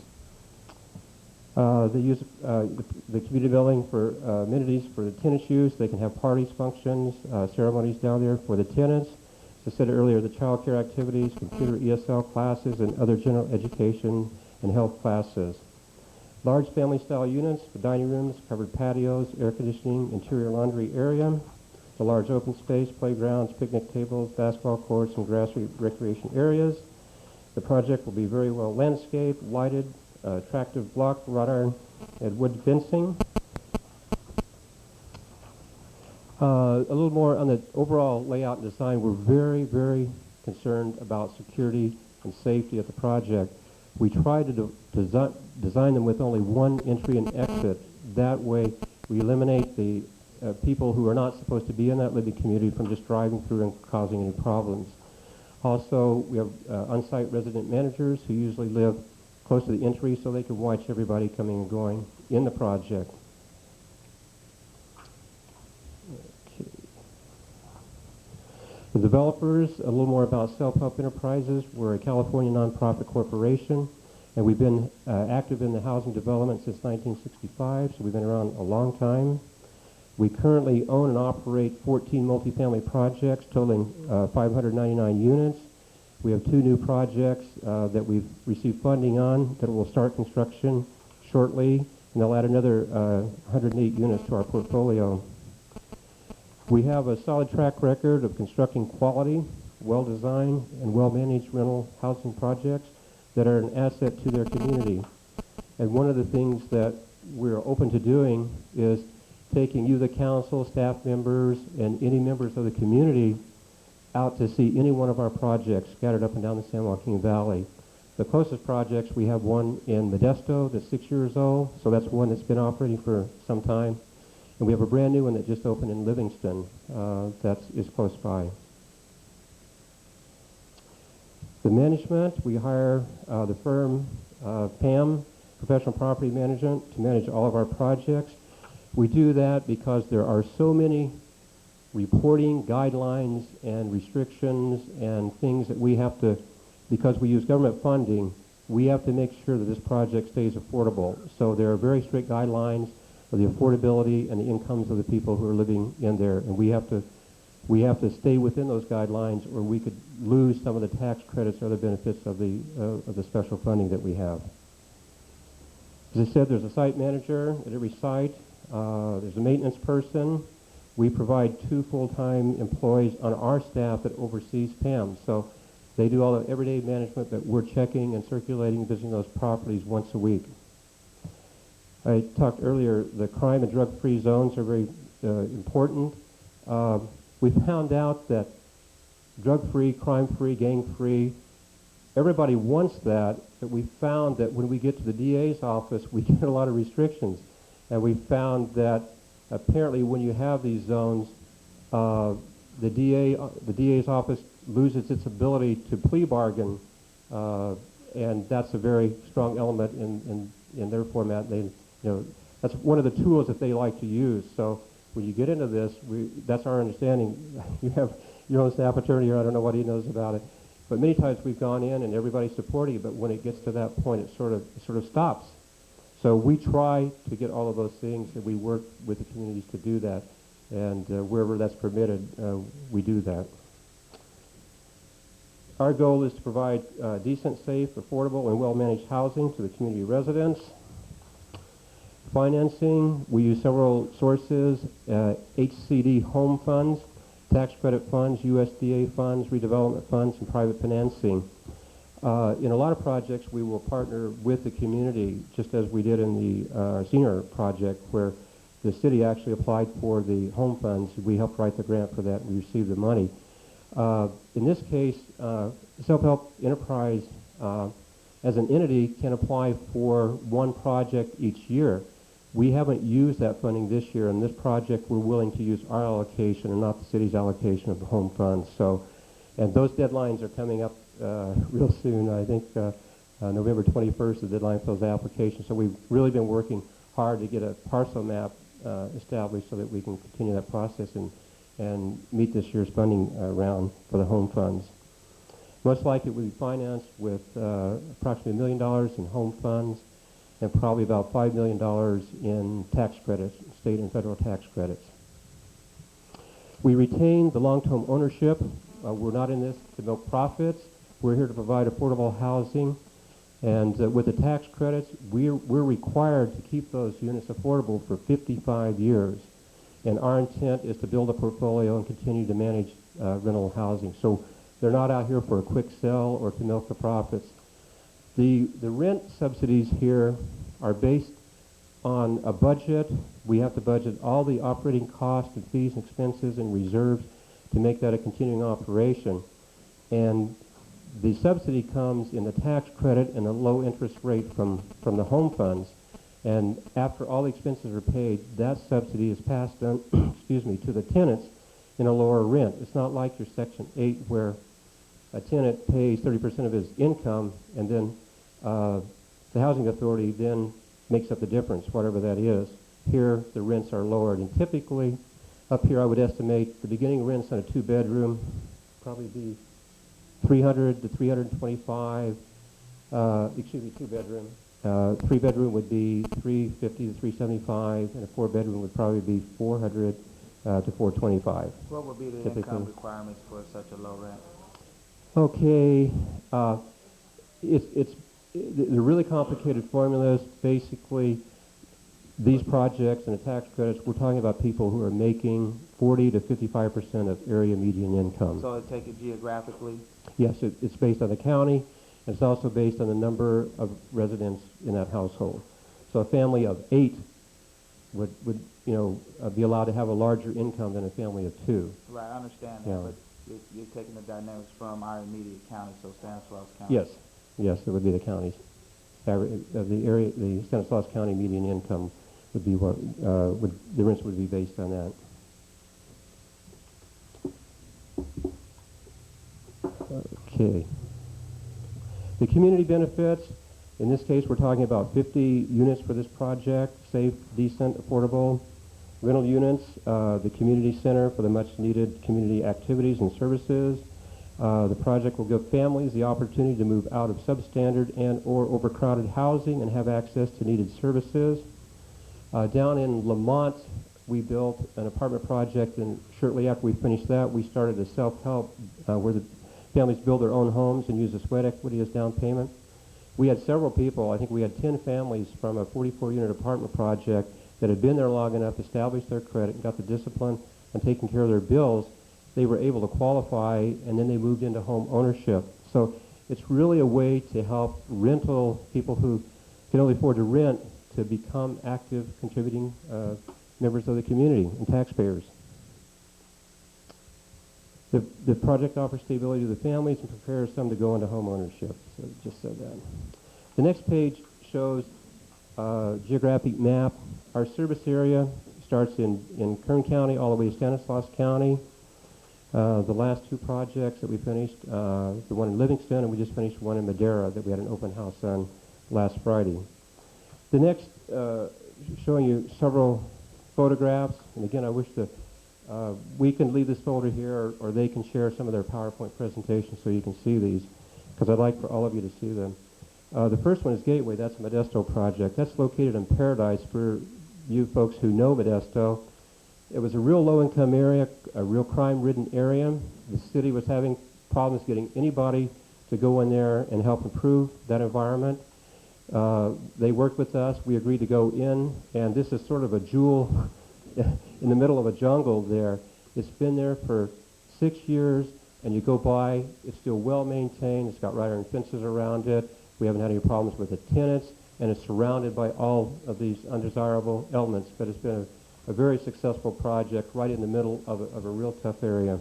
They use the community building for amenities for the tenants' use. They can have parties, functions, ceremonies down there for the tenants. As I said earlier, the child care activities, computer ESL classes, and other general education and health classes. Large family-style units with dining rooms, covered patios, air conditioning, interior laundry area. The large open space, playgrounds, picnic tables, basketball courts, and grass recreation areas. The project will be very well landscaped, lighted, attractive block, wrought iron, and wood fencing. A little more on the overall layout and design. We're very, very concerned about security and safety at the project. We try to design them with only one entry and exit. That way, we eliminate the people who are not supposed to be in that living community from just driving through and causing any problems. Also, we have on-site resident managers who usually live close to the entry so they can watch everybody coming and going in the project. Okay. The developers, a little more about Self-Help Enterprises. We're a California nonprofit corporation, and we've been active in the housing development since 1965, so we've been around a long time. We currently own and operate 14 multifamily projects totaling 599 units. We have 2 new projects that we've received funding on that will start construction shortly, and they'll add another 108 units to our portfolio. We have a solid track record of constructing quality, well-designed, and well-managed rental housing projects that are an asset to their community. And one of the things that we're open to doing is taking you, the council, staff members, and any members of the community out to see any one of our projects scattered up and down the San Joaquin Valley. The closest projects, we have one in Modesto that's 6 years old, so that's one that's been operating for some time. And we have a brand new one that just opened in Livingston that is close by. The management, we hire the firm PAM, Professional Property Management, to manage all of our projects. We do that because there are so many reporting guidelines and restrictions and things that we have to, because we use government funding, we have to make sure that this project stays affordable. So there are very strict guidelines of the affordability and the incomes of the people who are living in there, and we have to stay within those guidelines, or we could lose some of the tax credits or other benefits of the special funding that we have. As I said, there's a site manager at every site. There's a maintenance person. We provide 2 full-time employees on our staff that oversees PAM. So they do all the everyday management, but we're checking and circulating, visiting those properties once a week. I talked earlier, the crime and drug-free zones are very important. We found out that drug-free, crime-free, gang-free, everybody wants that, but we found that when we get to the DA's office, we get a lot of restrictions. And we found that apparently when you have these zones, the DA's office loses its ability to plea bargain, and that's a very strong element in their format. That's one of the tools that they like to use. So when you get into this, that's our understanding. You have your own staff attorney here. I don't know what he knows about it, but many times we've gone in and everybody's supporting it, but when it gets to that point, it sort of stops. So we try to get all of those things, and we work with the communities to do that. And wherever that's permitted, we do that. Our goal is to provide decent, safe, affordable, and well-managed housing to the community residents. Financing, we use several sources, HCD home funds, tax credit funds, USDA funds, redevelopment funds, and private financing. In a lot of projects, we will partner with the community, just as we did in the senior project, where the city actually applied for the home funds. We helped write the grant for that. We received the money. In this case, Self-Help Enterprise, as an entity, can apply for one project each year. We haven't used that funding this year. In this project, we're willing to use our allocation and not the city's allocation of the home funds. So, and those deadlines are coming up real soon. I think November 21st is the deadline for those applications. So we've really been working hard to get a parcel map established so that we can continue that process and meet this year's funding round for the home funds. Most likely it will be financed with approximately $1 million in home funds and probably about $5 million in tax credits, state and federal tax credits. We retain the long-term ownership. We're not in this to milk profits. We're here to provide affordable housing. And with the tax credits, we're required to keep those units affordable for 55 years. And our intent is to build a portfolio and continue to manage rental housing. So they're not out here for a quick sell or to milk the profits. The rent subsidies here are based on a budget. We have to budget all the operating costs and fees and expenses and reserves to make that a continuing operation. And the subsidy comes in the tax credit and a low interest rate from the home funds. And after all the expenses are paid, that subsidy is passed on, to the tenants in a lower rent. It's not like your Section 8 where a tenant pays 30% of his income and then the housing authority then makes up the difference, whatever that is. Here, the rents are lowered. And typically, up here I would estimate the beginning rents on a two-bedroom probably be $300 to $325, two-bedroom. Three-bedroom would be $350 to $375, and a four-bedroom would probably be $400 to $425. What would be the income requirements for such a low rent? Okay, they're really complicated formulas. Basically, these projects and the tax credits, we're talking about people who are making 40 to 55% of area median income. So take it geographically? Yes, it's based on the county, and it's also based on the number of residents in that household. So a family of 8 would be allowed to have a larger income than a family of 2. Right, I understand that, but you're taking the dynamics from our immediate county, so Stanislaus County. Yes, it would be the county's. The Stanislaus County median income would be what the rents would be based on that. Okay. The community benefits, in this case we're talking about 50 units for this project, safe, decent, affordable rental units, the community center for the much needed community activities and services. The project will give families the opportunity to move out of substandard and or overcrowded housing and have access to needed services. Down in Lamont, we built an apartment project, and shortly after we finished that, we started a self-help where the families build their own homes and use the sweat equity as down payment. We had several people, I think we had 10 families from a 44-unit apartment project that had been there long enough, established their credit, and got the discipline on taking care of their bills. They were able to qualify, and then they moved into home ownership. So it's really a way to help rental people who can only afford to rent to become active, contributing members of the community and taxpayers. The project offers stability to the families and prepares some to go into home ownership. So just said that. The next page shows geographic map. Our service area starts in Kern County all the way to Stanislaus County. The last two projects that we finished, the one in Livingston, and we just finished one in Madera that we had an open house on last Friday. The next, showing you several photographs, and again, I wish to, we can leave this folder here, or they can share some of their PowerPoint presentations so you can see these, because I'd like for all of you to see them. The first one is Gateway. That's a Modesto project. That's located in Paradise for you folks who know Modesto. It was a real low-income area, a real crime-ridden area. The city was having problems getting anybody to go in there and help improve that environment. They worked with us. We agreed to go in, and this is sort of a jewel in the middle of a jungle there. It's been there for 6 years, and you go by, it's still well-maintained. It's got iron fences around it. We haven't had any problems with the tenants, and it's surrounded by all of these undesirable elements, but it's been a very successful project right in the middle of a real tough area.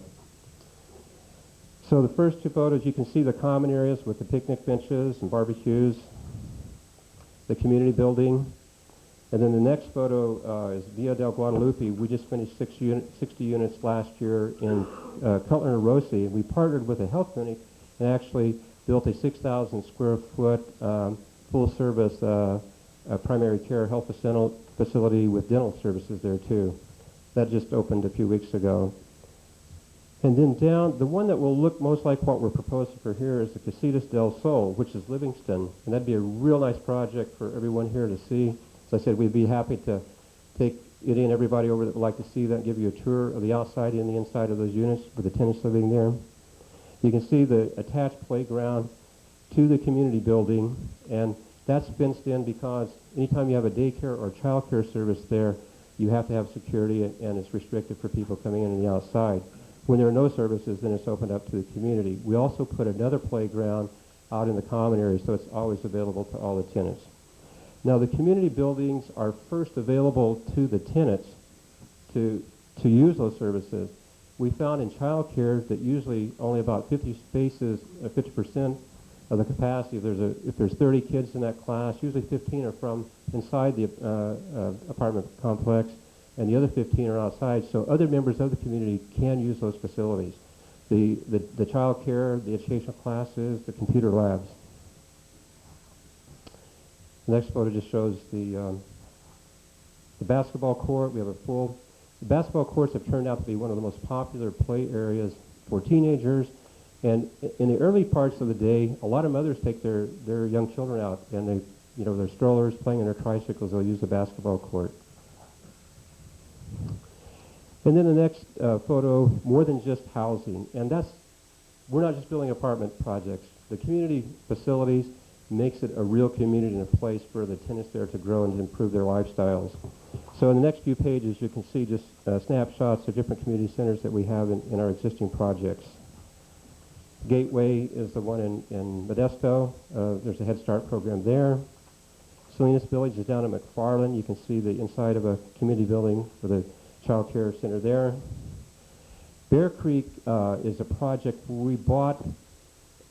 So the first two photos, you can see the common areas with the picnic benches and barbecues, the community building, and then the next photo is Villa del Guadalupe. We just finished 60 units last year in Cutler and Rossi, and we partnered with a health clinic and actually built a 6,000 square foot full-service primary care health facility with dental services there too. That just opened a few weeks ago. And then down, the one that will look most like what we're proposing for here is the Casitas del Sol, which is Livingston. And that'd be a real nice project for everyone here to see. As I said, we'd be happy to take any and everybody over that would like to see that, give you a tour of the outside and the inside of those units with the tenants living there. You can see the attached playground to the community building, and that's fenced in because anytime you have a daycare or child care service there, you have to have security, and it's restricted for people coming in on the outside. When there are no services, then it's opened up to the community. We also put another playground out in the common area, so it's always available to all the tenants. Now, the community buildings are first available to the tenants to use those services. We found in child care that usually only about 50 spaces, 50% of the capacity, if there's 30 kids in that class, usually 15 are from inside the apartment complex, and the other 15 are outside, so other members of the community can use those facilities. The child care, the educational classes, the computer labs. The next photo just shows the basketball court. We have the basketball courts have turned out to be one of the most popular play areas for teenagers, and in the early parts of the day, a lot of mothers take their young children out, and their strollers, playing on their tricycles, they'll use the basketball court. And then the next photo, more than just housing, and we're not just building apartment projects. The community facilities makes it a real community and a place for the tenants there to grow and to improve their lifestyles. So in the next few pages, you can see just snapshots of different community centers that we have in our existing projects. Gateway is the one in Modesto. There's a Head Start program there. Salinas Village is down in McFarland. You can see the inside of a community building with a child care center there. Bear Creek is a project where we bought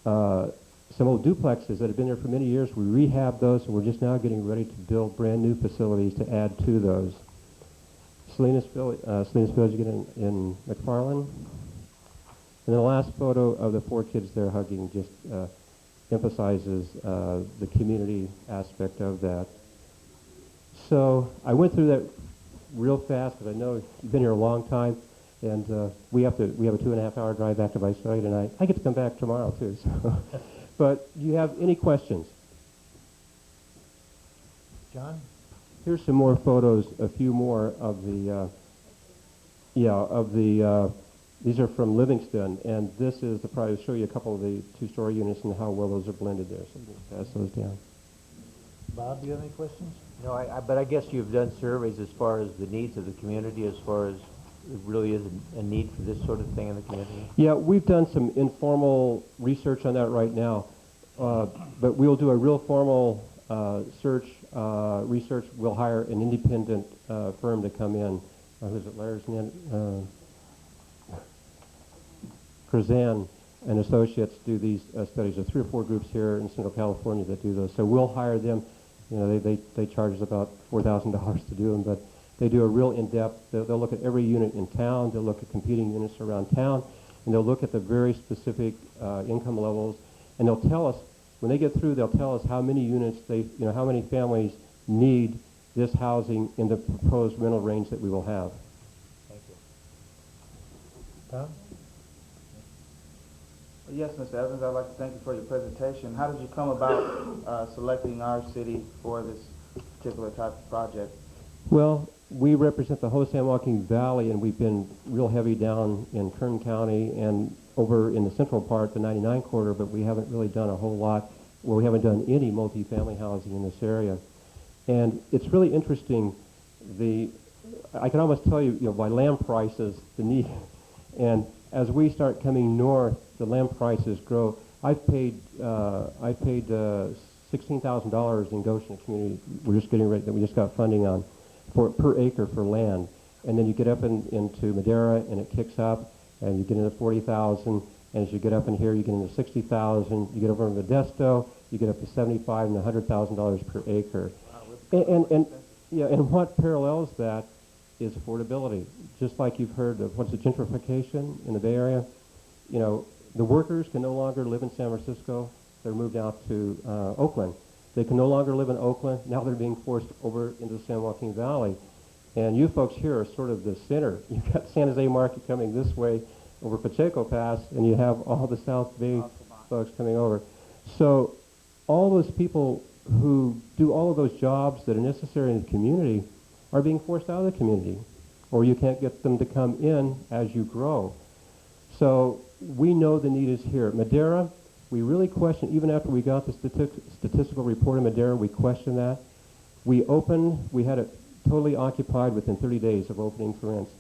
some old duplexes that have been there for many years. We rehabbed those, and we're just now getting ready to build brand new facilities to add to those. Salinas Village again in McFarland. And the last photo of the 4 kids there hugging just emphasizes the community aspect of that. So I went through that real fast because I know you've been here a long time, and we have a 2.5-hour drive back to Visalia tonight. I get to come back tomorrow too. So. But do you have any questions? John? Here's some more photos, a few more of these are from Livingston, and this is probably show you a couple of the 2-story units and how well those are blended there. So we'll pass those down. Bob, do you have any questions? No, but I guess you've done surveys as far as the needs of the community, as far as there really is a need for this sort of thing in the community? Yeah, we've done some informal research on that right now, but we'll do a real formal search research, we'll hire an independent firm to come in. Who's it, Larry's name? Krazan and Associates do these studies. There are 3 or 4 groups here in Central California that do those. So we'll hire them. You know, they charge us about $4,000 to do them, but they do a real in-depth. They'll look at every unit in town. They'll look at competing units around town, and they'll look at the very specific income levels. And they'll tell us, when they get through, they'll tell us how many units how many families need this housing in the proposed rental range that we will have. Thank you. Tom? Yes, Mr. Evans, I'd like to thank you for your presentation. How did you come about selecting our city for this particular type of project? Well, we represent the whole San Joaquin Valley, and we've been real heavy down in Kern County and over in the central part, the 99 corridor, but we haven't really done a whole lot, well, we haven't done any multifamily housing in this area. And it's really interesting, I can almost tell you, by land prices, the need, and as we start coming north, the land prices grow. I've paid $16,000 in Goshen community. We're just getting ready, that we just got funding on, per acre for land. And then you get up into Madera, and it kicks up, and you get into 40,000. And as you get up in here, you get into 60,000. You get over in Modesto, you get up to $75,000 and $100,000 per acre. And what parallels that is affordability. Just like you've heard of what's the gentrification in the Bay Area, the workers can no longer live in San Francisco. They're moved out to Oakland. They can no longer live in Oakland. Now they're being forced over into the San Joaquin Valley. And you folks here are sort of the center. You've got San Jose Market coming this way over Pacheco Pass, and you have all the South Bay folks coming over. So all those people who do all of those jobs that are necessary in the community are being forced out of the community, or you can't get them to come in as you grow. So we know the need is here. Madera, we really question, even after we got the statistical report in Madera, we questioned that. We had it totally occupied within 30 days of opening for rents.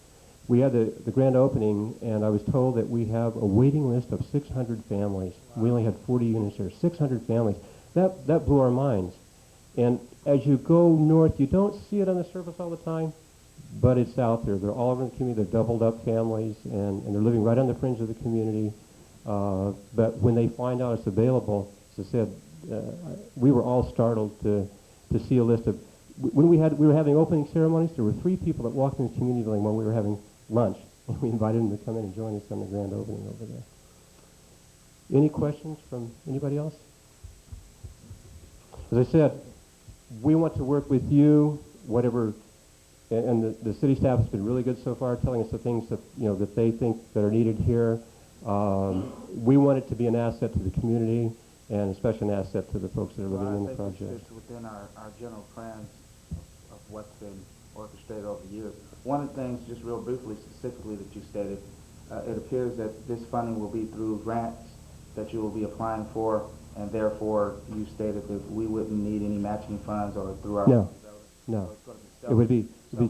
We had the grand opening, and I was told that we have a waiting list of 600 families. Wow. We only had 40 units there, 600 families. That blew our minds. And as you go north, you don't see it on the surface all the time, but it's out there. They're all over the community. They're doubled up families, and they're living right on the fringe of the community. But when they find out it's available, as I said, we were all startled to see a list of, when we were having opening ceremonies, there were 3 people that walked in the community building when we were having lunch, and we invited them to come in and join us on the grand opening over there. Any questions from anybody else? As I said, we want to work with you, whatever, and the city staff has been really good so far, telling us the things that that they think that are needed here. We want it to be an asset to the community, and especially an asset to the folks that are living in the project. It fits within our general plans of what's been orchestrated over the years. One of the things, just real briefly, specifically that you stated, it appears that this funding will be through grants that you will be applying for, and therefore you stated that we wouldn't need any matching funds or through our... No. It would be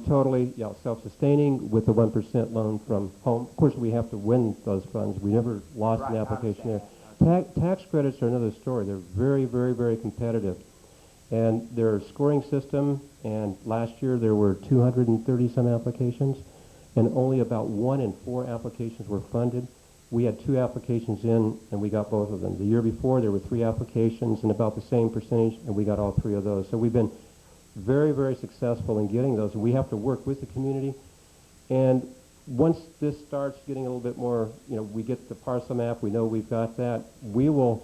totally self-sustaining with the 1% loan from home. Of course, we have to win those funds. We never lost an application there. Tax credits are another story. They're very, very, very competitive. And their scoring system, and last year there were 230-some applications, and only about 1 in 4 applications were funded. We had 2 applications in, and we got both of them. The year before, there were 3 applications and about the same percentage, and we got all 3 of those. So we've been very, very successful in getting those, and we have to work with the community. And once this starts getting a little bit more, we get the parcel map, we know we've got that, we will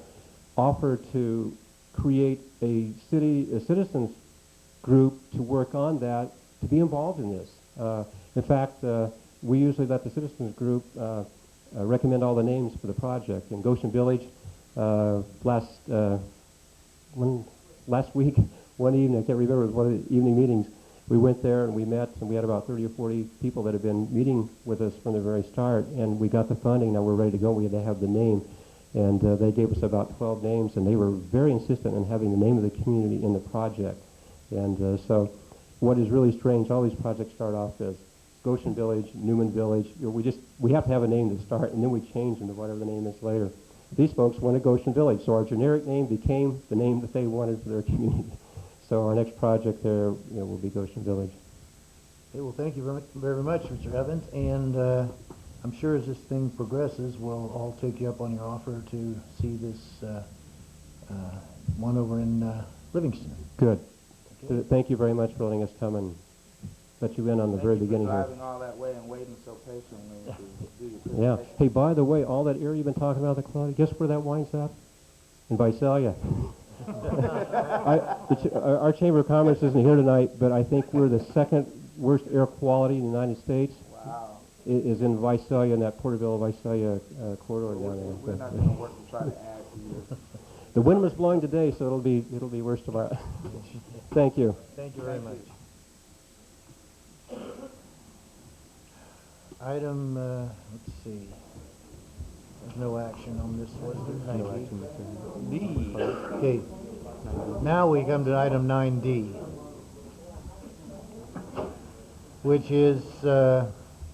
offer to create a citizens group to work on that, to be involved in this. In fact, we usually let the citizens group recommend all the names for the project. In Goshen Village, last week, one evening, I can't remember, it was one of the evening meetings, we went there and we met, and we had about 30 or 40 people that had been meeting with us from the very start, and we got the funding. Now we're ready to go. We had to have the name, and they gave us about 12 names, and they were very insistent in having the name of the community in the project. And so what is really strange, all these projects start off as Goshen Village, Newman Village. We have to have a name to start, and then we change them to whatever the name is later. These folks wanted Goshen Village, so our generic name became the name that they wanted for their community. So our next project there, will be Goshen Village. Okay, well, thank you very much, Mr. Evans, and I'm sure as this thing progresses, we'll all take you up on your offer to see this one over in Livingston. Good. Okay. Thank you very much for letting us come and let you in on the very beginning here. Driving all that way and waiting so patiently to do your Yeah. presentation. Hey, by the way, all that area you've been talking about, the quality, guess where that winds up? In Visalia. Our Chamber of Commerce isn't here tonight, but I think we're the second worst air quality in the United States. Wow. Is in Visalia, in that Porterville-Visalia corridor We're down not there. going to work to try to add to your... The wind was blowing today, so it'll be worse tomorrow. Thank you. Thank you very much. Item, let's see. There's no action on this, was there? No action, D. Okay. Now we come to item 9D, which is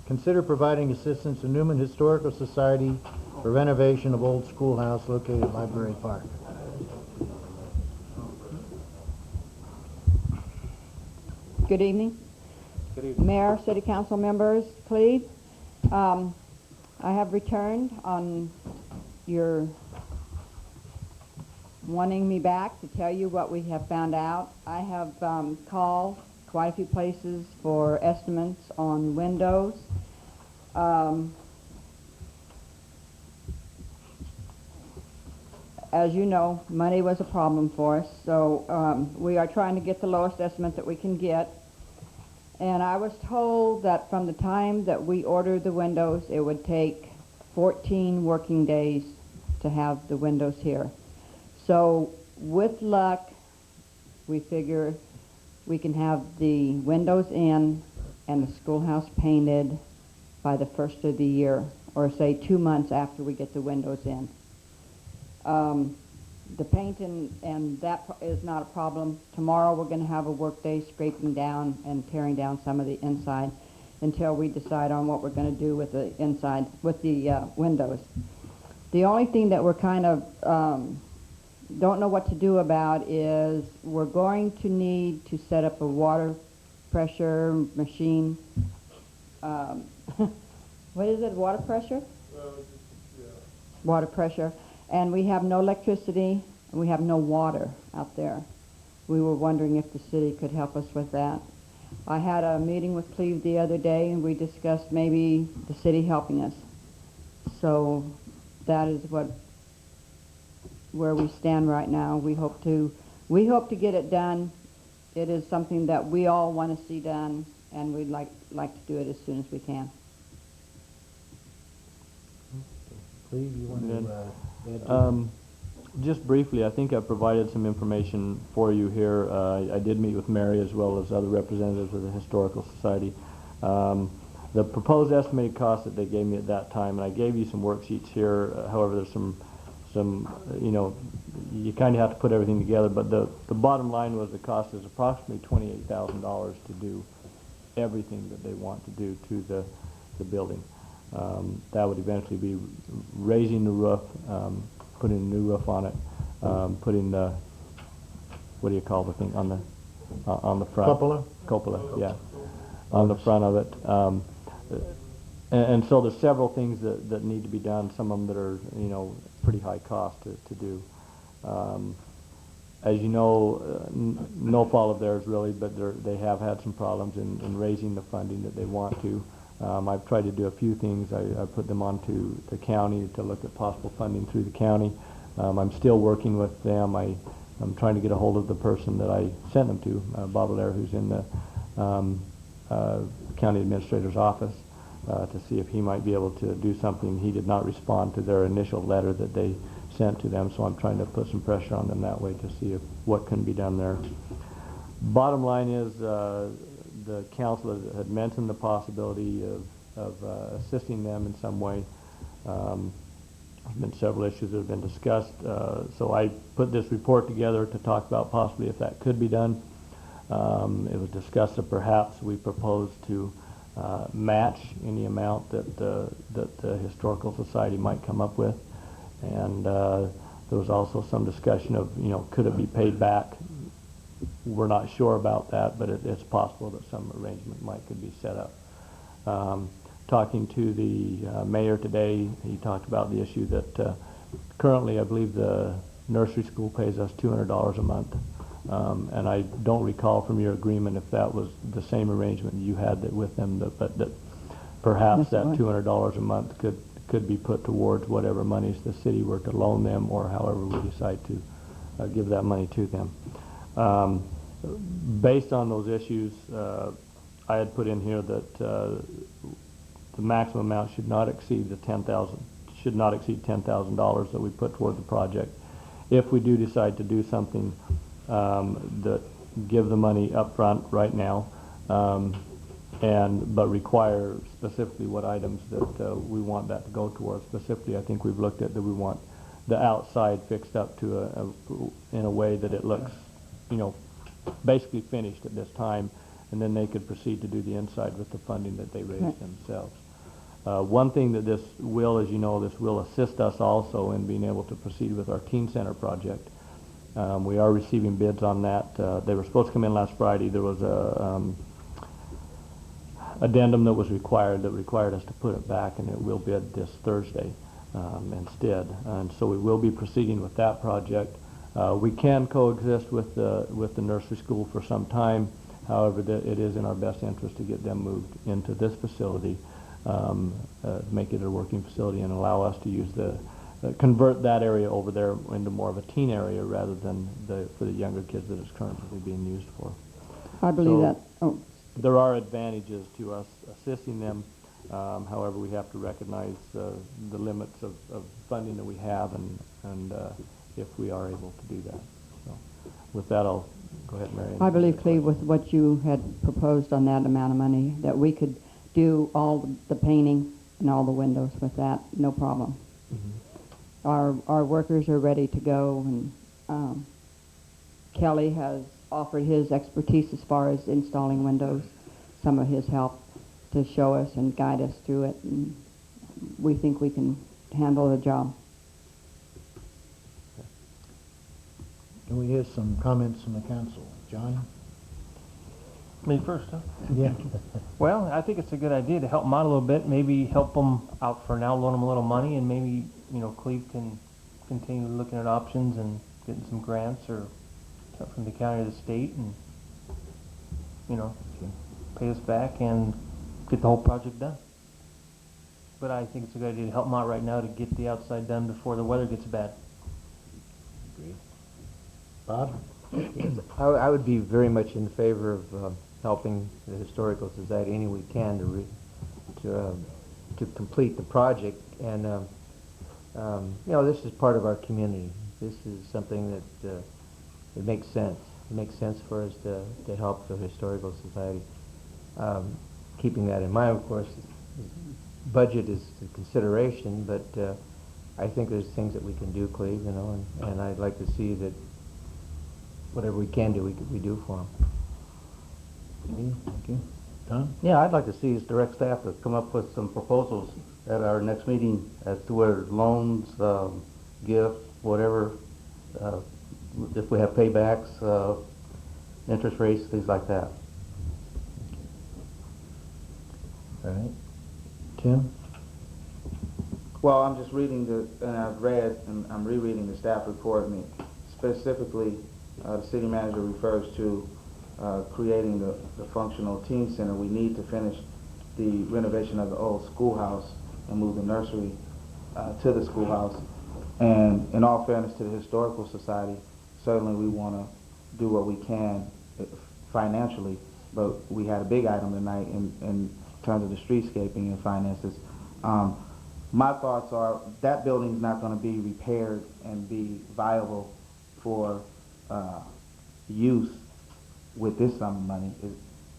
consider providing assistance to Newman Historical Society for renovation of old schoolhouse located at Library Park. Good evening. Good evening. Mayor, City Council members, Cleve. I have returned on your wanting me back to tell you what we have found out. I have called quite a few places for estimates on windows. As you know, money was a problem for us, so we are trying to get the lowest estimate that we can get. And I was told that from the time that we ordered the windows, it would take 14 working days to have the windows here. So with luck, we figure we can have the windows in and the schoolhouse painted by the first of the year, or say 2 months after we get the windows in. The painting and that is not a problem. Tomorrow we're going to have a work day scraping down and tearing down some of the inside until we decide on what we're going to do with the inside, with the windows. The only thing that we're kind of don't know what to do about is we're going to need to set up a water pressure machine. What is it, water pressure? Yeah. Water pressure. And we have no electricity, and we have no water out there. We were wondering if the city could help us with that. I had a meeting with Cleve the other day, and we discussed maybe the city helping us. So that is where we stand right now. We hope to get it done. It is something that we all want to see done, and we'd like to do it as soon as we can. Cleve, you want to add to Just briefly, I think I provided some information for you here. I did meet with Mary as well as other representatives of the Historical Society. The proposed estimated cost that they gave me at that time, and I gave you some worksheets here. However, there's some you kind of have to put everything together. But the bottom line was the cost is approximately $28,000 to do everything that they want to do to the building. That would eventually be raising the roof, putting a new roof on it, putting the, what do you call the thing on the front? Cupola? Cupola, yeah, on the front of it. And so there's several things that need to be done. Some of them that are pretty high cost to do. As you know, no fault of theirs really, but they have had some problems in raising the funding that they want to. I've tried to do a few things. I put them onto the county to look at possible funding through the county. I'm still working with them. I'm trying to get a hold of the person that I sent them to, Bob Allaire, who's in the county administrator's office, to see if he might be able to do something. He did not respond to their initial letter that they sent to them, so I'm trying to put some pressure on them that way to see what can be done there. Bottom line is, the council had mentioned the possibility of assisting them in some way. There's been several issues that have been discussed, so I put this report together to talk about possibly if that could be done. It was discussed that perhaps we proposed to match any amount that the Historical Society might come up with, and there was also some discussion of could it be paid back we're not sure about that, but it's possible that some arrangement could be set up. Talking to the mayor today, he talked about the issue that currently I believe the nursery school pays us $200 a month. And I don't recall from your agreement if that was the same arrangement you had with them, but that perhaps that $200 a month could be put towards whatever monies the city were to loan them, or however we decide to give that money to them. Based on those issues, I had put in here that the maximum amount should not exceed $10,000 that we put toward the project. If we do decide to do something, that give the money up front right now, but require specifically what items that we want that to go towards. Specifically, I think we've looked at that we want the outside fixed up to in a way that it looks, basically finished at this time, and then they could proceed to do the inside with the funding that they raised themselves. One thing that this will, as you know, this will assist us also in being able to proceed with our teen center project. We are receiving bids on that. They were supposed to come in last Friday. There was a addendum that was required us to put it back, and it will bid this Thursday instead. And so we will be proceeding with that project. We can coexist with the nursery school for some time. However, it is in our best interest to get them moved into this facility, make it a working facility, and allow us to use convert that area over there into more of a teen area rather than for the younger kids that it's currently being used for. I believe that. There are advantages to us assisting them. However, we have to recognize the limits of funding that we have, and if we are able to do that. So, with that, I'll go ahead, Mary. I believe, Cleve, with what you had proposed on that amount of money, that we could do all the painting and all the windows with that, no problem. Our workers are ready to go, and Kelly has offered his expertise as far as installing windows, some of his help to show us and guide us through it, and we think we can handle the job. Can we hear some comments from the council? John? Me first, huh? Yeah. Well, I think it's a good idea to help them out a little bit, maybe help them out for now, loan them a little money, and maybe, Cleve can continue looking at options and getting some grants or something from the county or the state, and, pay us back and get the whole project done. But I think it's a good idea to help them out right now to get the outside done before the weather gets bad. Agreed. Bob? I would be very much in favor of helping the Historical Society any way we can to complete the project. And this is part of our community. This is something that it makes sense. It makes sense for us to help the Historical Society. Keeping that in mind, of course, budget is a consideration, but I think there's things that we can do, Cleve, and I'd like to see that whatever we can do, we do for them. Thank you. Tom? Yeah, I'd like to see us direct staff to come up with some proposals at our next meeting as to whether loans, gifts, whatever, if we have paybacks, interest rates, things like that. All right. Tim? Well, I'm just reading and I've read, and I'm rereading the staff report, and specifically, the city manager refers to creating the functional teen center. We need to finish the renovation of the old schoolhouse and move the nursery to the schoolhouse. And in all fairness to the Historical Society, certainly we want to do what we can financially, but we had a big item tonight in terms of the streetscaping and finances. My thoughts are that building's not going to be repaired and be viable for use with this sum of money.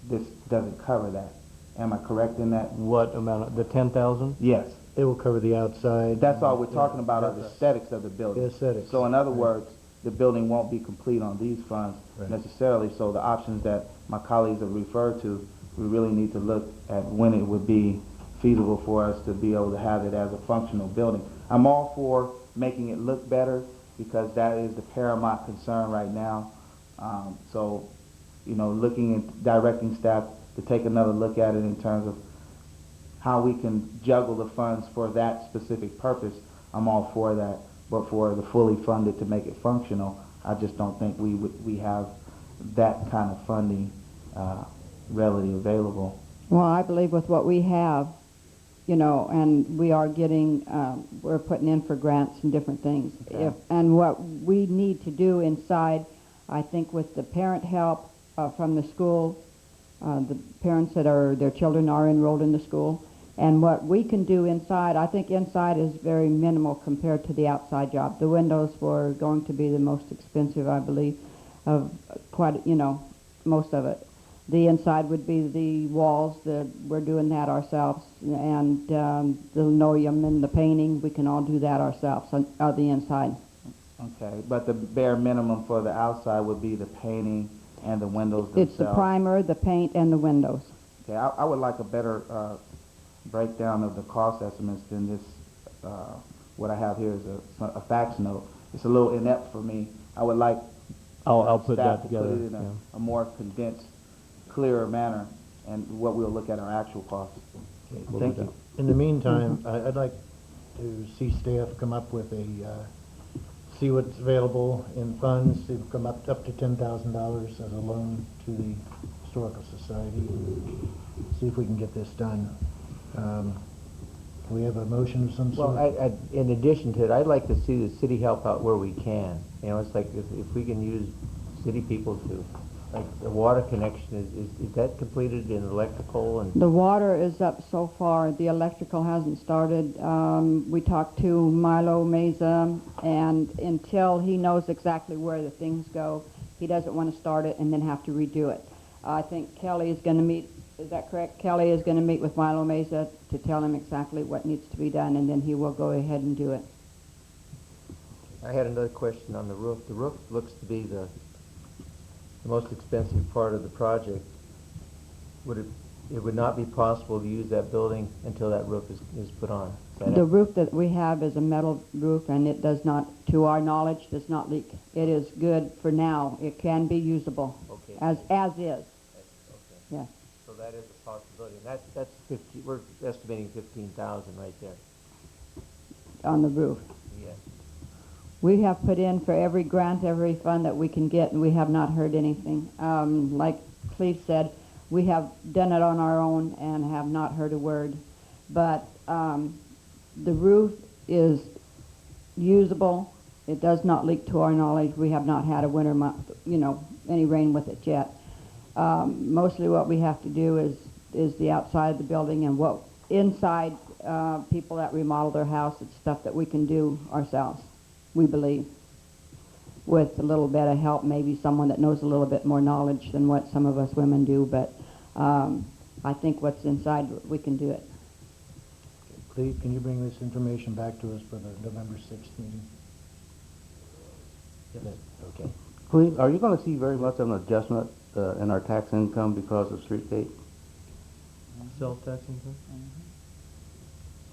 This doesn't cover that. Am I correct in that? What amount? The 10,000? Yes. It will cover the outside. That's all we're talking about are the aesthetics of the building. The aesthetics. So in other words, the building won't be complete on these funds necessarily. So the options that my colleagues have referred to, we really need to look at when it would be feasible for us to be able to have it as a functional building. I'm all for making it look better because that is the paramount concern right now. So, you know, looking at directing staff to take another look at it in terms of how we can juggle the funds for that specific purpose, I'm all for that. But for the fully funded to make it functional, I just don't think we have that kind of funding readily available. Well, I believe with what we have, you know, and we are getting, we're putting in for grants and different things. Okay. And what we need to do inside, I think with the parent help from the school, the parents that their children are enrolled in the school, and what we can do inside, I think inside is very minimal compared to the outside job. The windows were going to be the most expensive, I believe, of quite, you know, most of it. The inside would be the walls, we're doing that ourselves, and the linoleum and the painting, we can all do that ourselves on the inside. Okay, but the bare minimum for the outside would be the painting and the windows themselves. It's the primer, the paint, and the windows. Okay, I would like a better breakdown of the cost estimates than this. What I have here is a fax note. It's a little inept for me. I would like I'll put staff that to put together. it in a more condensed, clearer manner, and what we'll look at our actual costs. Okay, Thank you. In the meantime, I'd like to see staff come up with see what's available in funds, to come up to $10,000 as a loan to the Historical Society. See if we can get this done. Can we have a motion of some sort? Well, in addition to it, I'd like to see the city help out where we can. You know, it's like if we can use city people to, like the water connection, is that completed in electrical and? The water is up so far. The electrical hasn't started. We talked to Milo Meza, and until he knows exactly where the things go, he doesn't want to start it and then have to redo it. I think Kelly is going to meet, is that correct? Kelly is going to meet with Milo Meza to tell him exactly what needs to be done, and then he will go ahead and do it. I had another question on the roof. The roof looks to be the most expensive part of the project. It would not be possible to use that building until that roof is put on. The roof that we have is a metal roof, and it does not, to our knowledge, does not leak. It is good for now. It can be usable. Okay. As is. Okay. Yes. So that is a possibility. And that's 50. We're estimating 15,000 right there. On the roof. Yes. We have put in for every grant, every fund that we can get, and we have not heard anything. Like Cleve said, we have done it on our own and have not heard a word. But the roof is usable. It does not leak to our knowledge. We have not had a winter month, you know, any rain with it yet. Mostly what we have to do is the outside of the building, and what inside people that remodel their house, it's stuff that we can do ourselves, we believe, with a little bit of help, maybe someone that knows a little bit more knowledge than what some of us women do, but I think what's inside, we can do it. Cleve, can you bring this information back to us for the November 6th meeting? Yes. Okay. Cleve, are you going to see very much of an adjustment in our tax income because of Streetscape? Sales tax income?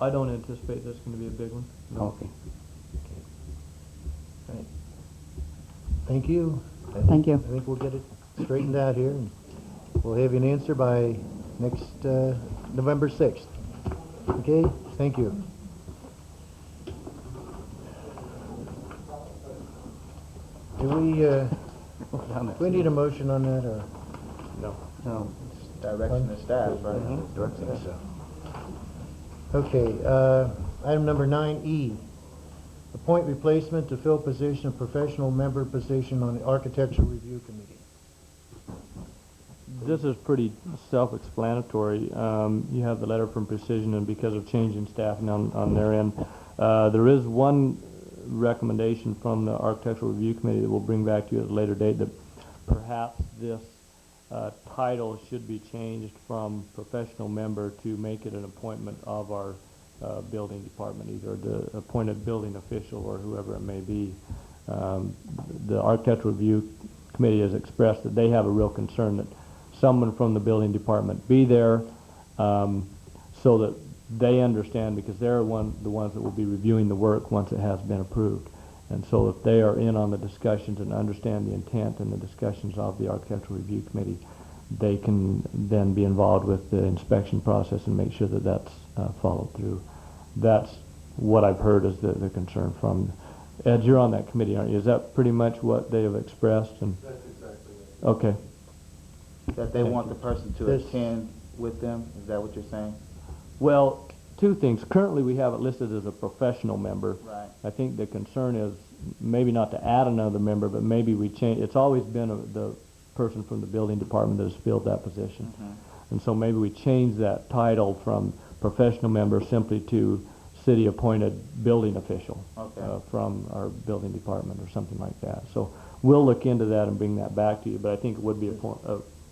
I don't anticipate that's going to be a big one. No. Okay. Right. Thank you. Thank you. I think we'll get it straightened out here, and we'll have you an answer by next November 6th. Okay? Thank you. Do we need a motion on that, or? No. No. It's direction of staff, right? Direction of staff. Okay, item number 9E. Appoint replacement to fill position of professional member position on the Architectural Review Committee. This is pretty self-explanatory. You have the letter from Precision, and because of change in staffing on their end, there is one recommendation from the Architectural Review Committee that we'll bring back to you at a later date, that perhaps this title should be changed from professional member to make it an appointment of our building department, either the appointed building official or whoever it may be. The Architectural Review Committee has expressed that they have a real concern that someone from the building department be there, so that they understand, because they're the ones that will be reviewing the work once it has been approved. And so if they are in on the discussions and understand the intent and the discussions of the Architectural Review Committee, they can then be involved with the inspection process and make sure that that's followed through. That's what I've heard is the concern from. Ed, you're on that committee, aren't you? Is that pretty much what they have expressed? And That's exactly it. okay. That they want the person to This- attend with them? Is that what you're saying? Well, two things. Currently, we have it listed as a professional member. Right. I think the concern is maybe not to add another member, but maybe we change. It's always been the person from the building department that has filled that position. And so maybe we change that title from professional member simply to city-appointed building official from our building department or something like that. So we'll look into that and bring that back to you, but I think it would be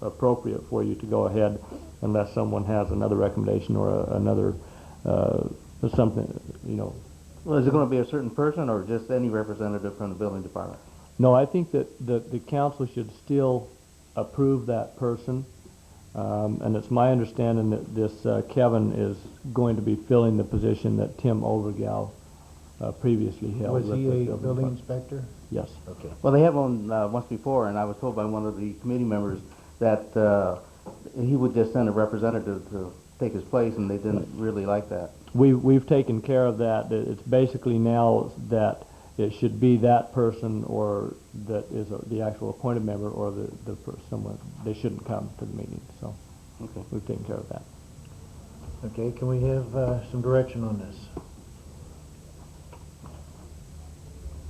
appropriate for you to go ahead unless someone has another recommendation or another something, you know. Well, is it going to be a certain person or just any representative from the building department? No, I think that the council should still approve that person. And it's my understanding that this Kevin is going to be filling the position that Tim Overgal previously held. Was with he the a building building department. inspector? Yes. Okay. Well, they had one once before, and I was told by one of the committee members that he would just send a representative to take his place, and they didn't really like that. We've taken care of that. It's basically now that it should be that person or that is the actual appointed member or someone. They shouldn't come to the meeting. So okay, we've taken care of that. Okay, can we have some direction on this?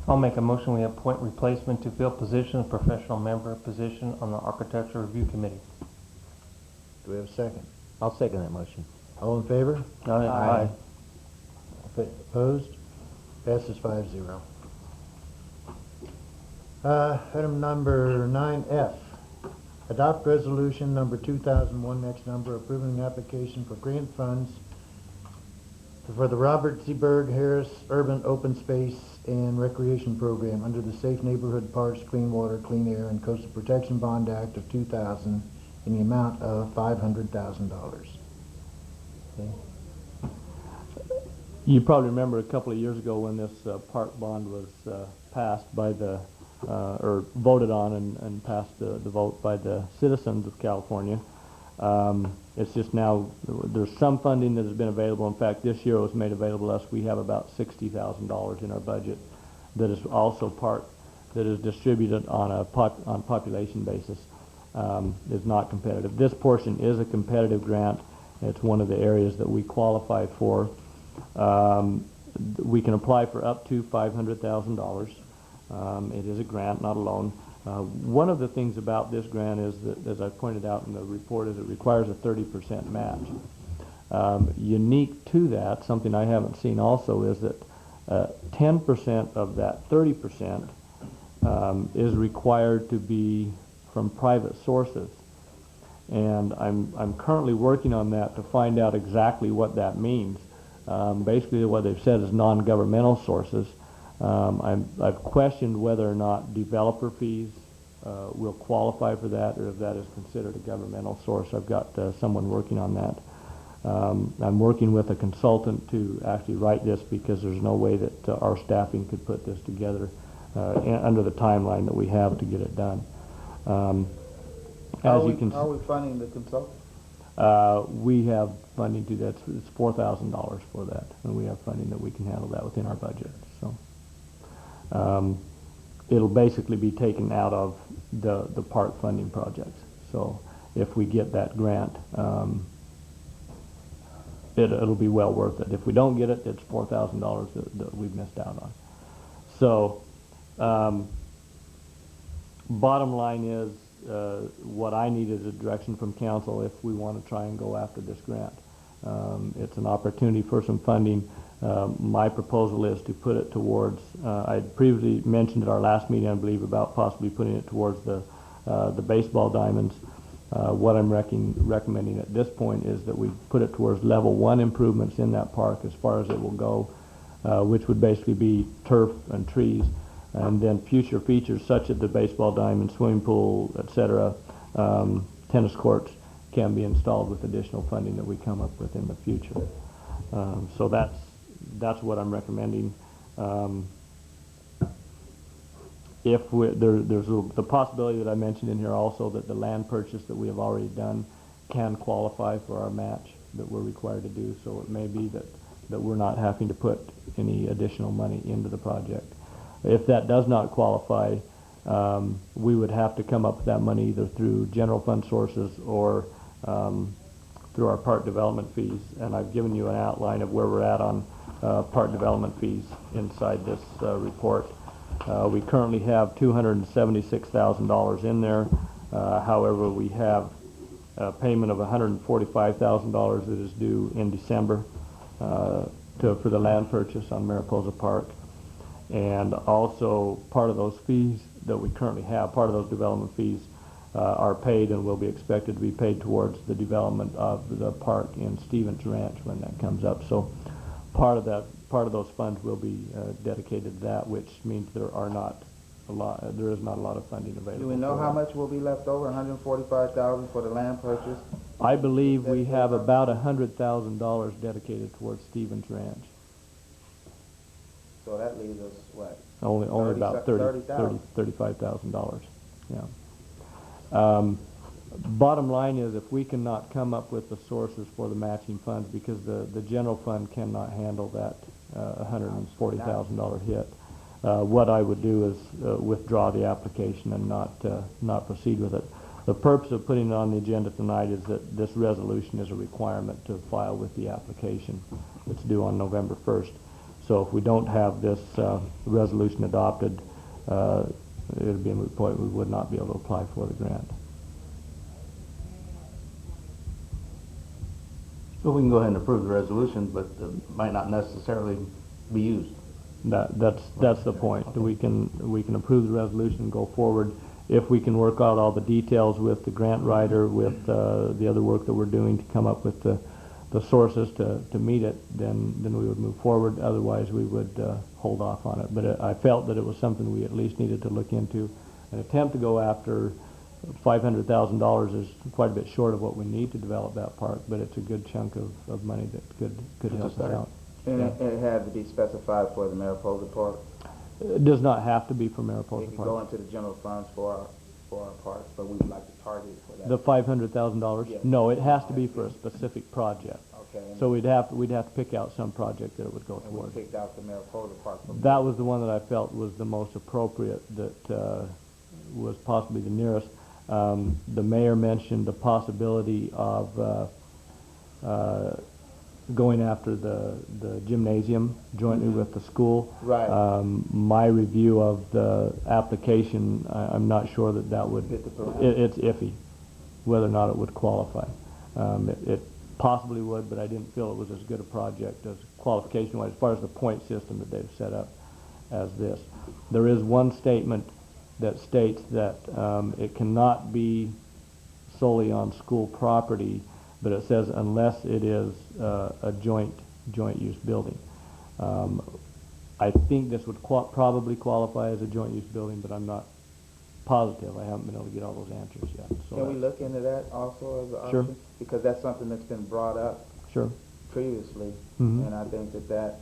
I'll make a motion we appoint replacement to fill position of professional member position on the Architecture Review Committee. Do we have a second? I'll second that motion. All in favor? Aye. Opposed? Passes 5-0. Item number 9F. Adopt resolution number 2001, next number, approving an application for grant funds for the Robert Seaberg Harris Urban Open Space and Recreation Program under the Safe Neighborhood Parks, Clean Water, Clean Air, and Coastal Protection Bond Act of 2000 in the amount of $500,000. Okay. You probably remember a couple of years ago when this park bond was passed by the, or voted on and passed the vote by the citizens of California. It's just now, there's some funding that has been available. In fact, this year it was made available to us. We have about $60,000 in our budget that is also part, that is distributed on a population basis. Is not competitive. This portion is a competitive grant. It's one of the areas that we qualify for. We can apply for up to $500,000. It is a grant, not a loan. One of the things about this grant is that, as I pointed out in the report, is it requires a 30% match. Unique to that, something I haven't seen also, is that 10% of that 30% is required to be from private sources. And I'm currently working on that to find out exactly what that means. Basically what they've said is non-governmental sources. I've questioned whether or not developer fees will qualify for that, or if that is considered a governmental source. I've got someone working on that. I'm working with a consultant to actually write this because there's no way that our staffing could put this together under the timeline that we have to get it done. How are we funding the consultant? We have funding to that. It's $4,000 for that, and we have funding that we can handle that within our budget. So it'll basically be taken out of the park funding projects. So if we get that grant, it'll be well worth it. If we don't get it, it's $4,000 that we've missed out on. So bottom line is, what I need is a direction from council if we want to try and go after this grant. It's an opportunity for some funding. My proposal is to put it towards, I previously mentioned at our last meeting, I believe, about possibly putting it towards the baseball diamonds. What I'm recommending at this point is that we put it towards level 1 improvements in that park as far as it will go, which would basically be turf and trees. And then future features such as the baseball diamond, swimming pool, etc., tennis courts can be installed with additional funding that we come up with in the future. So that's what I'm recommending. If there's the possibility that I mentioned in here also that the land purchase that we have already done can qualify for our match that we're required to do, so it may be that we're not having to put any additional money into the project. If that does not qualify, we would have to come up with that money either through general fund sources or through our park development fees, and I've given you an outline of where we're at on park development fees inside this report. We currently have $276,000 in there. However, we have a payment of $145,000 that is due in December for the land purchase on Mariposa Park. And also part of those fees that we currently have, part of those development fees are paid and will be expected to be paid towards the development of the park in Stevens Ranch when that comes up. So part of those funds will be dedicated to that, which means there is not a lot of funding available. Do we know how much will be left over? $145,000 for the land purchase? I believe we have about $100,000 dedicated towards Stevens Ranch. So that leaves us what? Only about $35,000. Yeah. Bottom line is, if we cannot come up with the sources for the matching funds, because the general fund cannot handle that $140,000 hit, what I would do is withdraw the application and not proceed with it. The purpose of putting it on the agenda tonight is that this resolution is a requirement to file with the application. It's due on November 1st. So if we don't have this resolution adopted, it would be a moot point. We would not be able to apply for the grant. So we can go ahead and approve the resolution, but it might not necessarily be used. That's the point. We can approve the resolution and go forward. If we can work out all the details with the grant writer, with the other work that we're doing to come up with the sources to meet it, then we would move forward. Otherwise, we would hold off on it. But I felt that it was something we at least needed to look into. An attempt to go after $500,000 is quite a bit short of what we need to develop that park, but it's a good chunk of money that could help us out. And it had to be specified for the Mariposa Park? It does not have to be for Mariposa It can Park. go into the general funds for our park, but we would like to target it for that. The $500,000? Yes. No, it has to be for a specific project. Okay. So we'd have to pick out some project that it would go And we towards. picked out the Mariposa Park. That was the one that I felt was the most appropriate, that was possibly the nearest. The mayor mentioned the possibility of going after the gymnasium jointly with the school. Right. My review of the application, I'm not sure that would, it's iffy whether or not it would qualify. It possibly would, but I didn't feel it was as good a project as qualification-wise, as far as the point system that they've set up as this. There is one statement that states that it cannot be solely on school property, but it says unless it is a joint use building. I think this would probably qualify as a joint use building, but I'm not positive. I haven't been able to get all those answers yet. So Can we look into that also as an option? Sure. Because that's something that's been brought up Sure. previously, Mhm. and I think that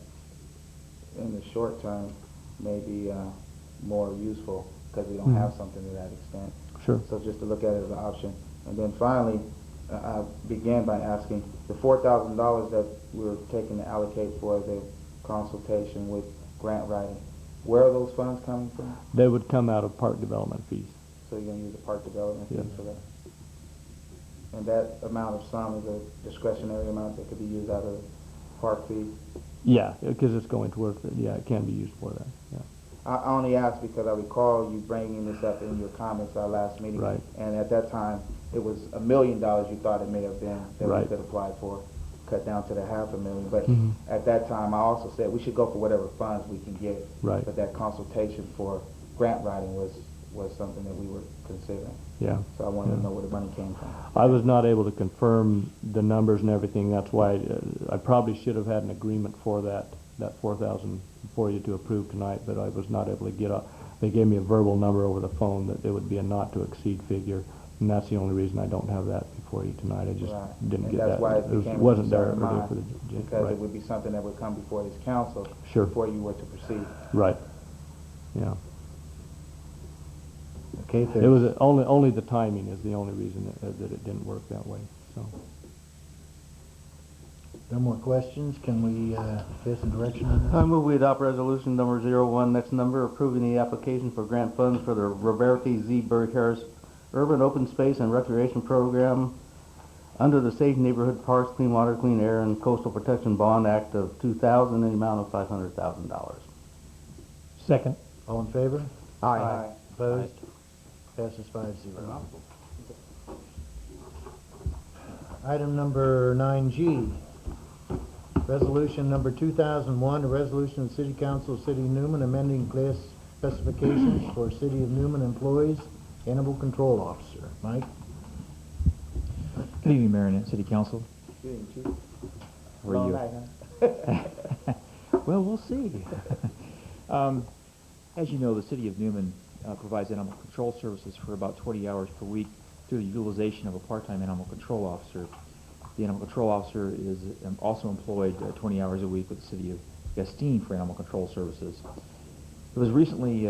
in the short term may be more useful because we don't Mhm. have something to that extent. Sure. So just to look at it as an option. And then finally, I began by asking the $4,000 that we're taking to allocate for the consultation with grant writing. Where are those funds coming from? They would come out of park development fees. So you're going to use the park development fee Yes. for that? And that amount of sum is a discretionary amount that could be used out of park fees? Yeah, because it's going towards it. Yeah, it can be used for that. Yeah. I only asked because I recall you bringing this up in your comments our last meeting. Right. And at that time, it was $1 million you thought it may have been that Right. we could apply for, cut down to the $500,000. But Mhm. at that time, I also said we should go for whatever funds we can get. Right. But that consultation for grant writing was something that we were considering. Yeah. So I wanted Yeah. to know where the money came from. I was not able to confirm the numbers and everything. That's why I probably should have had an agreement for that $4,000 for you to approve tonight, but I was not able to get up. They gave me a verbal number over the phone that it would be a not to exceed figure, and that's the only reason I don't have that before you tonight. I just Right. didn't And get that's that. why it became a wasn't there concern of earlier mine, for the because right. it would be something that would come before this council Sure. before you were to proceed. Right. Yeah. Okay, if It there's was only the timing is the only reason that it didn't work that way, so. no more questions, can we get some direction on this? I move we adopt resolution number 01, next number, approving the application for grant funds for the Roberti Z. Burke Harris Urban Open Space and Recreation Program under the Safe Neighborhood Parks, Clean Water, Clean Air, and Coastal Protection Bond Act of 2000 in the amount of $500,000. Second. All in favor? Aye. Opposed? Passes 5-0. Item number 9G, resolution number 2001, a resolution of the City Council of City of Newman amending class specifications for City of Newman employees, Animal Control Officer. Mike? Good evening, Mayor and City Council. Good evening, Chief. How are Long you? night, huh? Well, we'll see. As you know, the City of Newman provides animal control services for about 20 hours per week through the utilization of a part-time animal control officer. The animal control officer is also employed 20 hours a week with the City of Gastine for animal control services. It was recently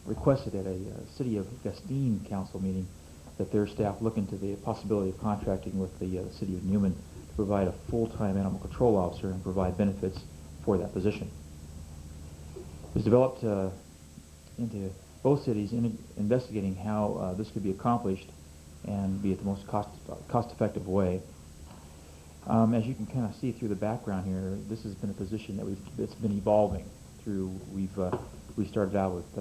requested at a City of Gastine council meeting that their staff look into the possibility of contracting with the City of Newman to provide a full-time animal control officer and provide benefits for that position. It was developed into both cities in investigating how this could be accomplished and be at the most cost-effective way. As you can kind of see through the background here, this has been a position that's been evolving through. We started out with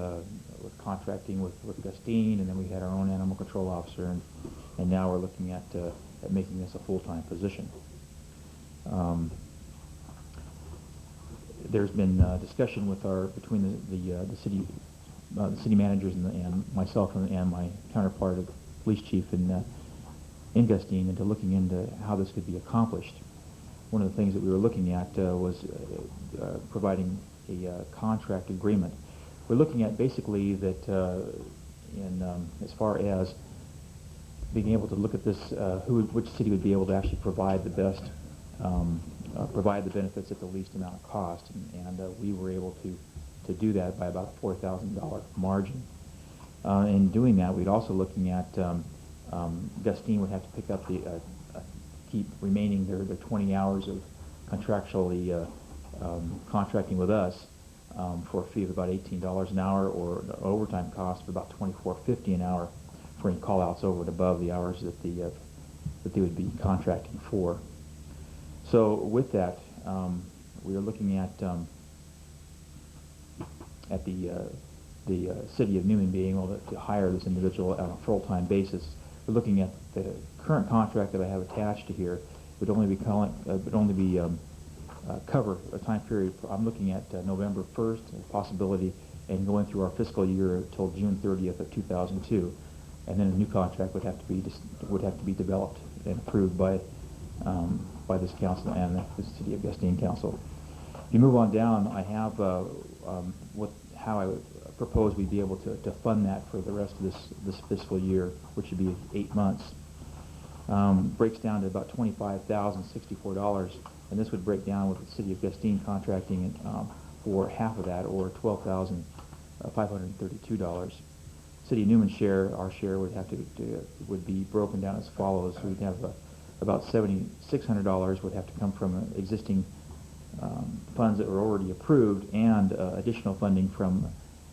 contracting with Gastine, and then we had our own animal control officer, and now we're looking at making this a full-time position. There's been discussion between the city managers and myself and my counterpart of police chief in Gastine into looking into how this could be accomplished. One of the things that we were looking at was providing a contract agreement. We're looking at basically that as far as being able to look at this, which city would be able to actually provide the best, provide the benefits at the least amount of cost, and we were able to do that by about a $4,000 margin. In doing that, we'd also looking at Gastine would have to pick up keep remaining their 20 hours of contractually contracting with us for a fee of about $18 an hour, or an overtime cost of about $24.50 an hour for any call-outs over and above the hours that they would be contracting for. So with that, we are looking at the City of Newman being able to hire this individual on a full-time basis. We're looking at the current contract that I have attached to here would only be cover a time period. I'm looking at November 1st, a possibility, and going through our fiscal year until June 30th of 2002, and then a new contract would have to be developed and approved by this council and the City of Gastine Council. If you move on down, I have how I would propose we be able to fund that for the rest of this fiscal year, which would be 8 months. Breaks down to about $25,064, and this would break down with the City of Gastine contracting for half of that, or $12,532. City of Newman share, our share would have would be broken down as follows. We'd have about $7,600 would have to come from existing funds that were already approved, and additional funding from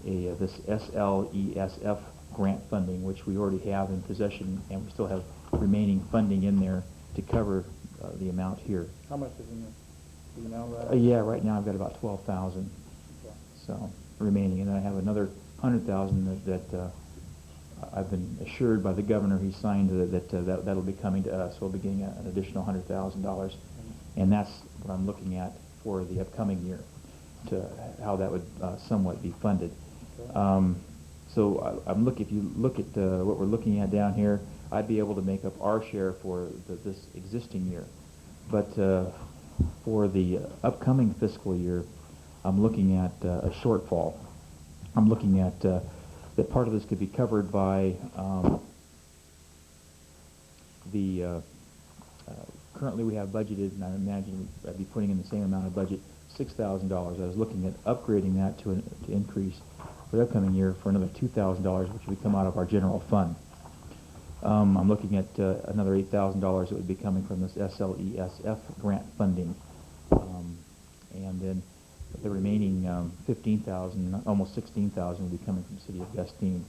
this SLESF grant funding, which we already have in possession, and we still have remaining funding in there to cover the amount here. How much is in there? Do you know? Yeah, right now I've got about 12,000. Okay. So remaining, and then I have another 100,000 that I've been assured by the governor. He signed that'll be coming to us. We'll be getting an additional $100,000, and that's what I'm looking at for the upcoming year, to how that would somewhat be funded. So if you look at what we're looking at down here, I'd be able to make up our share for this existing year. But for the upcoming fiscal year, I'm looking at a shortfall. I'm looking at that part of this could be covered by currently we have budgeted, and I imagine I'd be putting in the same amount of budget, $6,000. I was looking at upgrading that to increase for the upcoming year for another $2,000, which would come out of our general fund. I'm looking at another $8,000 that would be coming from this SLESF grant funding. And then the remaining 15,000, almost 16,000, would be coming from the city of Gustine,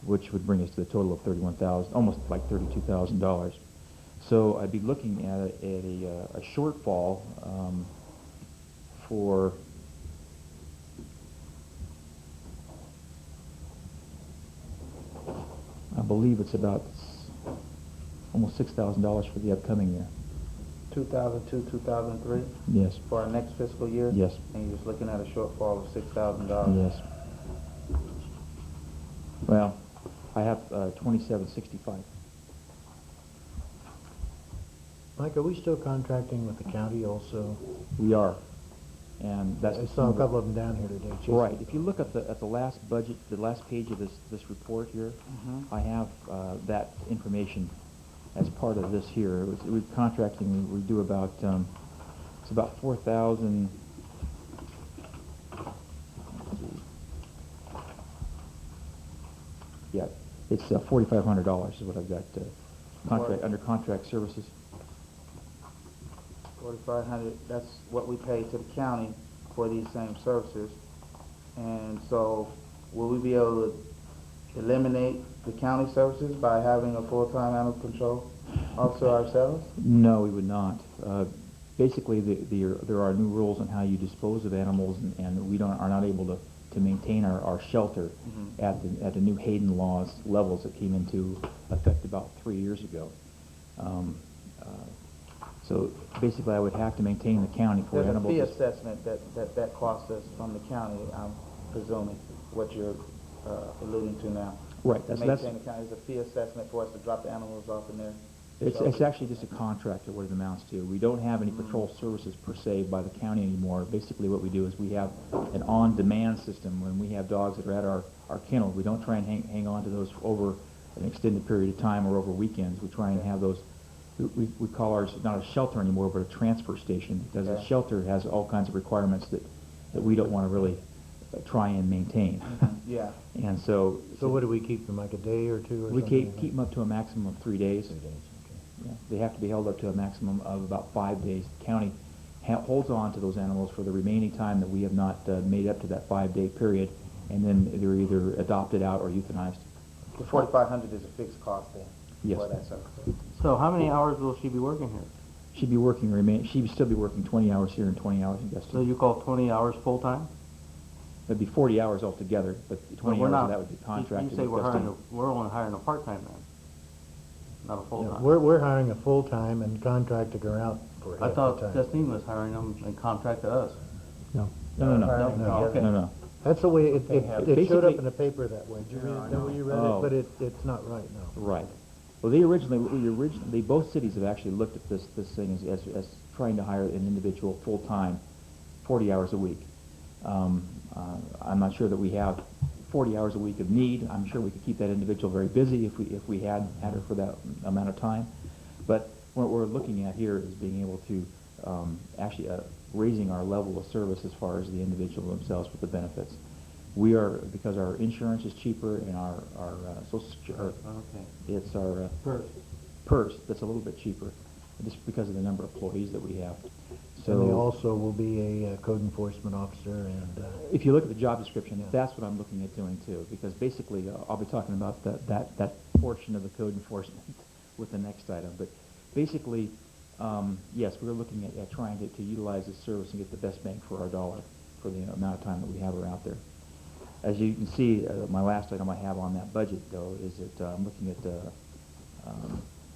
which would bring us to a total of 31,000, almost like $32,000. So I'd be looking at a shortfall for I believe it's about almost $6,000 for the upcoming year. 2002, 2003? Yes. For our next fiscal year? Yes. And you're just looking at a shortfall of $6,000? Yes. Well, I have 2765. Mike, are we still contracting with the county also? We are. And that's I saw a couple of them down here today. Jason. Right. If you look at the last budget, the last page of this report here, I have that information as part of this here. We're contracting. We do about it's about 4,000. Yeah, it's $4,500 is what I've got under contract services. 4,500. That's what we pay to the county for these same services. And so, will we be able to eliminate the county services by having a full-time animal control officer ourselves? No, we would not. Basically, there are new rules on how you dispose of animals, and we are not able to maintain our shelter at the new Hayden laws levels that came into effect about 3 years ago. So basically, I would have to maintain the county for There's animals. a fee assessment that costs us from the county, I'm presuming, what you're alluding to now. Right. To maintain the county, there's a fee assessment for us to drop the animals off in there. It's actually just a contract of what it amounts to. We don't have any patrol services per se by the county anymore. Basically what we do is we have an on-demand system. When we have dogs that are at our kennel, we don't try and hang on to those over an extended period of time or over weekends. We try and have those, we call ours not a shelter anymore, but a transfer station, because a shelter has all kinds of requirements that we don't want to really try and maintain. Yeah. And so... So what do we keep them, like a day or two or we something? keep them up to a maximum of 3 days. 3 days, okay. Yeah, they have to be held up to a maximum of about 5 days. The county holds on to those animals for the remaining time that we have not made up to that 5-day period, and then they're either adopted out or euthanized. The 4,500 is a fixed cost then? Yes. For that service. So how many hours will she be working here? She'd be working, she'd still be working 20 hours here and 20 hours in Gustine. So you call 20 hours full-time? That'd be 40 hours altogether, but 20 hours of that would be contracted. You say we're only hiring a part-time man, not a full-time. Yeah, we're hiring a full-time and contracting her out for I half thought the time. Justine was hiring them and contracted us. No. No. No. That's the way it showed up in the paper that way. Did you read it? No, you read Oh. it, but it's not right, no. Right. Well, both cities have actually looked at this thing as trying to hire an individual full-time, 40 hours a week. I'm not sure that we have 40 hours a week of need. I'm sure we could keep that individual very busy if we had her for that amount of time. But what we're looking at here is being able to actually raising our level of service as far as the individual themselves with the benefits. We are, because our insurance is cheaper and our social security, it's our purse that's a little bit cheaper, just because of the number of employees that we have. So And they also will be a code enforcement officer and... if you look at the job description, that's what I'm looking at doing too, because basically I'll be talking about that portion of the code enforcement with the next item. But basically, yes, we're looking at trying to utilize this service and get the best bang for our dollar for the amount of time that we have her out there. As you can see, my last item I have on that budget, though, is that I'm looking at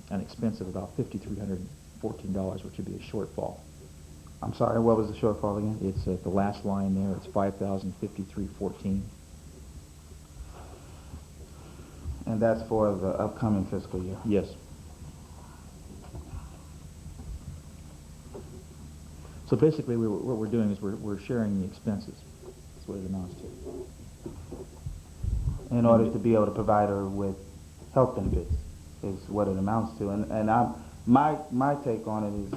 an expense of about $5,314, which would be a shortfall. I'm sorry, what was the shortfall again? It's at the last line there. It's $5,053.14. And that's for the upcoming fiscal year? Yes. So basically, what we're doing is we're sharing the expenses. That's what it amounts to. In order to be able to provide her with health benefits is what it amounts to. And my take on it is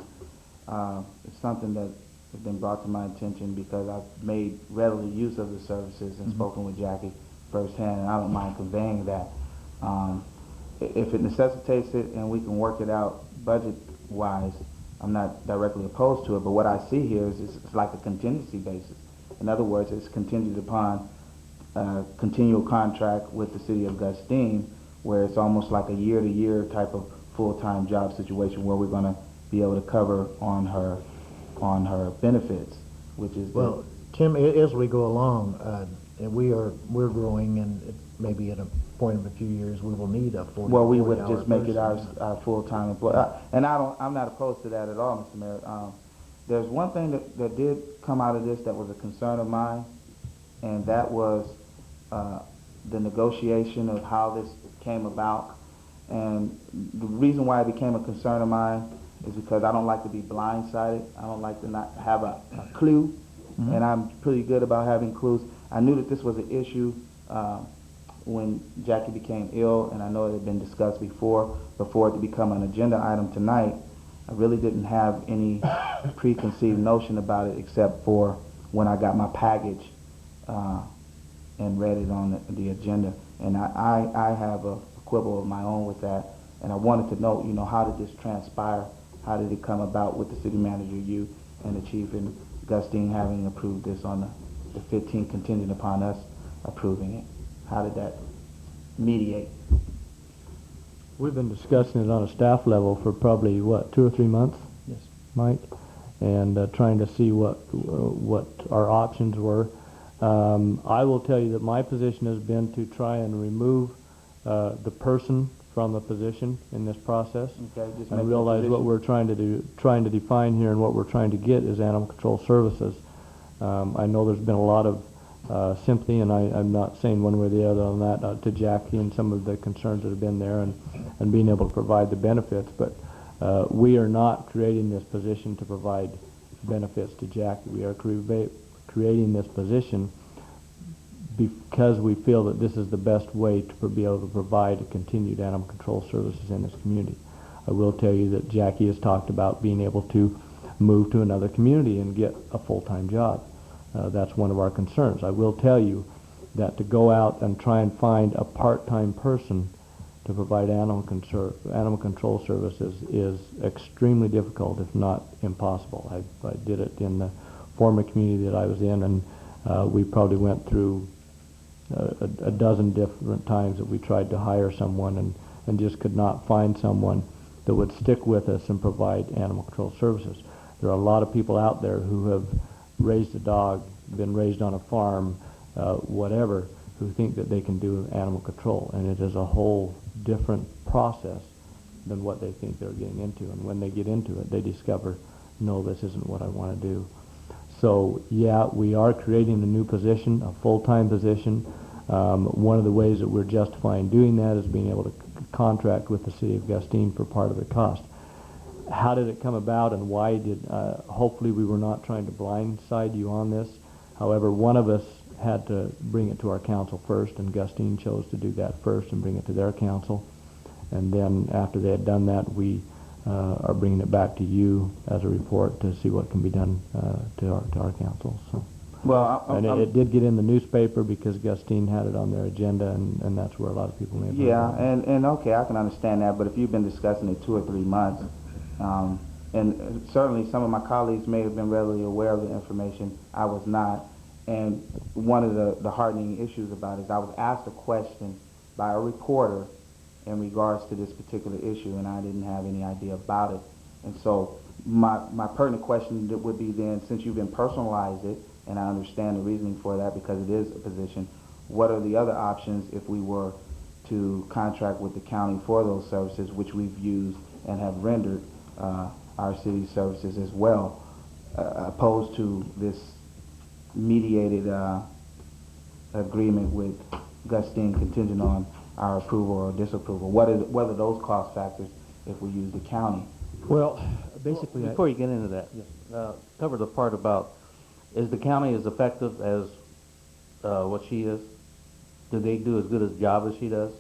it's something that have been brought to my attention because I've made readily use of the services and spoken with Jackie firsthand, and I don't mind conveying that. If it necessitates it and we can work it out budget-wise, I'm not directly opposed to it, but what I see here is it's like a contingency basis. In other words, it's contingent upon a continual contract with the city of Gustine, where it's almost like a year-to-year type of full-time job situation where we're going to be able to cover on her benefits, which is Well, Tim, as we go along, and we're growing, and maybe at a point of a few years we will need a 40. Well, we would 40-hour just make it person. our full-time employee, and I'm not opposed to that at all, Mr. Mayor. There's one thing that did come out of this that was a concern of mine, and that was the negotiation of how this came about. And the reason why it became a concern of mine is because I don't like to be blindsided. I don't like to not have a clue, and I'm pretty good about having clues. I knew that this was an issue when Jackie became ill, and I know it had been discussed before it to become an agenda item tonight. I really didn't have any preconceived notion about it except for when I got my package and read it on the agenda. And I have a quibble of my own with that, and I wanted to know, how did this transpire? How did it come about with the city manager, you, and the chief, and Gustine having approved this on the 15th, contingent upon us approving it? How did that mediate? We've been discussing it on a staff level for probably, 2 or 3 months? Yes. Mike? And trying to see what our options were. I will tell you that my position has been to try and remove the person from the position in this process. Okay, just and realize what we're trying to define here, and what we're trying to get is animal control services. I know there's been a lot of sympathy, and I'm not saying one way or the other on that, to Jackie and some of the concerns that have been there, and being able to provide the benefits, but we are not creating this position to provide benefits to Jackie. We are creating this position because we feel that this is the best way to be able to provide continued animal control services in this community. I will tell you that Jackie has talked about being able to move to another community and get a full-time job. That's one of our concerns. I will tell you that to go out and try and find a part-time person to provide animal control services is extremely difficult, if not impossible. I did it in the former community that I was in, and we probably went through a dozen different times that we tried to hire someone and just could not find someone that would stick with us and provide animal control services. There are a lot of people out there who have raised a dog, been raised on a farm, whatever, who think that they can do animal control, and it is a whole different process than what they think they're getting into. And when they get into it, they discover, no, this isn't what I want to do. So yeah, we are creating a new position, a full-time position. One of the ways that we're justifying doing that is being able to contract with the city of Gustine for part of the cost. How did it come about, and why did, hopefully we were not trying to blindside you on this. However, one of us had to bring it to our council first, and Gustine chose to do that first and bring it to their council. And then after they had done that, we are bringing it back to you as a report to see what can be done to our council. So. Well, it did get in the newspaper because Gustine had it on their agenda, and that's where a lot of people may have heard and okay, I can understand that, but if you've been discussing it 2 or 3 months, and certainly some of my colleagues may have been readily aware of the information, I was not. And one of the heartening issues about it is I was asked a question by a reporter in regards to this particular issue, and I didn't have any idea about it. And so my pertinent question would be then, since you've been personalized it, and I understand the reasoning for that because it is a position, what are the other options if we were to contract with the county for those services, which we've used and have rendered our city services as well, opposed to this mediated agreement with Gustine contingent on our approval or disapproval? What are those cost factors if we use the county? Well, basically, before you get into that, cover the part about, is the county as effective as what she is? Do they do as good a job as she does?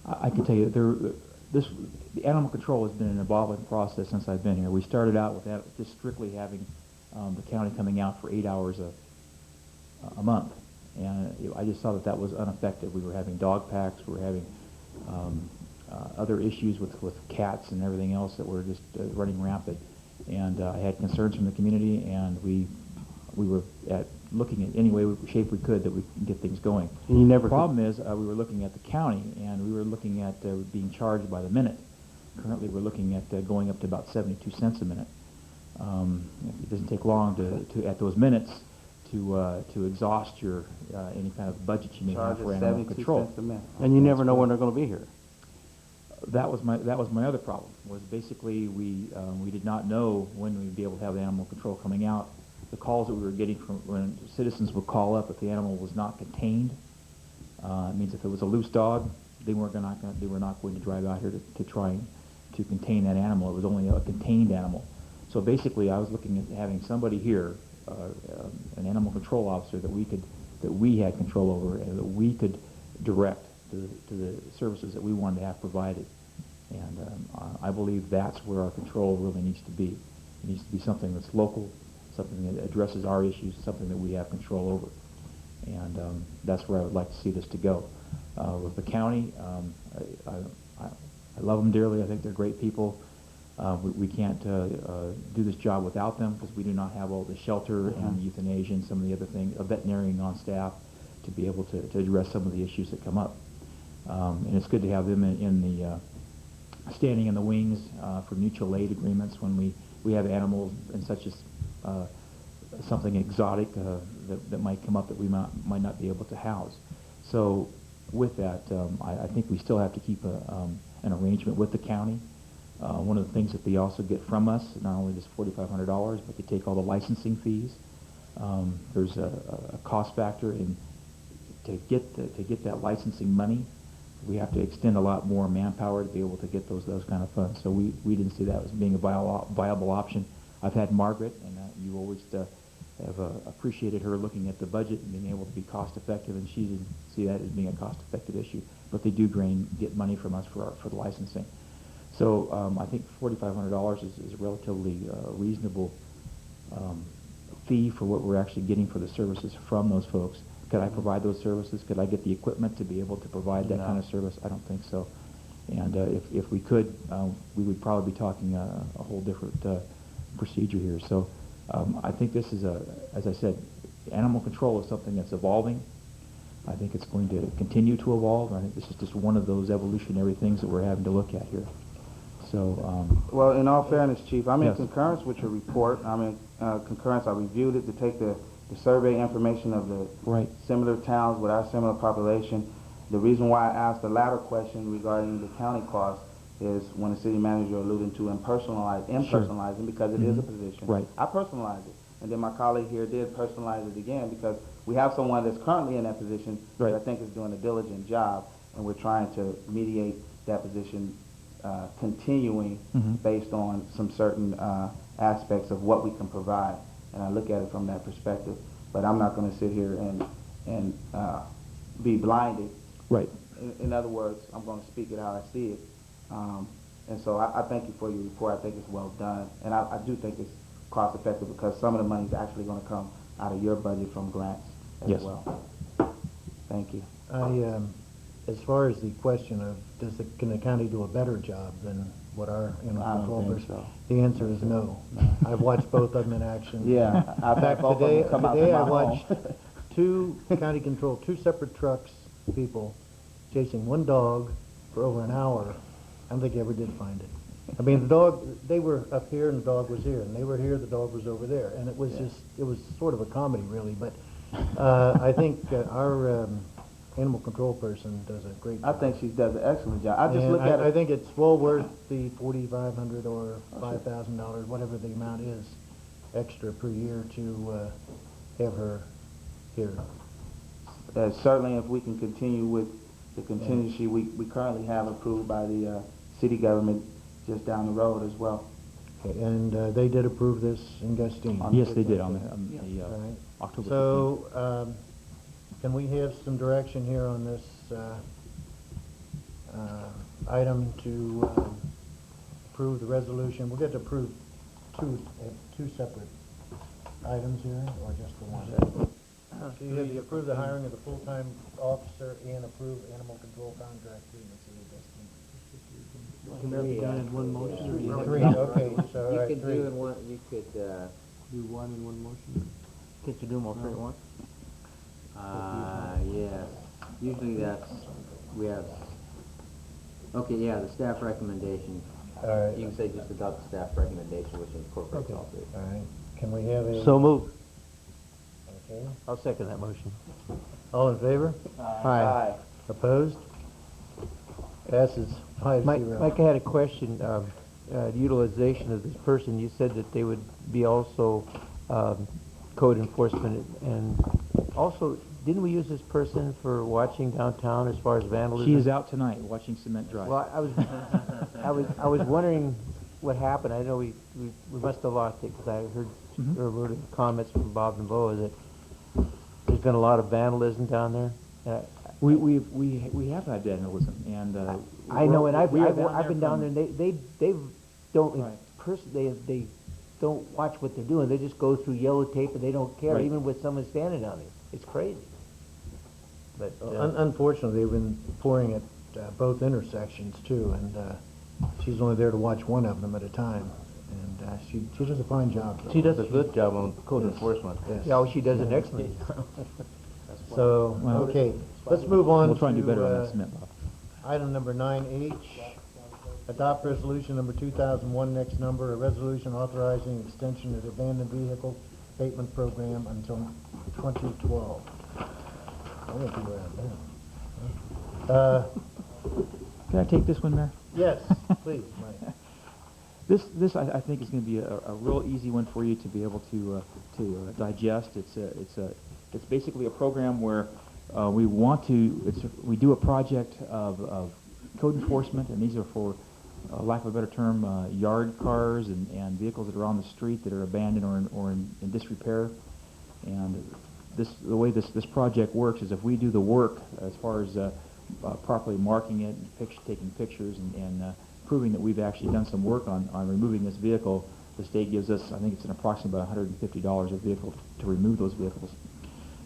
I can tell you, the animal control has been an evolving process since I've been here. We started out with that, just strictly having the county coming out for 8 hours a month, and I just saw that was ineffective. We were having dog packs, we were having other issues with cats and everything else that were just running rampant, and I had concerns from the community, and we were looking at any way, shape we could that we can get things going. And you never The problem is we were looking at the county, and we were looking at being charged by the minute. Currently, we're looking at going up to about 72 cents a minute. It doesn't take long to at those minutes to exhaust your any kind of budget you may have for animal control. And you never know when they're going to be here. That was my other problem. Was basically we did not know when we'd be able to have the animal control coming out. The calls that we were getting from when citizens would call up if the animal was not contained. It means if it was a loose dog, they were not going to drive out here to try to contain that animal. It was only a contained animal. So basically, I was looking at having somebody here, an animal control officer that we had control over and that we could direct to the services that we wanted to have provided. And I believe that's where our control really needs to be. It needs to be something that's local, something that addresses our issues, something that we have control over. And that's where I would like to see this to go. With the county, I love them dearly. I think they're great people. We can't do this job without them because we do not have all the shelter and euthanasia and some of the other things, a veterinarian on staff to be able to address some of the issues that come up. And it's good to have them in the standing in the wings for mutual aid agreements when we have animals and such as something exotic that might come up that we might not be able to house. So with that, I think we still have to keep an arrangement with the county. One of the things that they also get from us, not only this $4,500, but they take all the licensing fees. There's a cost factor in to get that licensing money. We have to extend a lot more manpower to be able to get those kind of funds. So we didn't see that as being a viable option. I've had Margaret, and you always have appreciated her looking at the budget and being able to be cost effective, and she didn't see that as being a cost effective issue. But they do get money from us for the licensing. So I think $4,500 is a relatively reasonable fee for what we're actually getting for the services from those folks. Could I provide those services? Could I get the equipment to be able to provide that kind of service? I don't think so. And if we could, we would probably be talking a whole different procedure here. So I think this is as I said, animal control is something that's evolving. I think it's going to continue to evolve. I think this is just one of those evolutionary things that we're having to look at here. So, well, in all fairness, Chief, I'm in yes. concurrence with your report. I'm in concurrence. I reviewed it to take the survey information of the similar towns with our similar population. The reason why I asked the latter question regarding the county cost is when the city manager alluded to impersonalizing because it is a position. Right. I personalized it, and then my colleague here did personalize it again because we have someone that's currently in that position that I think is doing a diligent job, and we're trying to mediate that position continuing based on some certain aspects of what we can provide. And I look at it from that perspective. But I'm not going to sit here and be blinded. Right. In other words, I'm going to speak it how I see it. And so I thank you for your report. I think it's well done. And I do think it's cost effective because some of the money is actually going to come out of your budget from grants as well. Thank you. As far as the question of can the county do a better job than what our control person? The answer is no. I've watched both of them in action. Yeah, in fact, today I watched two separate trucks, people chasing one dog for over an hour. I don't think they ever did find it. I mean, they were up here and the dog was here, and they were here, the dog was over there, and it was it was sort of a comedy, really. But I think our animal control person does a great job. I think she does an excellent job. I think it's well worth the $4,500 or $5,000, whatever the amount is, extra per year to have her here. Certainly, if we can continue with the contingency we currently have approved by the city government just down the road as well. Okay, and they did approve this in Gustine? Yes, they did on the October 15th. So, can we have some direction here on this item to approve the resolution. We'll get to approve two separate items here, or just the one? So you have to approve the hiring of the full-time officer and approve animal control contract between the city of Destiny. Can that be done in one motion? Or you have Three, to- okay, so, all You right, could three. do in one, you could, Do one in one motion? Can't you do them all three at once? yes. Usually we have, okay, yeah, the staff recommendation. All right. You can say just adopt the staff recommendation, which incorporates all three. All right, can we have a? So moved. Okay, I'll second that motion. all in favor? Aye. Opposed? Passes 5-0. Mike, I had a question. The utilization of this person, you said that they would be also code enforcement, and also, didn't we use this person for watching downtown as far as vandalism? She is out tonight watching Cement Drive. Well, I was wondering what happened. I know we must have lost it, because I heard heard comments from Bob and Boa that there's been a lot of vandalism down there. We have had vandalism, and I know, and I've we have been down there, and they don't Right. they don't watch what they're doing. They just go through yellow tape and they don't care, Right. even with someone standing on it. It's crazy. But Unfortunately, they've been pouring at both intersections too, and she's only there to watch one of them at a time. And she does a fine job. She does a good job on code Yes. enforcement. Yes. yeah, she does an excellent job. So, Well, okay, let's move on we'll try and do better on to that cement, Bob. item number 9H. Adopt resolution number 2001, next number, a resolution authorizing extension of the abandoned vehicle abatement program until 2012. I won't be around then. Can I take this one, Mayor? Yes, please, Mike. This I think is going to be a real easy one for you to be able to digest. It's basically a program where we do a project of code enforcement, and these are for lack of a better term, yard cars and vehicles that are on the street that are abandoned or in disrepair. And the way this project works is if we do the work as far as properly marking it, and taking pictures, and proving that we've actually done some work on removing this vehicle, the state gives us, I think it's an approximately about $150 a vehicle to remove those vehicles.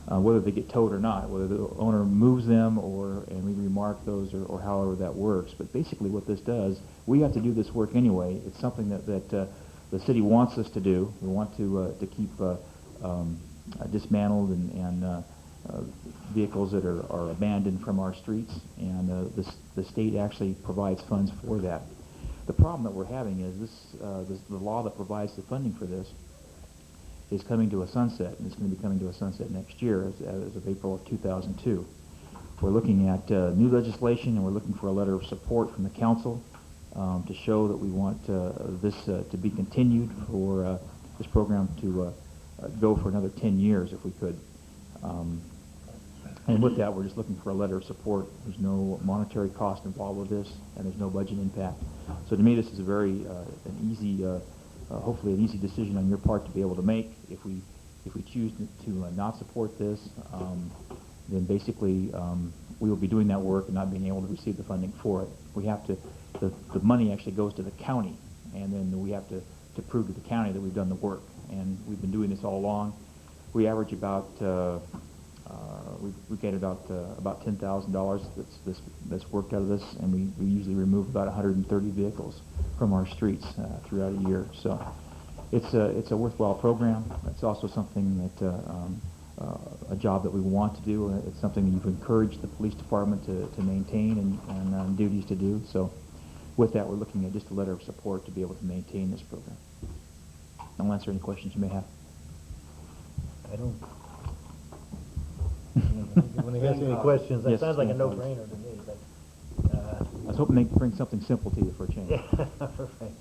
Whether they get towed or not, whether the owner moves them and we remark those or however that works. But basically what this does, we have to do this work anyway. It's something that the city wants us to do. We want to keep dismantled and vehicles that are abandoned from our streets, and the state actually provides funds for that. The problem that we're having is the law that provides the funding for this is coming to a sunset, and it's going to be coming to a sunset next year as of April of 2002. We're looking at new legislation, and we're looking for a letter of support from the council to show that we want this to be continued, for this program to go for another 10 years if we could. And with that, we're just looking for a letter of support. There's no monetary cost involved with this, and there's no budget impact. So to me, this is a very an easy, hopefully an easy decision on your part to be able to make. If we choose to not support this, then basically we will be doing that work and not being able to receive the funding for it. We have to, the money actually goes to the county, and then we have to prove to the county that we've done the work. And we've been doing this all along. We average about we get about $10,000 that's worked out of this, and we usually remove about 130 vehicles from our streets throughout a year. So it's a worthwhile program. It's also something that a job that we want to do. It's something that you've encouraged the police department to maintain and duties to do. So with that, we're looking at just a letter of support to be able to maintain this program. I'll answer any questions you may have. I don't. When they ask any questions, that Yes, sounds like a Mr. no-brainer to me, but. I was hoping they'd bring something simple to you for a change. Right.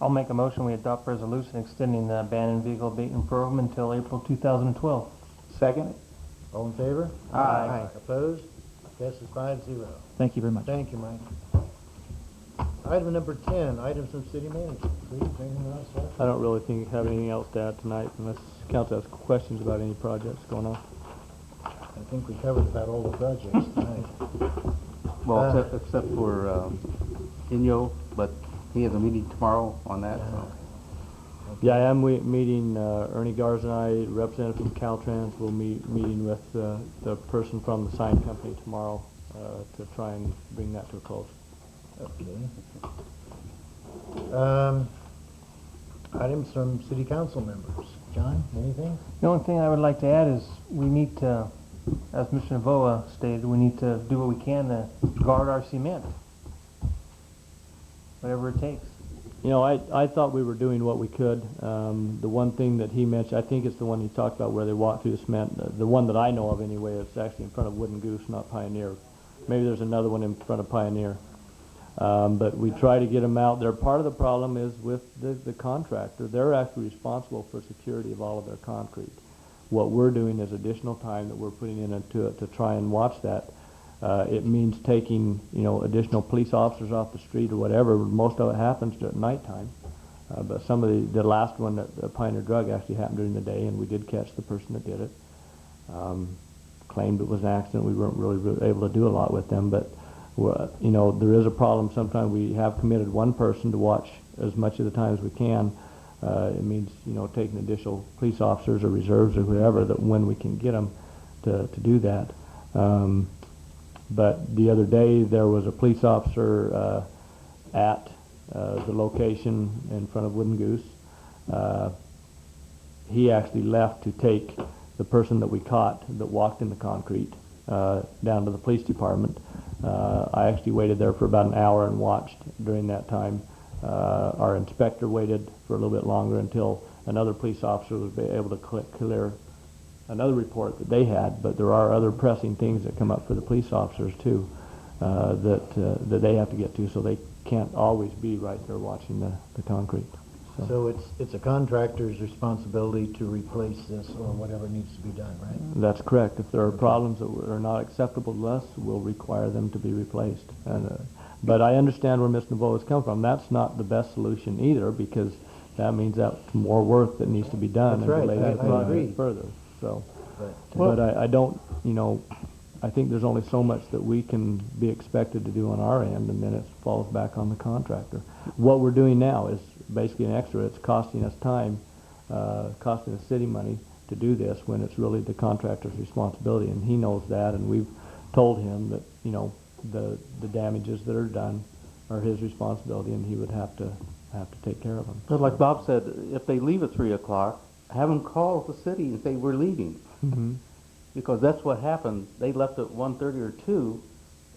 I'll make a motion, we adopt resolution extending the abandoned vehicle abatement program until April 2012. Second. All in favor? Aye. Opposed? Passes 5-0. Thank you very much. Thank you, Mike. Item number 10, items from city manager. Please, anything else, sir? I don't really think have anything else to add tonight unless council has questions about any projects going on. I think we covered about all the projects tonight. Well, except for Inyo, but he has a meeting tomorrow on that, so. Yeah, I am meeting, Ernie Garza and I, representative from Caltrans, will meeting with the person from the sign company tomorrow to try and bring that to a close. Okay. Items from city council members. John, anything? The only thing I would like to add is we need to, as Mr. Navoa stated, we need to do what we can to guard our cement, whatever it takes. You know, I thought we were doing what we could. The one thing that he mentioned, I think it's the one he talked about where they walk through the cement. The one that I know of anyway, it's actually in front of Wooden Goose, not Pioneer. Maybe there's another one in front of Pioneer. But we try to get them out there. Part of the problem is with the contractor. They're actually responsible for security of all of their concrete. What we're doing is additional time that we're putting into it to try and watch that. It means taking, additional police officers off the street or whatever. Most of it happens at nighttime. But some of the last one at the Pioneer Drug actually happened during the day, and we did catch the person that did it. Claimed it was an accident. We weren't really able to do a lot with them, but there is a problem. Sometimes we have committed one person to watch as much of the time as we can. It means, taking additional police officers or reserves or whoever that when we can get them to do that. But the other day there was a police officer at the location in front of Wooden Goose. He actually left to take the person that we caught that walked in the concrete down to the police department. I actually waited there for about an hour and watched during that time. Our inspector waited for a little bit longer until another police officer was able to clear another report that they had, but there are other pressing things that come up for the police officers too that they have to get to, so they can't always be right there watching the concrete. So it's a contractor's responsibility to replace this or whatever needs to be done, right? That's correct. If there are problems that are not acceptable to us, we'll require them to be replaced. But I understand where Ms. Navoa is coming from. That's not the best solution either, because that means that's more work that needs to be done. That's right. And delay the project further. So, but I don't, I think there's only so much that we can be expected to do on our end, and then it falls back on the contractor. What we're doing now is basically an extra. It's costing us time, costing the city money to do this when it's really the contractor's responsibility, and he knows that, and we've told him that, the damages that are done are his responsibility, and he would have to take care of them. But like Bob said, if they leave at 3 o'clock, have them call the city and say, we're leaving. Mm-hmm. Because that's what happened. They left at 1:30 or 2,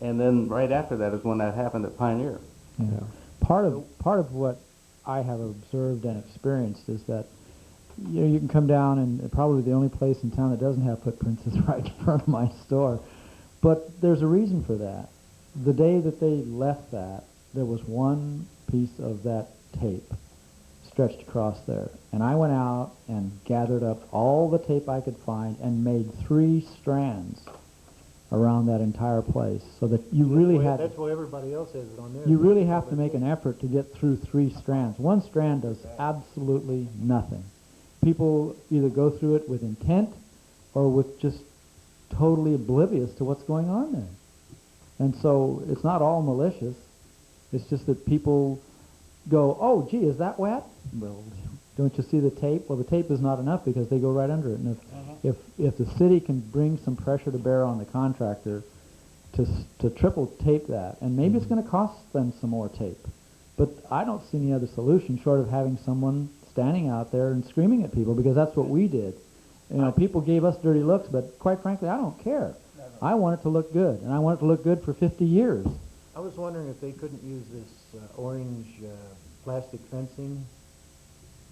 and then right after that is when that happened at Pioneer. Yeah. Part of what I have observed and experienced is that you can come down, and probably the only place in town that doesn't have footprints is right in front of my store. But there's a reason for that. The day that they left that, there was one piece of that tape stretched across there. And I went out and gathered up all the tape I could find and made 3 strands around that entire place, so that you really have... That's why everybody else has it on there. You really have to make an effort to get through 3 strands. One strand does absolutely nothing. People either go through it with intent or with just totally oblivious to what's going on there. And so it's not all malicious. It's just that people go, oh, gee, is that wet? Well, don't you see the tape? Well, the tape is not enough because they go right under it. And if the city can bring some pressure to bear on the contractor to triple tape that, and maybe it's going to cost them some more tape, but I don't see any other solution short of having someone standing out there and screaming at people, because that's what we did. People gave us dirty looks, but quite frankly, I don't care. I want it to look good, and I want it to look good for 50 years. I was wondering if they couldn't use this orange plastic fencing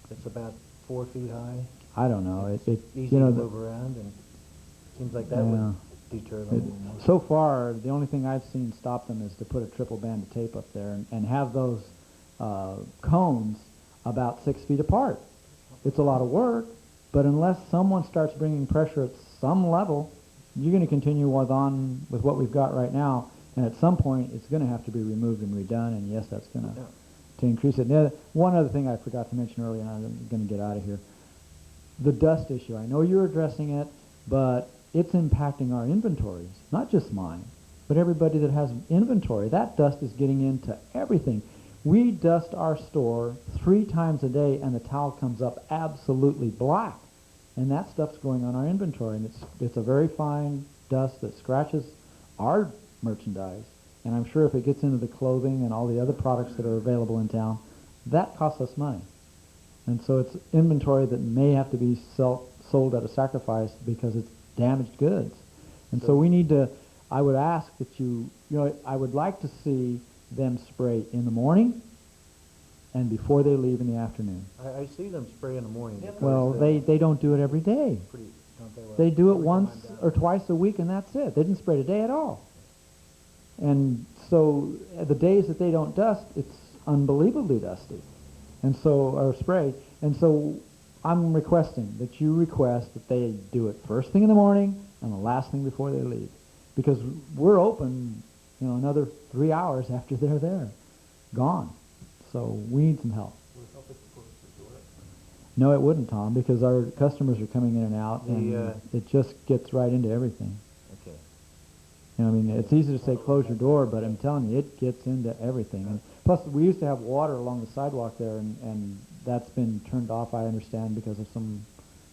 that's about 4 feet high. I don't know. It's easy to move around, and it seems like that would deter them. So far, the only thing I've seen stop them is to put a triple band of tape up there and have those cones about 6 feet apart. It's a lot of work, but unless someone starts bringing pressure at some level, you're going to continue on with what we've got right now, and at some point it's going to have to be removed and redone, and yes, that's going to increase it. One other thing I forgot to mention earlier, and I'm going to get out of here. The dust issue. I know you're addressing it, but it's impacting our inventories, not just mine. but everybody that has inventory, that dust is getting into everything. We dust our store 3 times a day, and the towel comes up absolutely black. And that stuff's going on our inventory, and it's a very fine dust that scratches our merchandise. And I'm sure if it gets into the clothing and all the other products that are available in town, that costs us money. And so it's inventory that may have to be sold at a sacrifice because it's damaged goods. And so we need to, I would ask that I would like to see them spray in the morning and before they leave in the afternoon. I see them spray in the morning. Well, they don't do it every day. They do it once or twice a week, and that's it. They didn't spray today at all. And so the days that they don't dust, it's unbelievably dusty. And so, or spray. And so I'm requesting that you request that they do it first thing in the morning and the last thing before they leave. Because we're open, another 3 hours after they're there. Gone. So we need some help. No, it wouldn't, Tom, because our customers are coming in and out, and it just gets right into everything. Okay. It's easy to say close your door, but I'm telling you, it gets into everything. And plus, we used to have water along the sidewalk there, and that's been turned off, I understand, because of some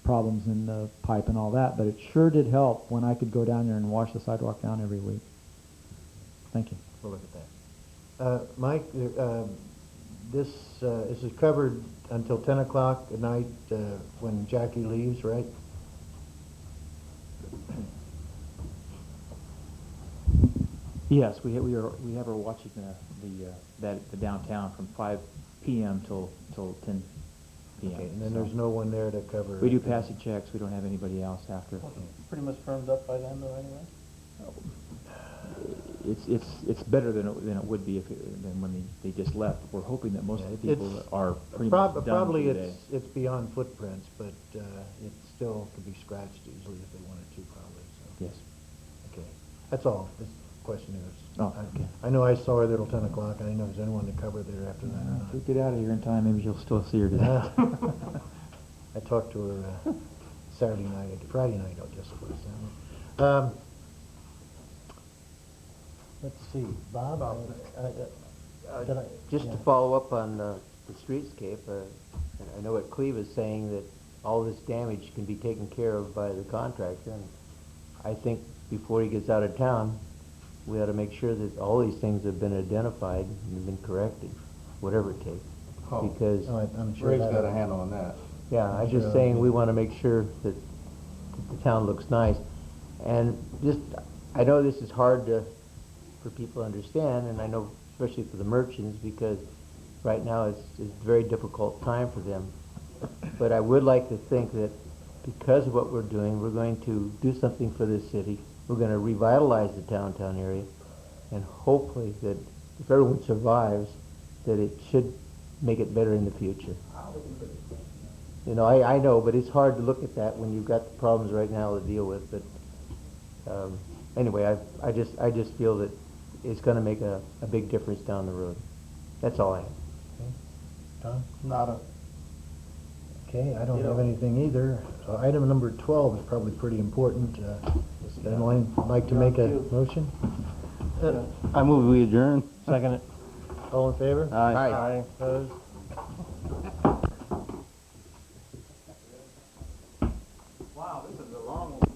problems in the pipe and all that. But it sure did help when I could go down there and wash the sidewalk down every week. Thank you. We'll look at that. Mike, this is covered until 10 o'clock at night when Jackie leaves, right? Yes, we have her watching the downtown from 5 p.m. till 10 p.m. Okay, and then there's no one there to cover. We do passing checks. We don't have anybody else after. Pretty much firmed up by then, though, anyway. It's better than it would be than when they just left. We're hoping that most of the people are pretty much done probably for the day. it's beyond footprints, but it still could be scratched easily if they wanted to, probably. So. Yes. Okay, that's all. This question is. Oh, okay. I know I saw her there till 10 o'clock. I didn't know if there's anyone to cover there after that. Or If we get out of here in time, maybe you'll still see her today. I talked to her Friday night, I guess it was. Let's see, Bob, just to follow up on the streetscape, I know what Cleve is saying, that all this damage can be taken care of by the contractor, and I think before he gets out of town, we ought to make sure that all these things have been identified and have been corrected, whatever it takes. Because I'm sure Ray's got a handle on that. yeah, I'm just saying we want to make sure that the town looks nice. And just, I know this is hard for people to understand, and I know especially for the merchants, because right now it's a very difficult time for them. But I would like to think that because of what we're doing, we're going to do something for this city. We're going to revitalize the downtown area, and hopefully that if everyone survives, that it should make it better in the future. I know, but it's hard to look at that when you've got the problems right now to deal with. But anyway, I just feel that it's going to make a big difference down the road. That's all I have. Okay. Tom? Nada. Okay, I don't have anything either. Item number 12 is probably pretty important. Anyone like to make a motion? I move we adjourn. Second it. All in favor? Aye. Opposed? Wow, this is a long one.